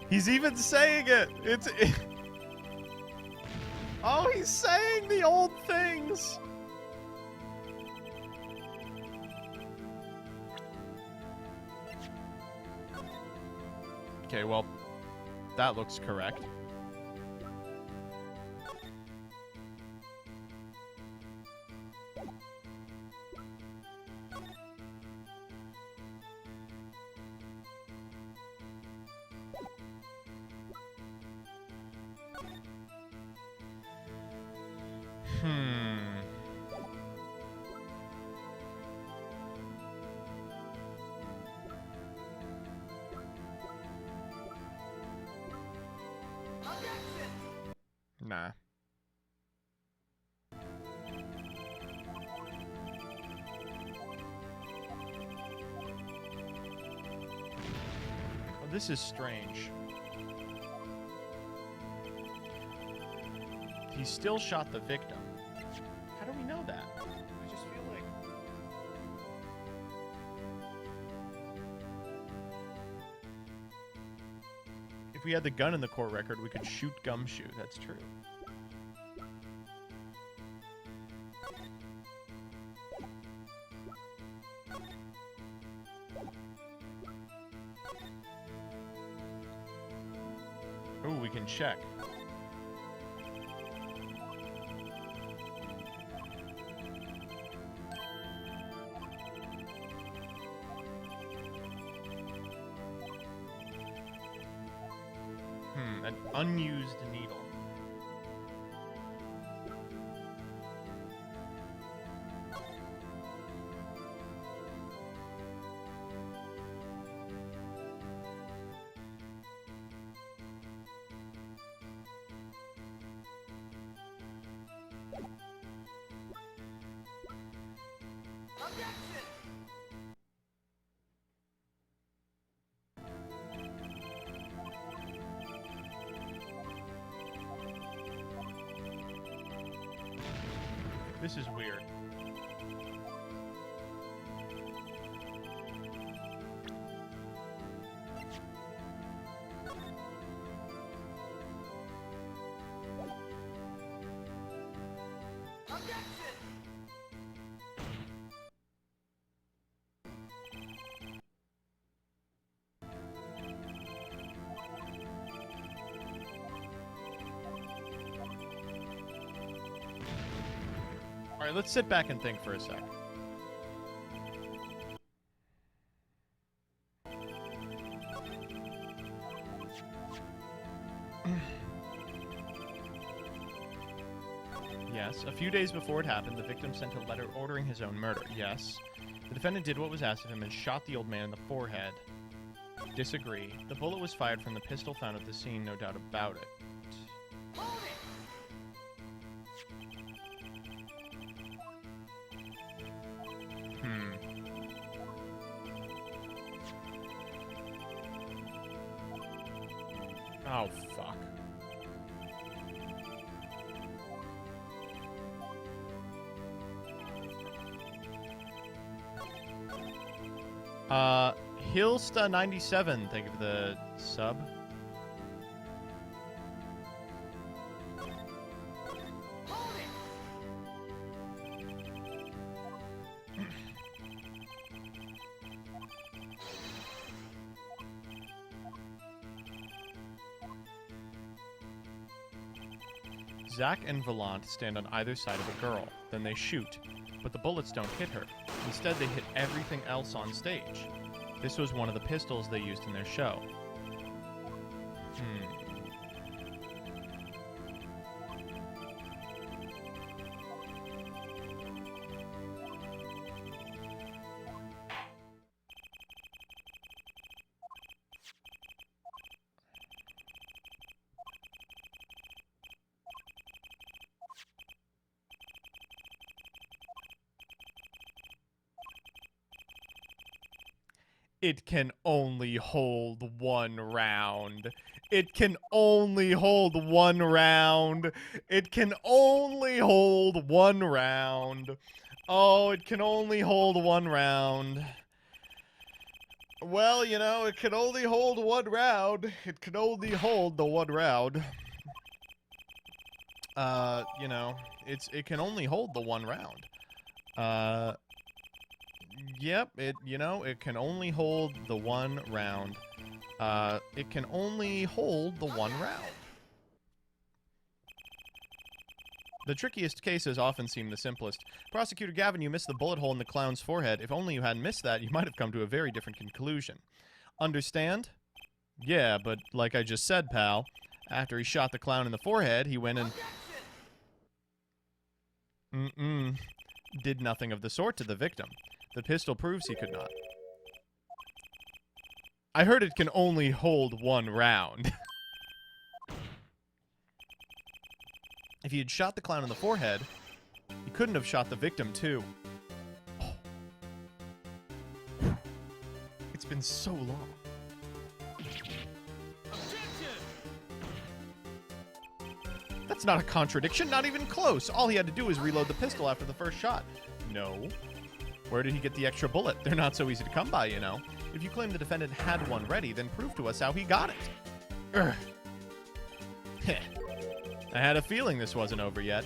He's even saying it! Oh, he's saying the old things! Okay, well, that looks correct. Nah. Well, this is strange. He still shot the victim. How do we know that? I just feel like... If we had the gun in the court record, we could shoot Gumshoe. That's true. Ooh, we can check. An unused needle. This is weird. All right, let's sit back and think for a sec. Yes. Yes. A few days before it happened, the victim sent a letter ordering his own murder. Yes. The defendant did what was asked of him and shot the old man in the forehead. Disagree. The bullet was fired from the pistol found at the scene, no doubt about it. Oh, fuck. Hillsta97, think of the sub. Zach and Volant stand on either side of a girl. Then they shoot, but the bullets don't hit her. Instead, they hit everything else on stage. This was one of the pistols they used in their show. It can only hold one round. It can only hold one round. It can only hold one round. Oh, it can only hold one round. Well, you know, it can only hold one round. It can only hold the one round. You know, it can only hold the one round. Yep, it can only hold the one round. It can only hold the one round. The trickiest cases often seem the simplest. Prosecutor Gavin, you missed the bullet hole in the clown's forehead. If only you hadn't missed that, you might have come to a very different conclusion. Understand? Yeah, but like I just said, pal, after he shot the clown in the forehead, he went and... did nothing of the sort to the victim. The pistol proves he could not. I heard it can only hold one round. If he had shot the clown in the forehead, he couldn't have shot the victim, too. Oh. It's been so long. That's not a contradiction, not even close. All he had to do was reload the pistol after the first shot. No. Where did he get the extra bullet? They're not so easy to come by, you know. If you claim the defendant had one ready, then prove to us how he got it. I had a feeling this wasn't over yet.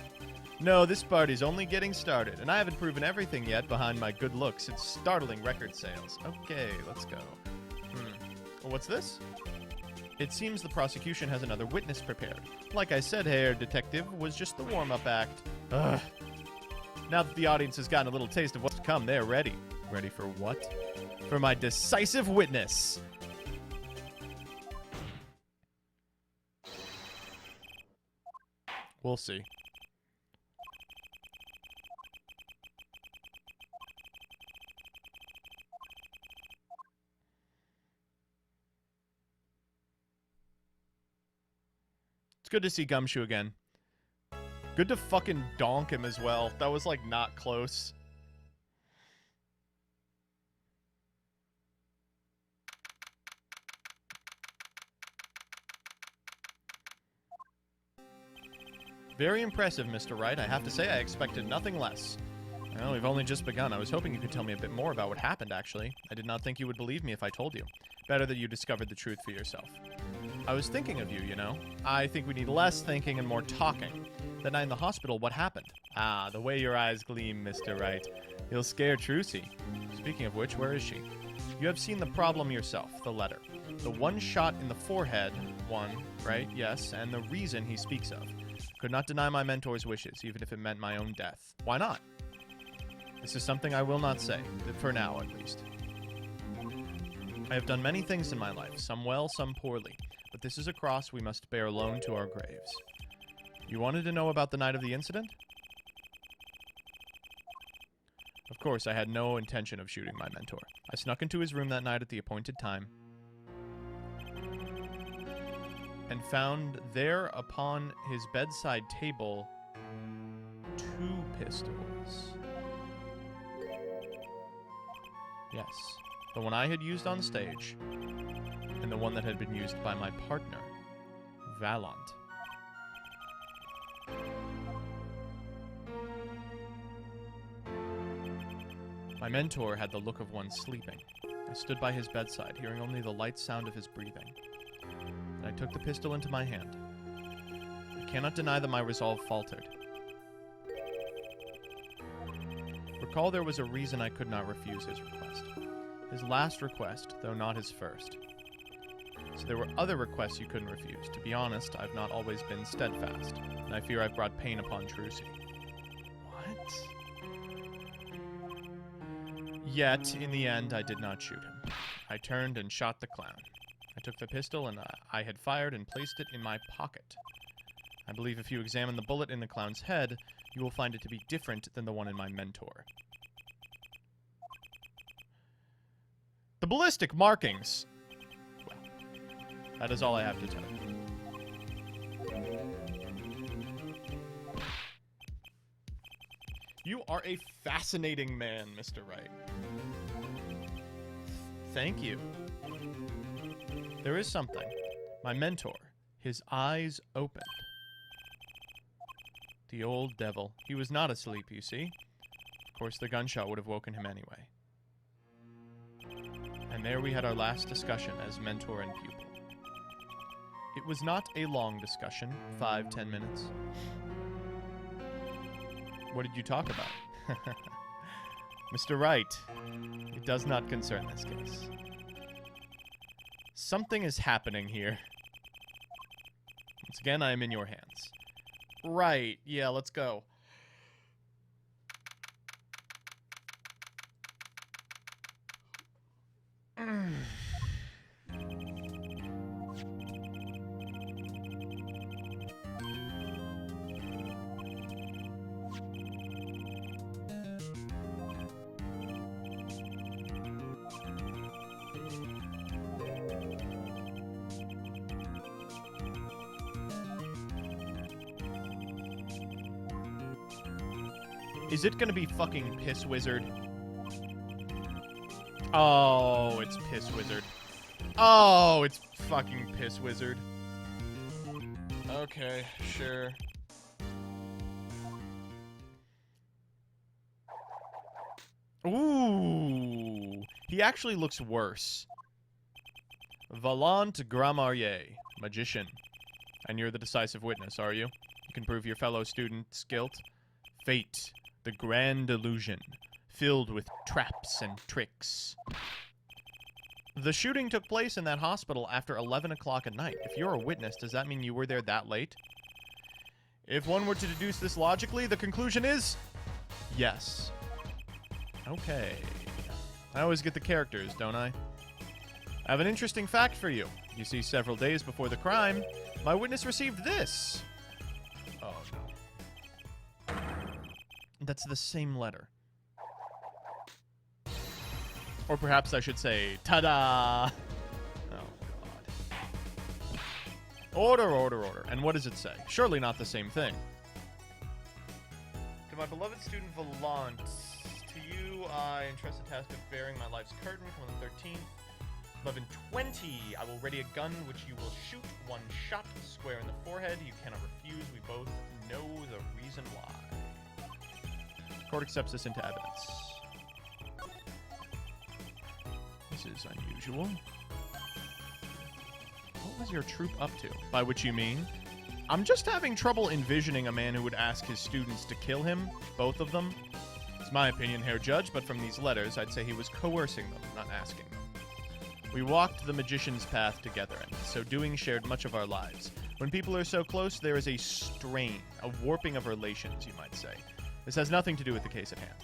No, this party's only getting started, and I haven't proven everything yet behind my good looks. It's startling record sales. Okay, let's go. Well, what's this? It seems the prosecution has another witness prepared. Like I said, Herr Detective, was just the warm-up act. Ugh. Now that the audience has gotten a little taste of what's to come, they're ready. Ready for what? For my decisive witness. We'll see. It's good to see Gumshoe again. Good to fucking donk him as well. That was, like, not close. Very impressive, Mr. Wright. I have to say I expected nothing less. Well, we've only just begun. I was hoping you could tell me a bit more about what happened, actually. I did not think you would believe me if I told you. Better that you discovered the truth for yourself. I was thinking of you, you know. I think we need less thinking and more talking. That night in the hospital, what happened? Ah, the way your eyes gleam, Mr. Wright. You'll scare Trucy. Speaking of which, where is she? You have seen the problem yourself, the letter. The one shot in the forehead, one, right? Yes, and the reason he speaks of. Could not deny my mentor's wishes, even if it meant my own death. Why not? This is something I will not say, for now at least. I have done many things in my life, some well, some poorly, but this is a cross we must bear alone to our graves. You wanted to know about the night of the incident? course, I had no intention of shooting my mentor. I snuck into his room that night at the appointed time and found there upon his bedside table 2 pistols. Yes, the one I had used on stage and the one that had been used by my partner, Valant. My mentor had the look of one sleeping. I stood by his bedside, hearing only the light sound of his breathing. And I took the pistol into my hand. I cannot deny that my resolve faltered. Recall there was a reason I could not refuse his request. His last request, though not his first. So there were other requests you couldn't refuse. To be honest, I've not always been steadfast, and I fear I've brought pain upon Trucy. What? Yet, in the end, I did not shoot him. I turned and shot the clown. I took the pistol and I had fired and placed it in my pocket. I believe if you examine the bullet in the clown's head, you will find it to be different than the one in my mentor. The ballistic markings! Well, that is all I have to tell you. You are a fascinating man, Mr. Wright. Thank you. There is something. My mentor, his eyes opened. The old devil. He was not asleep, you see. Of course, the gunshot would have woken him anyway. And there we had our last discussion as mentor and pupil. It was not a long discussion, 5-10 minutes. What did you talk about? Mr. Wright, it does not concern this case. Something is happening here. Once again, I am in your hands. Right, yeah, let's go. Is it gonna be fucking Piss Wizard? Oh, it's Piss Wizard. Oh, it's fucking Piss Wizard. Okay, sure. Ooh, he actually looks worse. Valant Gramarrier, magician. And you're the decisive witness, are you? You can prove your fellow student's guilt. Fate, the grand illusion, filled with traps and tricks. The shooting took place in that hospital after 11 o'clock at night. If you're a witness, does that mean you were there that late? If one were to deduce this logically, the conclusion is yes. Okay. I always get the characters, don't I? I have an interesting fact for you. You see, several days before the crime, my witness received this. Oh, no. That's the same letter. Or perhaps I should say, ta-da! Oh, God. Order, order, order. And what does it say? Surely not the same thing. To my beloved student Valant, to you I entrust the task of bearing my life's curtain from the 13th. 11:20, I will ready a gun which you will shoot one shot square in the forehead. You cannot refuse. We both know the reason why. Court accepts this into evidence. This is unusual. What was your troop up to? By which you mean? I'm just having trouble envisioning a man who would ask his students to kill him, both of them. It's my opinion, Herr Judge, but from these letters, I'd say he was coercing them, not asking them. We walked the magician's path together, and so doing shared much of our lives. When people are so close, there is a strain, a warping of relations, you might say. This has nothing to do with the case at hand.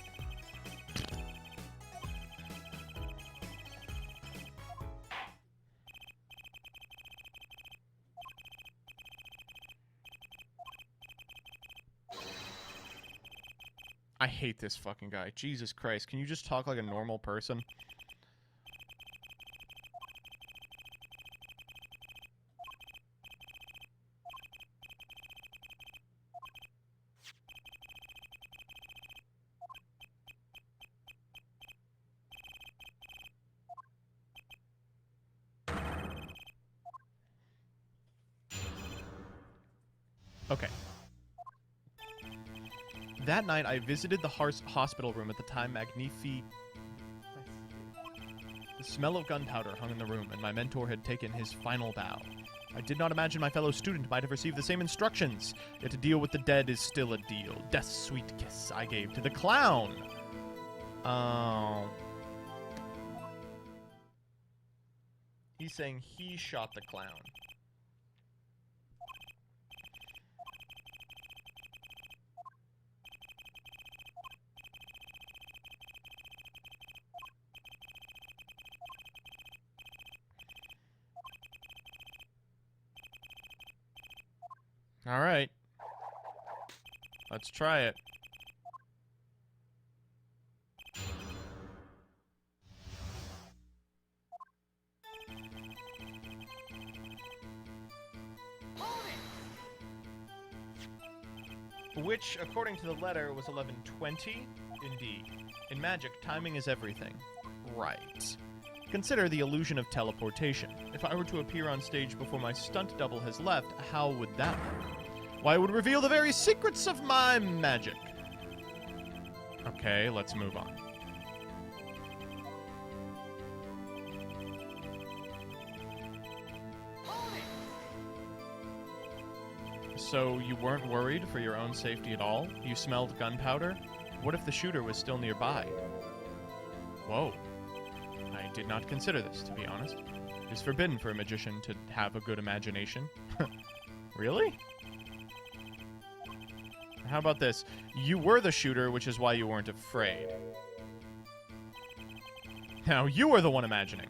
I hate this fucking guy. Jesus Christ. Can you just talk like a normal person? Okay. That night, I visited the hospital room at the time Magnifi... The smell of gunpowder hung in the room, and my mentor had taken his final bow. I did not imagine my fellow student might have received the same instructions, yet to deal with the dead is still a deal. Death's sweet kiss I gave to the clown. Oh. He's saying he shot the clown. All right. Let's try it. Which, according to the letter, was 11:20? Indeed. In magic, timing is everything. Right. Consider the illusion of teleportation. If I were to appear on stage before my stunt double has left, how would that work? Why, it would reveal the very secrets of my magic. Okay, let's move on. So, you weren't worried for your own safety at all? You smelled gunpowder? What if the shooter was still nearby? Whoa. I did not consider this, to be honest. It is forbidden for a magician to have a good imagination. Really? How about this? You were the shooter, which is why you weren't afraid. Now, you are the one imagining.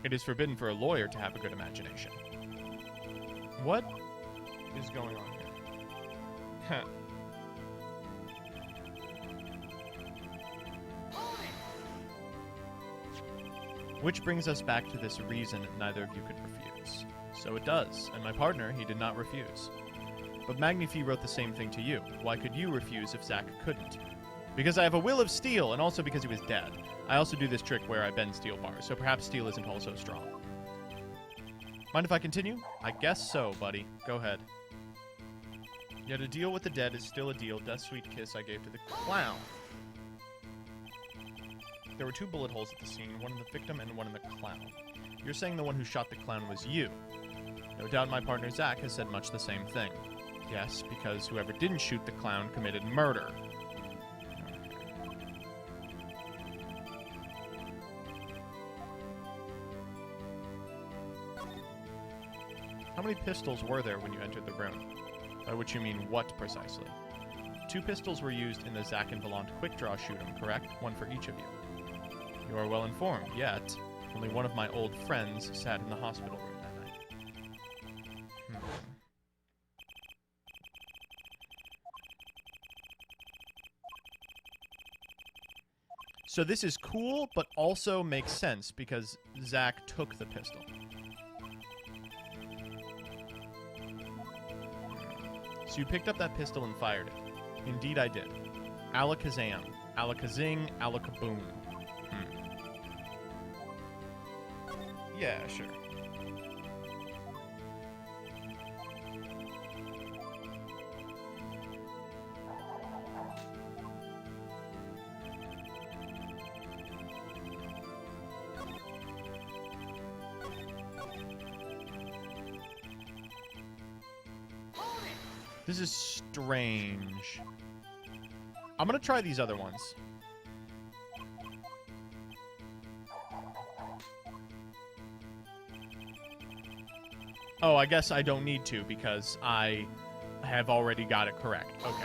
It is forbidden for a lawyer to have a good imagination. What is going on here? Which brings us back to this reason neither of you could refuse. So it does, and my partner, he did not refuse. But Magnifi wrote the same thing to you. Why could you refuse if Zack couldn't? Because I have a will of steel, and also because he was dead. I also do this trick where I bend steel bars, so perhaps steel isn't also strong. Mind if I continue? I guess so, buddy. Go ahead. Yet a deal with the dead is still a deal. Death's sweet kiss I gave to the clown. There were 2 bullet holes at the scene, one in the victim and one in the clown. You're saying the one who shot the clown was you. No doubt my partner Zack has said much the same thing. Yes, because whoever didn't shoot the clown committed murder. How many pistols were there when you entered the room? By which you mean what precisely? 2 pistols were used in the Zack and Volant quick draw shoot-'em, correct? One for each of you. You are well informed, yet only one of my old friends sat in the hospital room that night. So this is cool, but also makes sense because Zack took the pistol. So you picked up that pistol and fired it. Indeed I did. Alakazam. Alakazing. Alakaboom. Yeah, sure. This is strange. I'm gonna try these other ones. Oh, I guess I don't need to because I have already got it correct. Okay.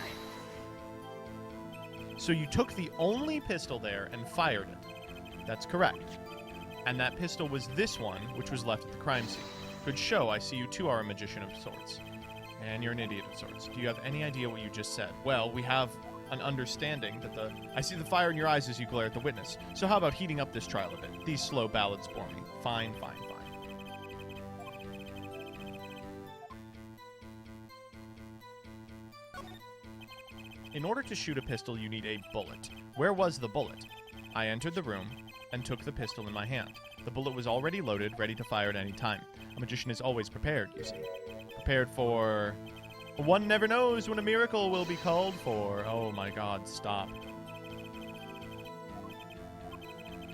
So you took the only pistol there and fired it. That's correct. And that pistol was this one, which was left at the crime scene. Good show. I see you too are a magician of sorts. And you're an idiot of sorts. Do you have any idea what you just said? Well, we have an understanding that I see the fire in your eyes as you glare at the witness. So how about heating up this trial a bit? These slow ballads bore me. Fine, fine, fine. In order to shoot a pistol, you need a bullet. Where was the bullet? I entered the room and took the pistol in my hand. The bullet was already loaded, ready to fire at any time. A magician is always prepared, you see. Prepared for... One never knows when a miracle will be called for. Oh my god, stop.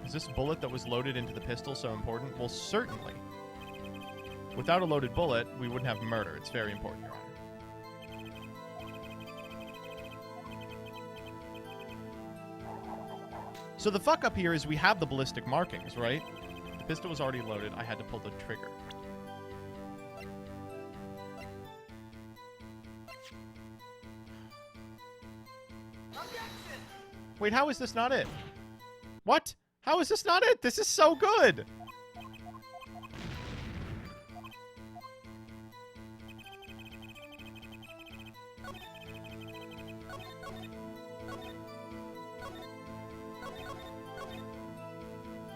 Is this bullet that was loaded into the pistol so important? Well, certainly. Without a loaded bullet, we wouldn't have murder. It's very important, Your Honor. So the fuck up here is we have the ballistic markings, right? The pistol was already loaded. I had to pull the trigger. Wait, how is this not it? What? How is this not it? This is so good!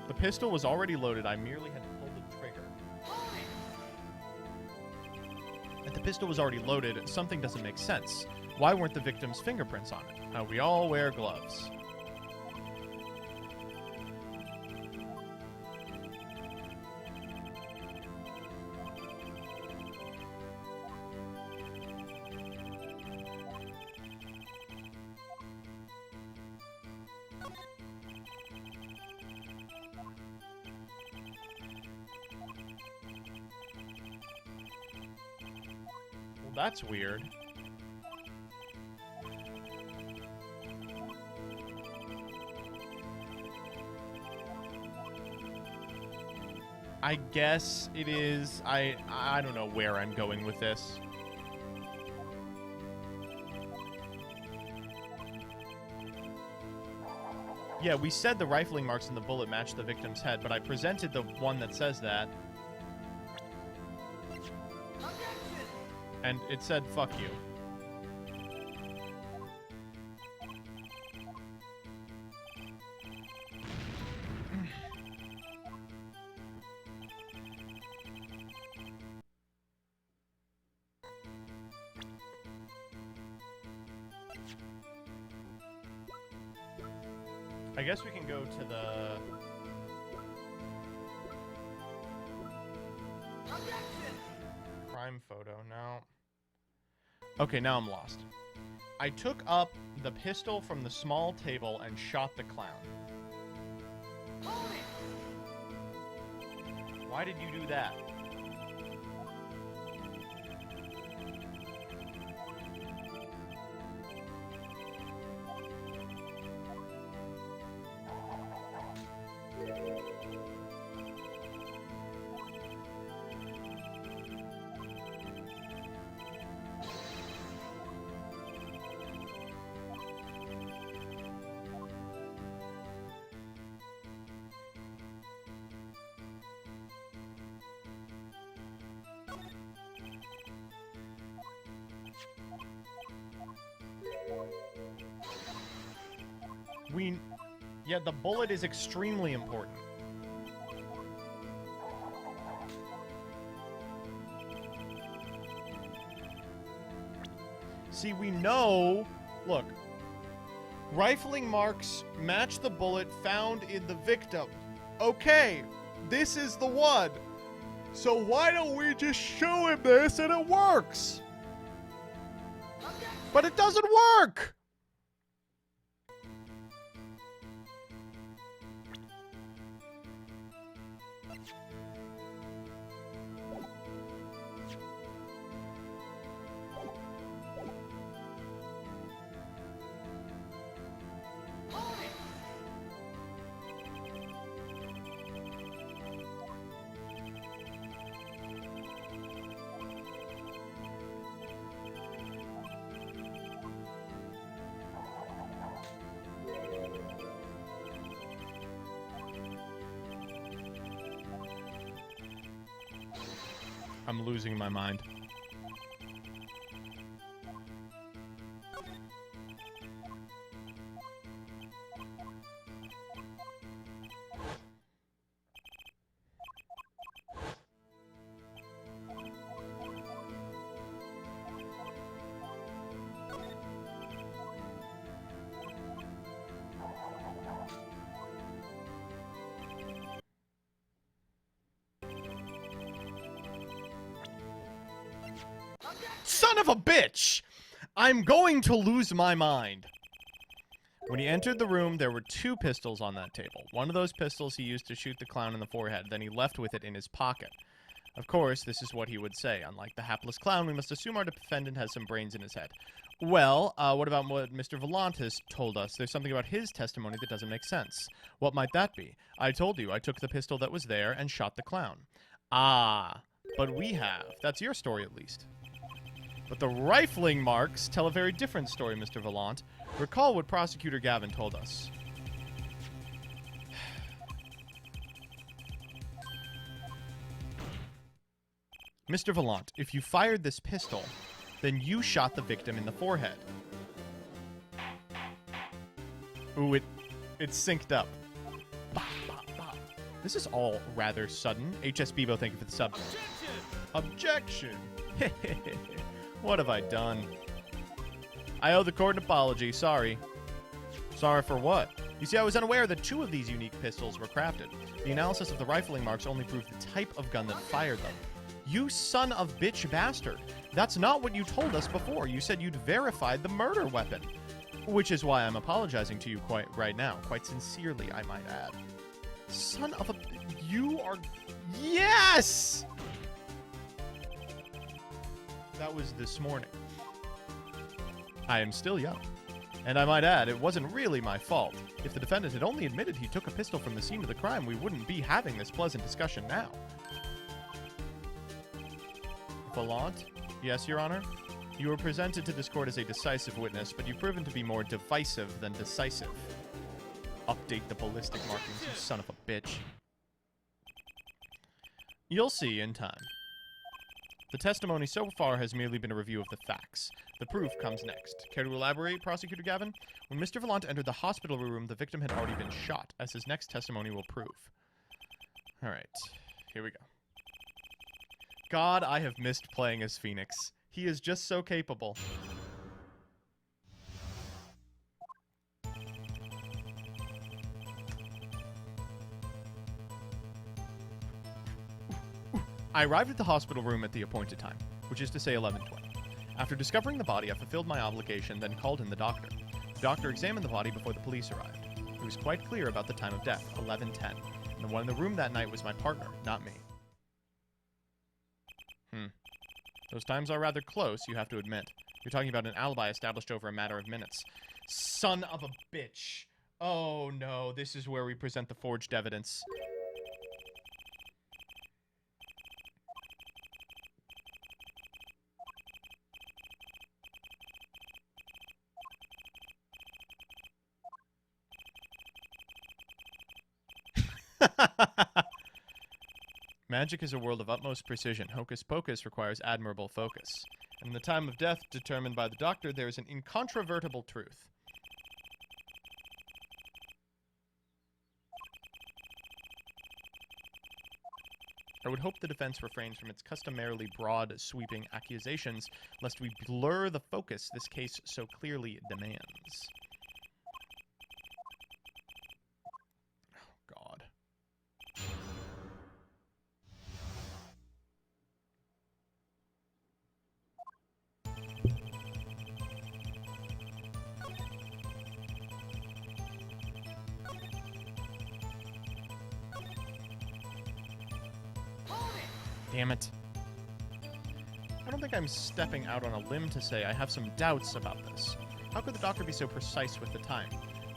The pistol was already loaded. I merely had to pull the trigger. And the pistol was already loaded. Something doesn't make sense. Why weren't the victim's fingerprints on it? We all wear gloves. Well, that's weird. I guess it is. I don't know where I'm going with this. Yeah, we said the rifling marks in the bullet matched the victim's head, but I presented the one that says that. And it said, fuck you. I guess we can go to the... crime photo. No. Okay, now I'm lost. I took up the pistol from the small table and shot the clown. Why did you do that? Yeah, the bullet is extremely important. See, we know... Look. Rifling marks match the bullet found in the victim. Okay, this is the one. So why don't we just show him this and it works? But it doesn't work! I'm losing my mind. son of a bitch! I'm going to lose my mind. When he entered the room, there were 2 pistols on that table. One of those pistols he used to shoot the clown in the forehead, then he left with it in his pocket. Of course, this is what he would say. Unlike the hapless clown, we must assume our defendant has some brains in his head. Well, what about what Mr. Volant has told us? There's something about his testimony that doesn't make sense. What might that be? I told you, I took the pistol that was there and shot the clown. Ah, but we have. That's your story, at least. But the rifling marks tell a very different story, Mr. Volant. Recall what Prosecutor Gavin told us. Mr. Volant, if you fired this pistol, then you shot the victim in the forehead. Ooh, it's synced up. Bop, bop, bop. This is all rather sudden. HS Bebo, thank you for the sub. Objection! What have I done? I owe the court an apology. Sorry. Sorry for what? You see, I was unaware that 2 of these unique pistols were crafted. The analysis of the rifling marks only proved the type of gun that fired them. You son of bitch bastard. That's not what you told us before. You said you'd verified the murder weapon. Which is why I'm apologizing to you right now. Quite sincerely, I might add. Son of a... You are... Yes! That was this morning. I am still young. And I might add, it wasn't really my fault. If the defendant had only admitted he took a pistol from the scene of the crime, we wouldn't be having this pleasant discussion now. Volant? Yes, Your Honor? You were presented to this court as a decisive witness, but you've proven to be more divisive than decisive. Update the ballistic markings, you son of a bitch. You'll see in time. The testimony so far has merely been a review of the facts. The proof comes next. Care to elaborate, Prosecutor Gavin? When Mr. Volant entered the hospital room, the victim had already been shot, as his next testimony will prove. Alright, here we go. God, I have missed playing as Phoenix. He is just so capable. I arrived at the hospital room at the appointed time, which is to say 11:20. After discovering the body, I fulfilled my obligation, then called in the doctor. The doctor examined the body before the police arrived. He was quite clear about the time of death, 11:10, and the one in the room that night was my partner, not me. Those times are rather close, you have to admit. You're talking about an alibi established over a matter of minutes. Son of a bitch. Oh no, this is where we present the forged evidence. Magic is a world of utmost precision. Hocus pocus requires admirable focus. And in the time of death determined by the doctor, there is an incontrovertible truth. I would hope the defense refrains from its customarily broad, sweeping accusations, lest we blur the focus this case so clearly demands. Oh, God. Damn it. I don't think I'm stepping out on a limb to say I have some doubts about this. How could the doctor be so precise with the time?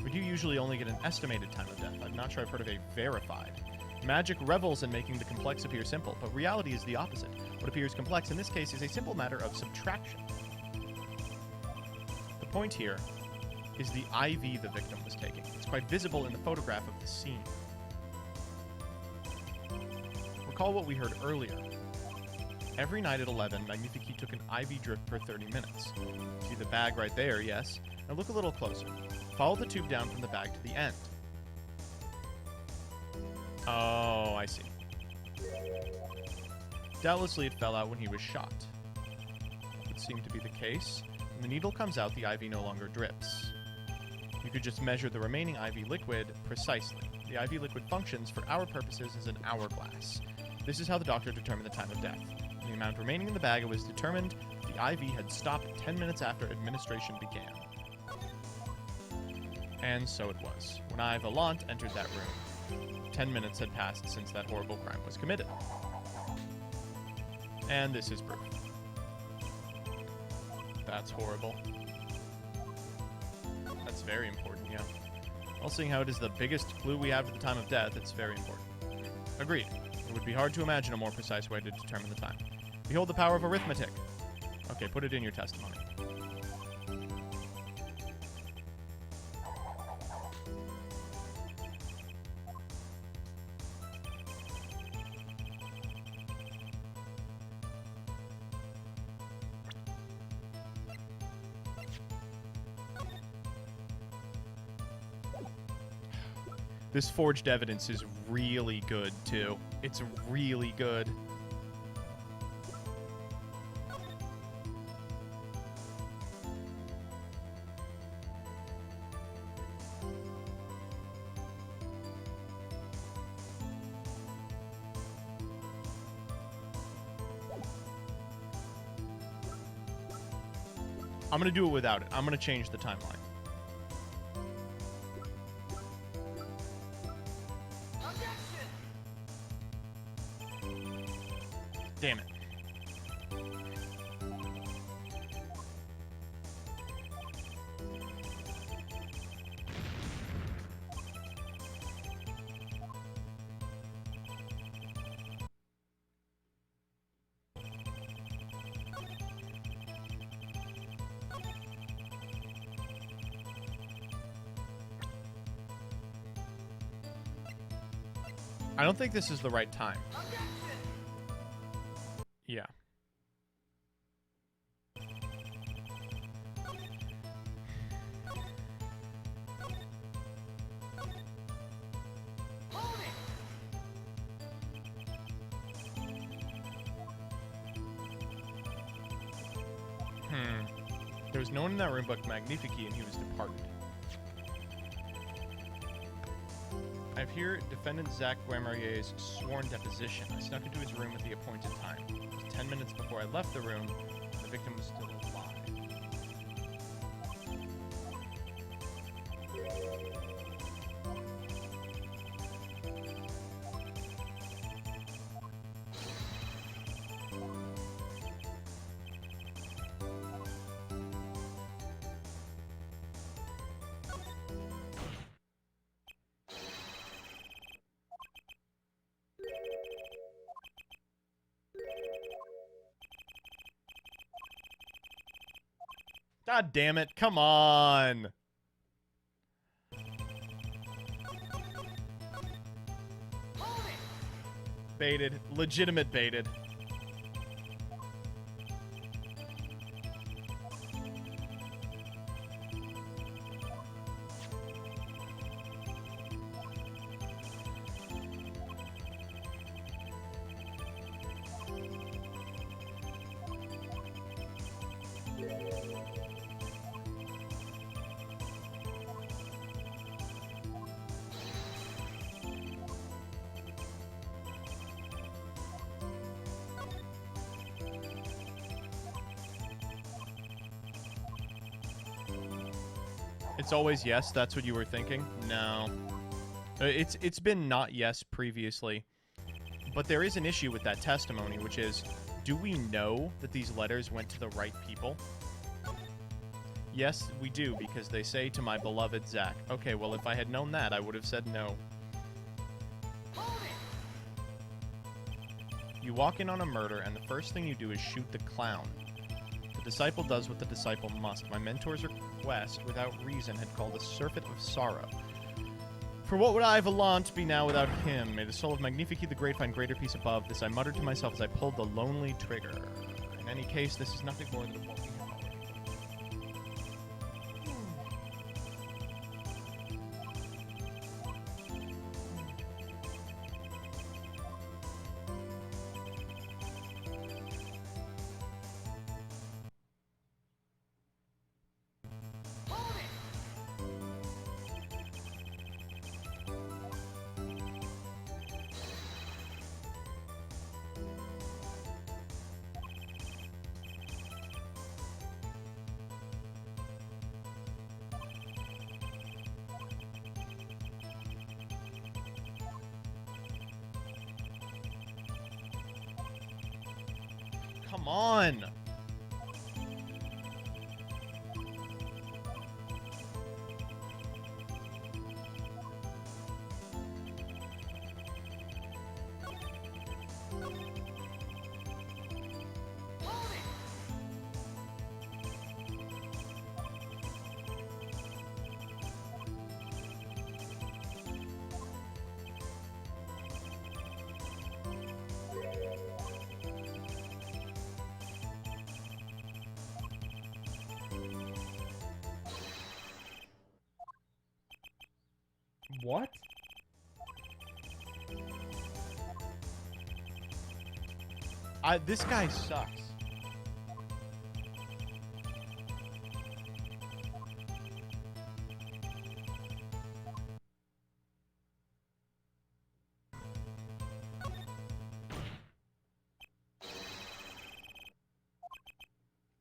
We do usually only get an estimated time of death. I'm not sure I've heard of a verified. Magic revels in making the complex appear simple, but reality is the opposite. What appears complex in this case is a simple matter of subtraction. The point here is the IV the victim was taking. It's quite visible in the photograph of the scene. Recall what we heard earlier. Every night at 11, Magnifique took an IV drip per 30 minutes. See the bag right there, yes? Now look a little closer. Follow the tube down from the bag to the end. Oh, I see. Doubtlessly it fell out when he was shot. That would seem to be the case. When the needle comes out, the IV no longer drips. You could just measure the remaining IV liquid precisely. The IV liquid functions, for our purposes, as an hourglass. This is how the doctor determined the time of death. The amount remaining in the bag was determined, the the IV had stopped 10 minutes after administration began. And so it was. When I, Valant, entered that room, 10 minutes had passed since that horrible crime was committed. And this is proof. That's horrible. That's very important, yeah. Well, seeing how it is the biggest clue we have to the time of death, it's very important. Agreed. It would be hard to imagine a more precise way to determine the time. Behold the power of arithmetic. Okay, put it in your testimony. This forged evidence is really good, too. It's really good. I'm going to do it without it. I'm going to change the timeline. Damn it. I don't think this is the right time. Yeah. There was no one in that room but Magnifici, and he was departed. I have here defendant Zach Guamarier's sworn deposition. I snuck into his room at the appointed time. It was 10 minutes before I left the room, and the victim was still alive. God damn it, come on! Baited. Legitimate baited. It's always yes, that's what you were thinking? No. It's been not yes previously. But there is an issue with that testimony, which is, do we know that these letters went to the right people? Yes, we do, because they say to my beloved Zach. Okay, well, if I had known that, I would have said no. You walk in on a murder, and the first thing you do is shoot the clown. The disciple does what the disciple must. My mentor's request, without reason, had called a surfeit of sorrow. For what would I, Valant, be now without him? May the soul of Magnifici the Great find greater peace above. This I muttered to myself as I pulled the lonely trigger. In any case, this is nothing more than a walking Come on. What? This guy sucks.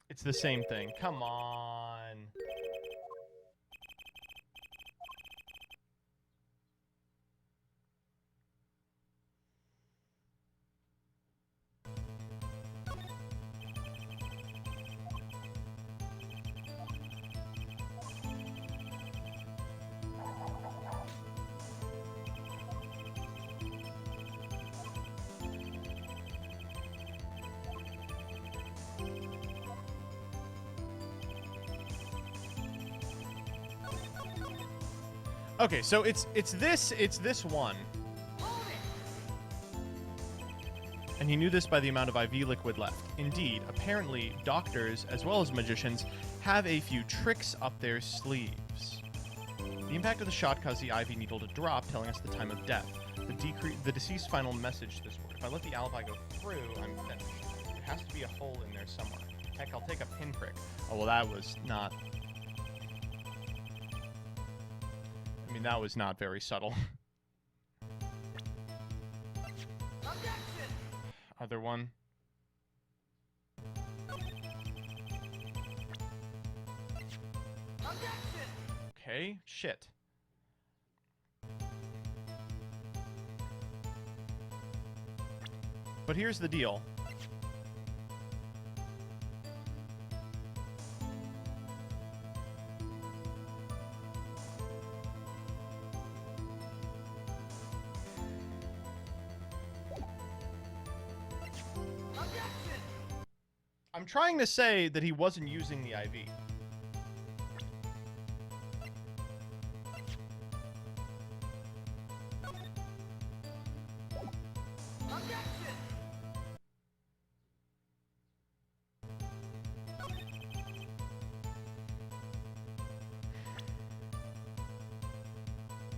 It's the same thing. Come on. Okay, so it's this one. And he knew this by the amount of IV liquid left. Indeed, apparently, doctors, as well as magicians, have a few tricks up their sleeves. The impact of the shot caused the IV needle to drop, telling us the time of death. The deceased final message this word. If I let the alibi go through, I'm finished. There has to be a hole in there somewhere. Heck, I'll take a pinprick. Oh, well, that was not... I mean, that was not very subtle. Other one. Okay, shit. But here's the deal. I'm trying to say that he wasn't using the IV.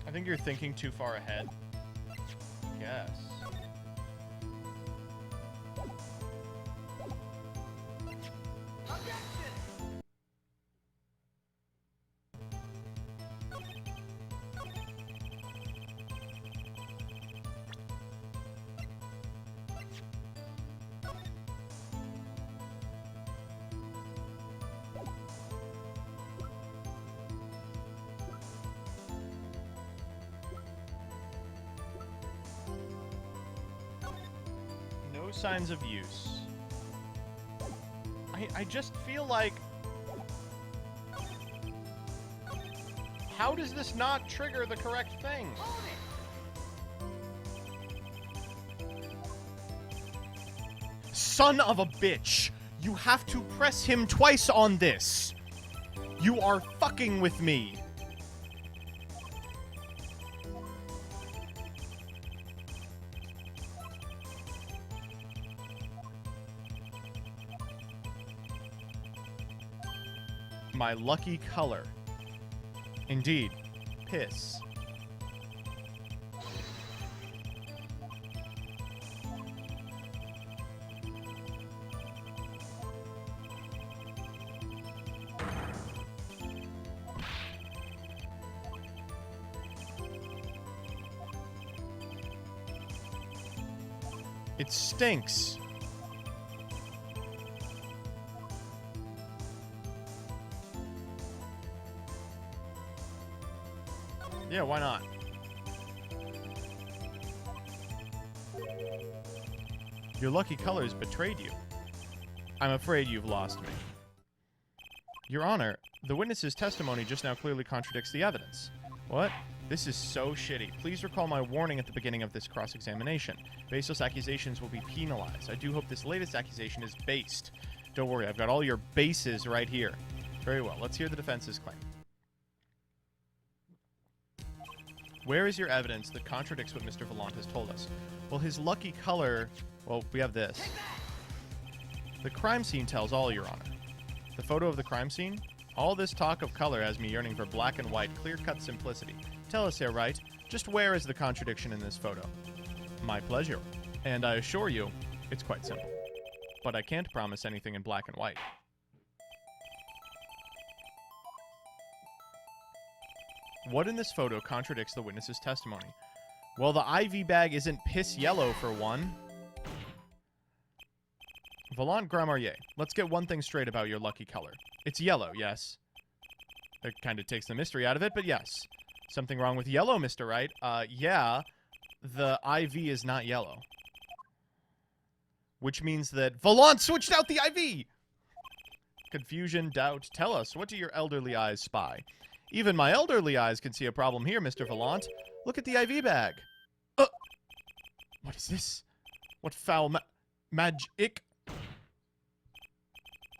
I think you're thinking too far ahead. Yes. No signs of use. I just feel like... How does this not trigger the correct thing? Son of a bitch! You have to press him twice on this! You are fucking with me! My lucky color. Indeed. Piss. It stinks. Yeah, why not? Your lucky colors betrayed you. I'm afraid you've lost me. Your Honor, the witness's testimony just now clearly contradicts the evidence. What? This is so shitty. Please recall my warning at the beginning of this cross-examination. Baseless accusations will be penalized. I do hope this latest accusation is based. Don't worry, I've got all your bases right here. Very well, let's hear the defense's claim. Where is your evidence that contradicts what Mr. Volant has told us? Well, his lucky color... Well, we have this. The crime scene tells all, Your Honor. The photo of the crime scene? All this talk of color has me yearning for black and white, clear-cut simplicity. Tell us, Herr Wright, just where is the contradiction in this photo? My pleasure. And I assure you, it's quite simple. But I can't promise anything in black and white. What in this photo contradicts the witness's testimony? Well, the IV bag isn't piss yellow, for one. Volant Gramarrier, let's get one thing straight about your lucky color. It's yellow, yes. That kind of takes the mystery out of it, but yes. Something wrong with yellow, Mr. Wright? Yeah. The IV is not yellow. Which means that Volant switched out the IV! Confusion, doubt. Tell us, what do your elderly eyes spy? Even my elderly eyes can see a problem here, Mr. Volant. Look at the IV bag. What is this? What foul magic?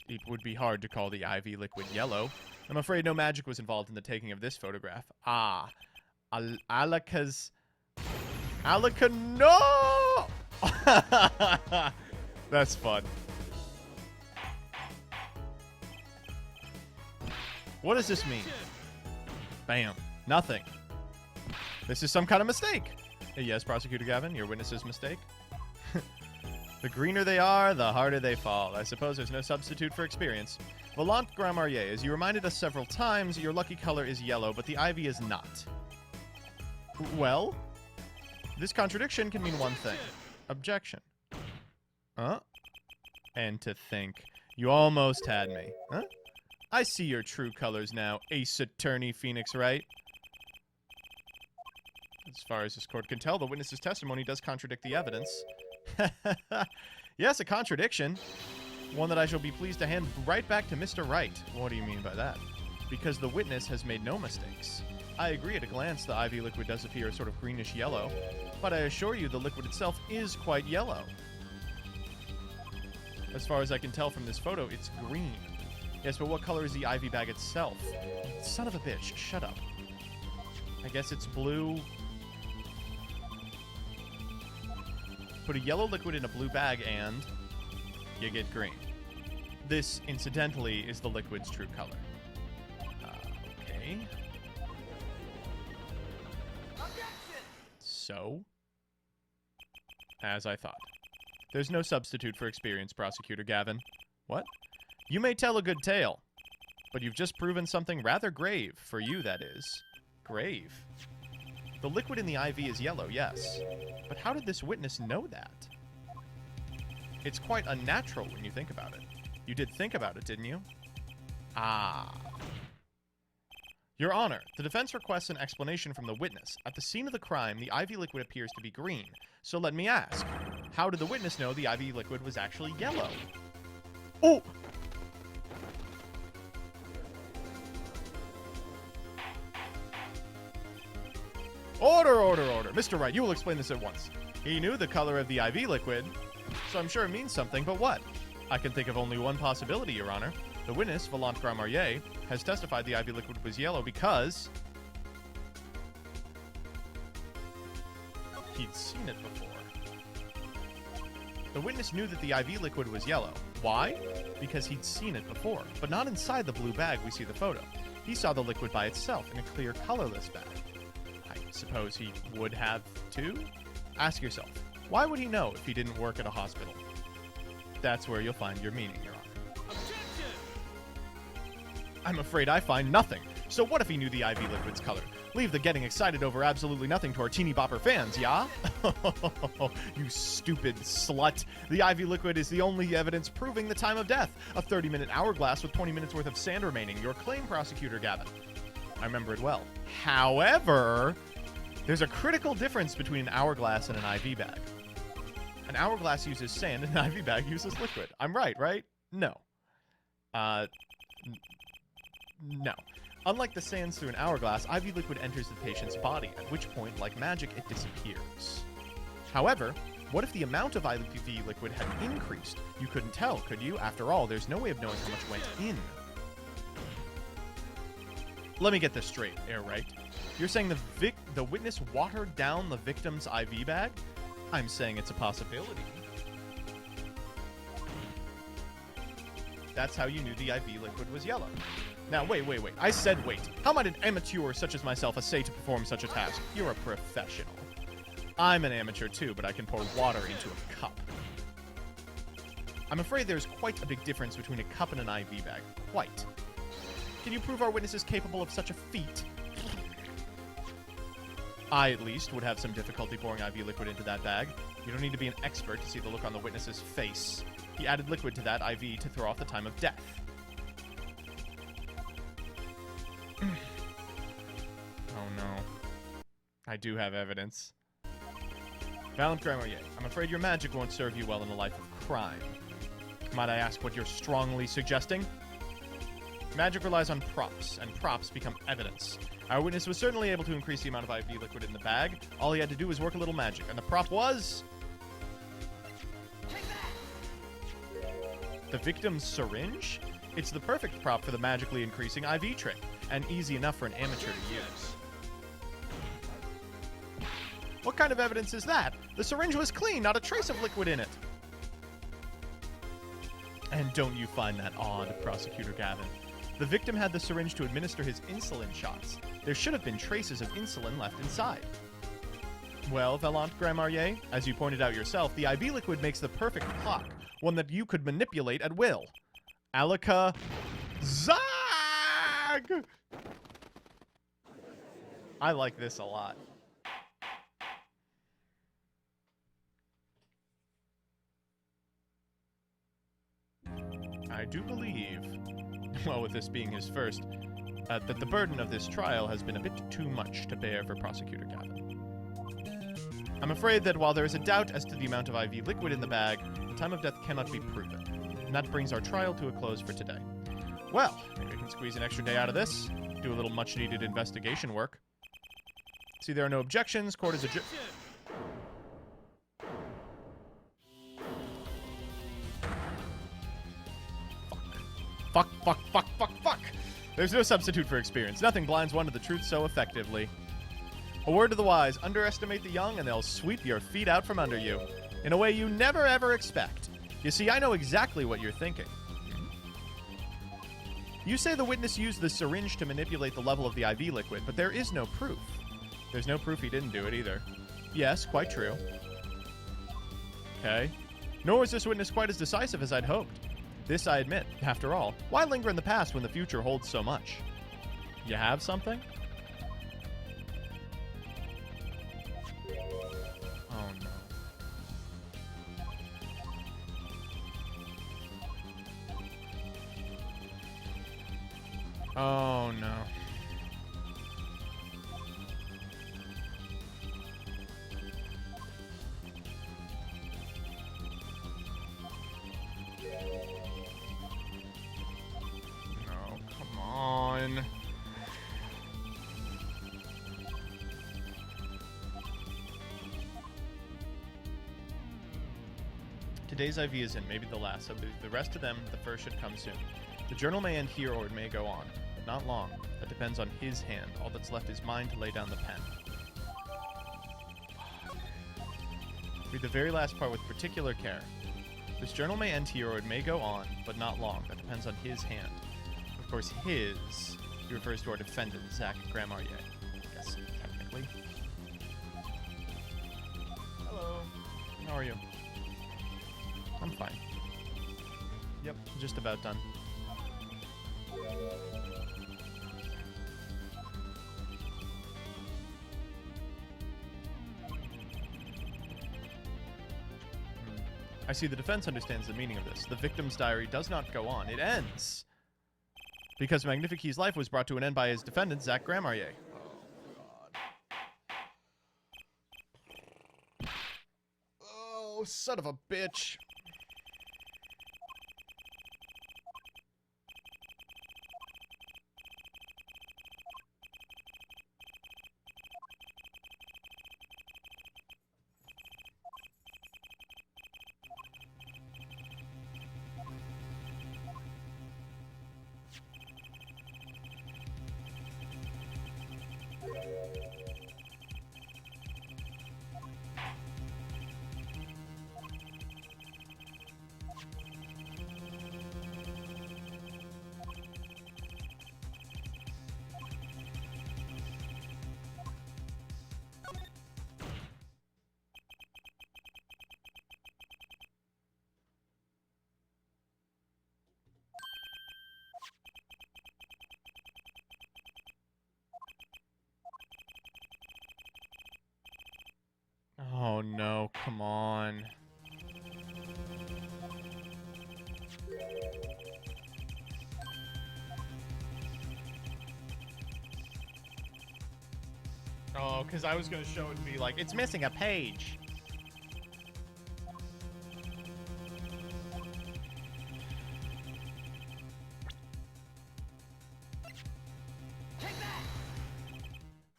It would be hard to call the IV liquid yellow. I'm afraid no magic was involved in the taking of this photograph. Ah. Alaka, no! That's fun. What does this mean? Bam. Nothing. This is some kind of mistake. Yes, Prosecutor Gavin, your witness's mistake. The greener they are, the harder they fall. I suppose there's no substitute for experience. Volant Gramarrier, as you reminded us several times, your lucky color is yellow, but the IV is not. Well, this contradiction can mean one thing. Objection. Huh? And to think. You almost had me. Huh? I see your true colors now, Ace Attorney Phoenix Wright. As far as this court can tell, the witness's testimony does contradict the evidence. Yes, a contradiction. One that I shall be pleased to hand right back to Mr. Wright. What do you mean by that? Because the witness has made no mistakes. I agree at a glance the IV liquid does appear sort of greenish yellow, but I assure you the liquid itself is quite yellow. As far as I can tell from this photo, it's green. Yes, but what color is the IV bag itself? Son of a bitch, shut up. I guess it's blue. Put a yellow liquid in a blue bag and you get green. This, incidentally, is the liquid's true color. Okay. So, as I thought. There's no substitute for experience, Prosecutor Gavin. What? You may tell a good tale, but you've just proven something rather grave, for you, that is. Grave? The liquid in the IV is yellow, yes. But how did this witness know that? It's quite unnatural when you think about it. You did think about it, didn't you? Ah. Your Honor, the defense requests an explanation from the witness. At the scene of the crime, the IV liquid appears to be green. So let me ask, how did the witness know the IV liquid was actually yellow? Oh! Order, order, order. Mr. Wright, you will explain this at once. He knew the color of the IV liquid, so I'm sure it means something, but what? I can think of only one possibility, Your Honor. The witness, Volant Gramarrier, has testified the IV liquid was yellow because he'd seen it before. The witness knew that the IV liquid was yellow. Why? Because he'd seen it before, but not inside the blue bag we see the photo. He saw the liquid by itself in a clear, colorless bag. I suppose he would have too? Ask yourself, why would he know if he didn't work at a hospital? That's where you'll find your meaning, Your Honor. I'm afraid I find nothing. So what if he knew the IV liquid's color? Leave the getting excited over absolutely nothing to our teeny bopper fans, yeah? You stupid slut. The IV liquid is the only evidence proving the time of death. A 30-minute hourglass with 20 minutes worth of sand remaining. Your claim, Prosecutor Gavin. I remember it well. However, there's a critical difference between an hourglass and an IV bag. An hourglass uses sand and an IV bag uses liquid. I'm right, right? No. No. Unlike the sands through an hourglass, IV liquid enters the patient's body, at which point, like magic, it disappears. However, what if the amount of IV liquid had increased? You couldn't tell, could you? After all, there's no way of knowing how much went in. Let me get this straight, Air Right. You're saying the witness watered down the victim's IV bag? I'm saying it's a possibility. That's how you knew the IV liquid was yellow. Now, wait. I said wait. How might an amateur such as myself essay to perform such a task? You're a professional. I'm an amateur too, but I can pour water into a cup. I'm afraid there's quite a big difference between a cup and an IV bag. Quite. Can you prove our witness is capable of such a feat? I, at least, would have some difficulty pouring IV liquid into that bag. You don't need to be an expert to see the look on the witness's face. He added liquid to that IV to throw off the time of death. Oh no. I do have evidence. Valiant Grammarier, I'm afraid your magic won't serve you well in a life of crime. Might I ask what you're strongly suggesting? Magic relies on props, and props become evidence. Our witness was certainly able to increase the amount of IV liquid in the bag. All he had to do was work a little magic, and the prop was... the victim's syringe? It's the perfect prop for the magically increasing IV trick, and easy enough for an amateur to use. What kind of evidence is that? The syringe was clean, not a trace of liquid in it. And don't you find that odd, Prosecutor Gavin? The victim had the syringe to administer his insulin shots. There should have been traces of insulin left inside. Well, Valant Grammarier, as you pointed out yourself, the IV liquid makes the perfect clock, one that you could manipulate at will. Alaka Zag! I like this a lot. I do believe, well, with this being his first, that the burden of this trial has been a bit too much to bear for Prosecutor Gavin. I'm afraid that while there is a doubt as to the amount of IV liquid in the bag, the time of death cannot be proven. And that brings our trial to a close for today. Well, maybe I can squeeze an extra day out of this, do a little much-needed investigation work. See, there are no objections. Court is adjourned. Fuck. There's no substitute for experience. Nothing blinds one to the truth so effectively. A word to the wise, underestimate the young and they'll sweep your feet out from under you. In a way you never ever expect. You see, I know exactly what you're thinking. You say the witness used the syringe to manipulate the level of the IV liquid, but there is no proof. There's no proof he didn't do it either. Yes, quite true. Okay. Nor was this witness quite as decisive as I'd hoped. This I admit. After all, why linger in the past when the future holds so much? You have something? Oh no. Oh no. No, come on. Today's IV is in, maybe the last, so the rest of them, the first should come soon. The journal may end here or it may go on, but not long. That depends on his hand. All that's left is mine to lay down the pen. Read the very last part with particular care. This journal may end here or it may go on, but not long. That depends on his hand. Of course, his, he refers to our defendant, Zach Grammarier. Yes, technically. Hello. How are you? I'm fine. Yep, just about done. I see the defense understands the meaning of this. The victim's diary does not go on. It ends. Because Magnifique's life was brought to an end by his defendant, Zach Grammarier. Oh, son of a bitch. Oh no, come on. Oh, because I was going to show it and be like, it's missing a page.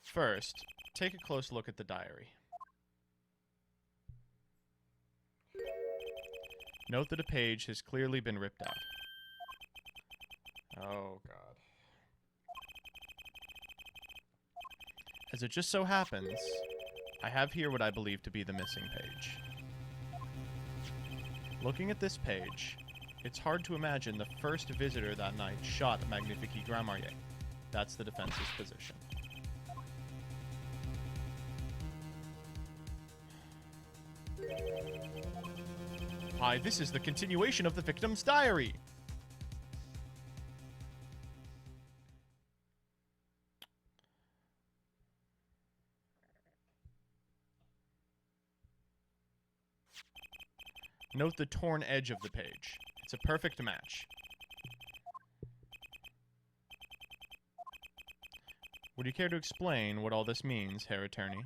First, take a close look at the diary. Note that a page has clearly been ripped out. Oh, God. As it just so happens, I have here what I believe to be the missing page. Looking at this page, it's hard to imagine the first visitor that night shot Magnifique Gramarye. That's the defense's position. Why, this is the continuation of the victim's diary! Note the torn edge of the page. It's a perfect match. Would you care to explain what all this means, Herr Attorney?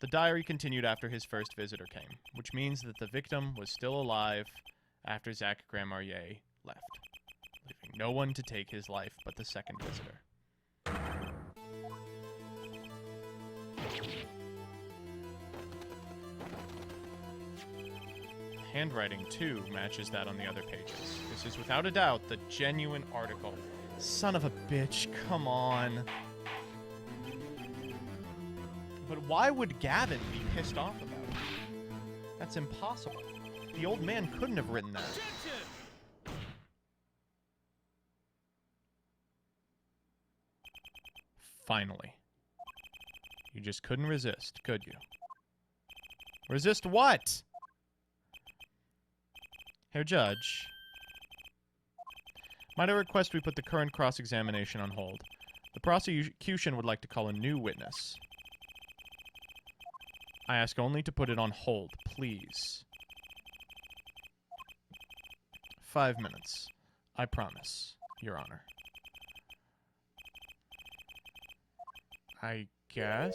The diary continued after his first visitor came, which means that the victim was still alive after Zach Gramarye left, leaving no one to take his life but the second visitor. Handwriting, too, matches that on the other pages. This is without a doubt the genuine article. Son of a bitch, come on. But why would Gavin be pissed off about it? That's impossible. The old man couldn't have written that. Finally. You just couldn't resist, could you? Resist what? Herr Judge, might I request we put the current cross-examination on hold? The prosecution would like to call a new witness. I ask only to put it on hold, please. 5 minutes. I promise, Your Honor. I guess...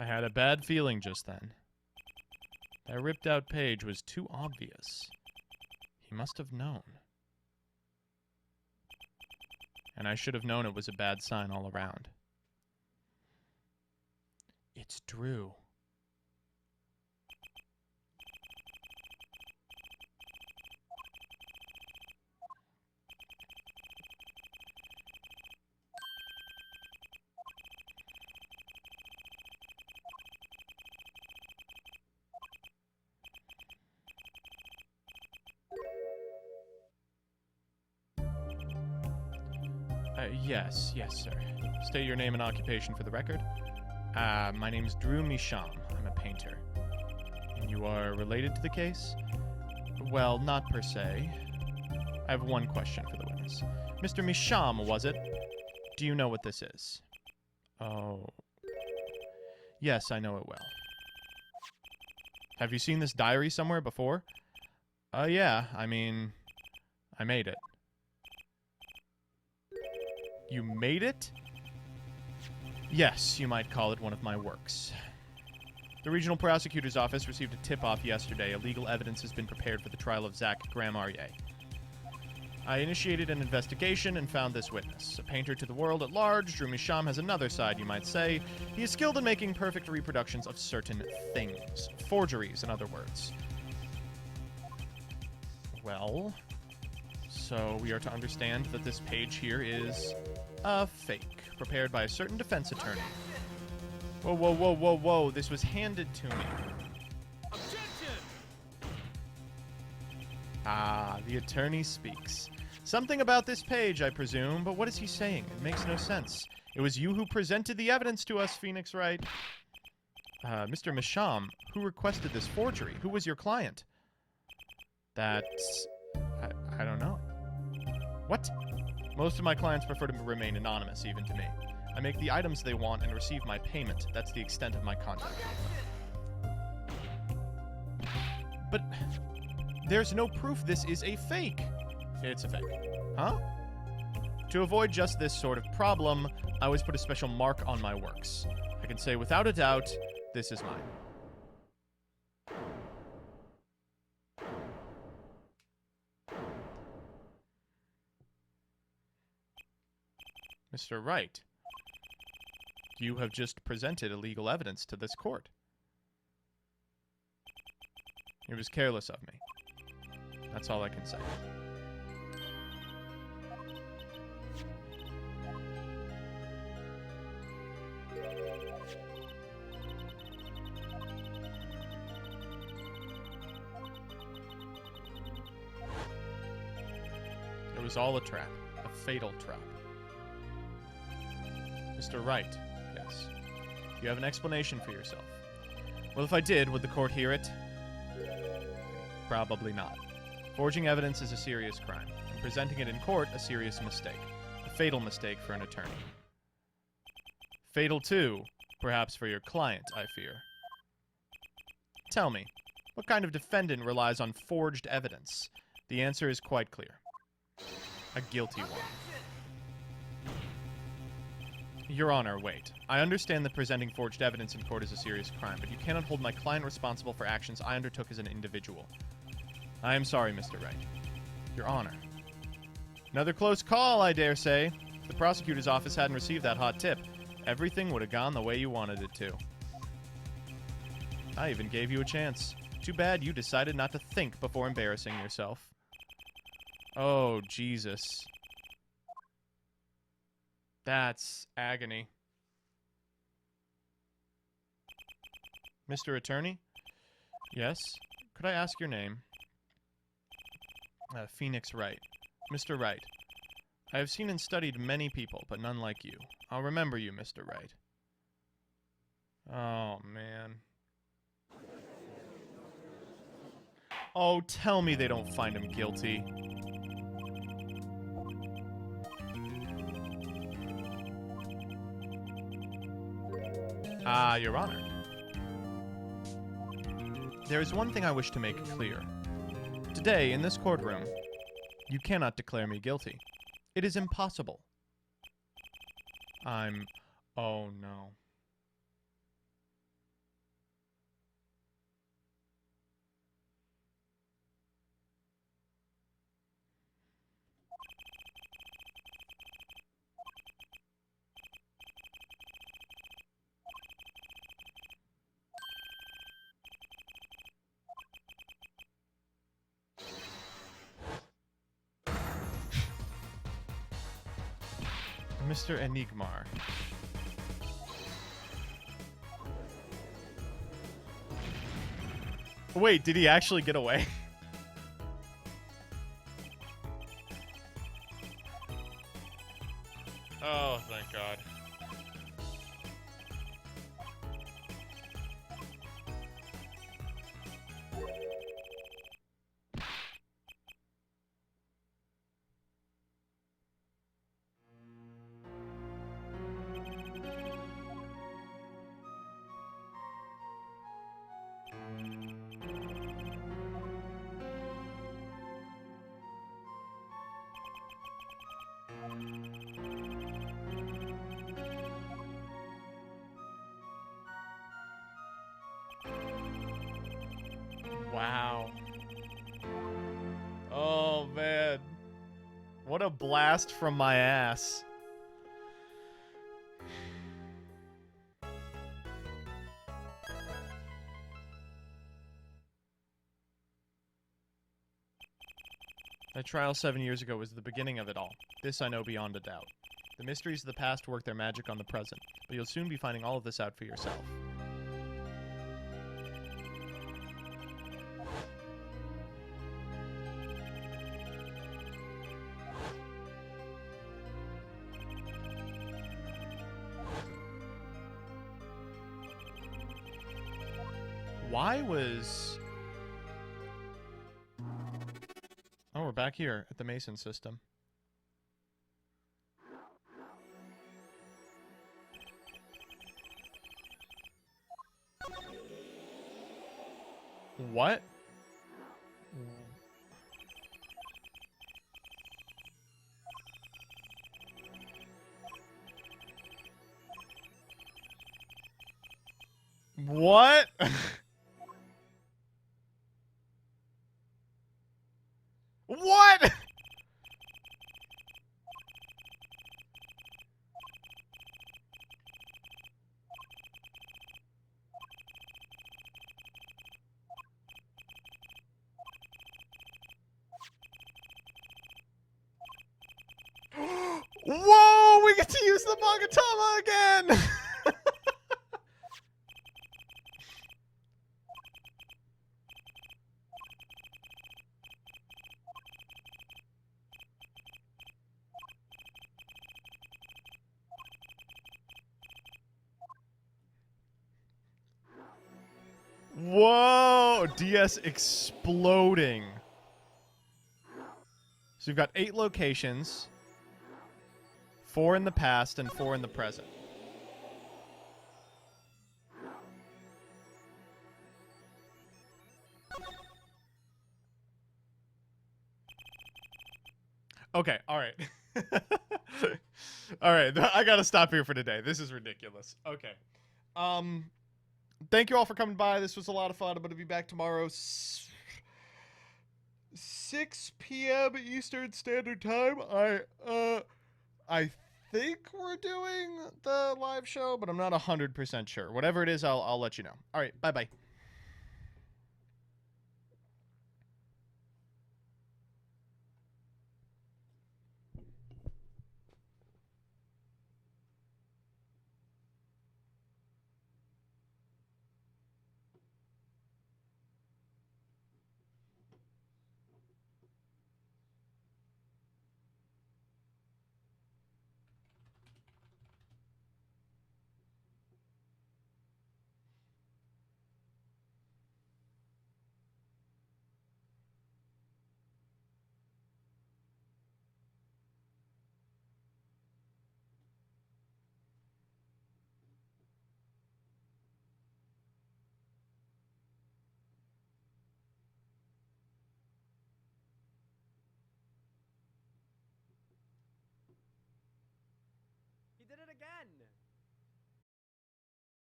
I had a bad feeling just then. That ripped out page was too obvious. He must have known. And I should have known it was a bad sign all around. It's Drew. Yes, sir. State your name and occupation for the record. My name's Drew Misham. I'm a painter. And you are related to the case? Well, not per se. I have one question for the witness. Mr. Misham, was it? Do you know what this is? Oh. Yes, I know it well. Have you seen this diary somewhere before? Yeah. I mean, I made it. You made it? Yes, you might call it one of my works. The regional prosecutor's office received a tip-off yesterday. Illegal evidence has been prepared for the trial of Zach Gramarye. I initiated an investigation and found this witness. A painter to the world at large, Drew Misham has another side, you might say. He is skilled in making perfect reproductions of certain things. Forgeries, in other words. Well... So we are to understand that this page here is a fake, prepared by a certain defense attorney. Whoa, this was handed to me. Objection! Ah, the attorney speaks. Something about this page, I presume, but what is he saying? It makes no sense. It was you who presented the evidence to us, Phoenix Wright. Mr. Misham, who requested this forgery? Who was your client? That's... I don't know. What? Most of my clients prefer to remain anonymous, even to me. I make the items they want and receive my payment. That's the extent of my contact with them. But there's no proof this is a fake. It's a fake. Huh? To avoid just this sort of problem, I always put a special mark on my works. I can say without a doubt, this is mine. Mr. Wright, you have just presented illegal evidence to this court. It was careless of me. That's all I can say. It was all a trap. A fatal trap. Mr. Wright, yes. You have an explanation for yourself. Well, if I did, would the court hear it? Probably not. Forging evidence is a serious crime, and presenting it in court a serious mistake. A fatal mistake for an attorney. Fatal, too, perhaps for your client, I fear. Tell me, what kind of defendant relies on forged evidence? The answer is quite clear. A guilty one. Your Honor, wait. I understand that presenting forged evidence in court is a serious crime, but you cannot hold my client responsible for actions I undertook as an individual. I am sorry, Mr. Wright. Your Honor. Another close call, I dare say. If the prosecutor's office hadn't received that hot tip, everything would have gone the way you wanted it to. I even gave you a chance. Too bad you decided not to think before embarrassing yourself. Oh, Jesus. That's agony. Mr. Attorney? Yes? Could I ask your name? Phoenix Wright. Mr. Wright. I have seen and studied many people, but none like you. I'll remember you, Mr. Wright. Oh, man. Oh, tell me they don't find him guilty. Your Honor. There is one thing I wish to make clear. Today, in this courtroom, you cannot declare me guilty. It is impossible. Oh no. Mr. Enigmar. Wait, did he actually get away? Oh, thank God. Wow. Oh, man. What a blast from my ass. That trial 7 years ago was the beginning of it all. This I know beyond a doubt. The mysteries of the past work their magic on the present, but you'll soon be finding all of this out for yourself. Why was... Oh, we're back here at the Mason system. What? What? What? Whoa, we get to use the Magatama again! Whoa, DS exploding. So you've got 8 locations, 4 in the past and 4 in the present. Okay, all right. All right, I gotta stop here for today. This is ridiculous. Okay. Thank you all for coming by. This was a lot of fun. I'm gonna be back tomorrow, 6 p.m. Eastern Standard Time. I think we're doing the live show, but I'm not 100% sure. Whatever it is, I'll let you know. All right, bye-bye.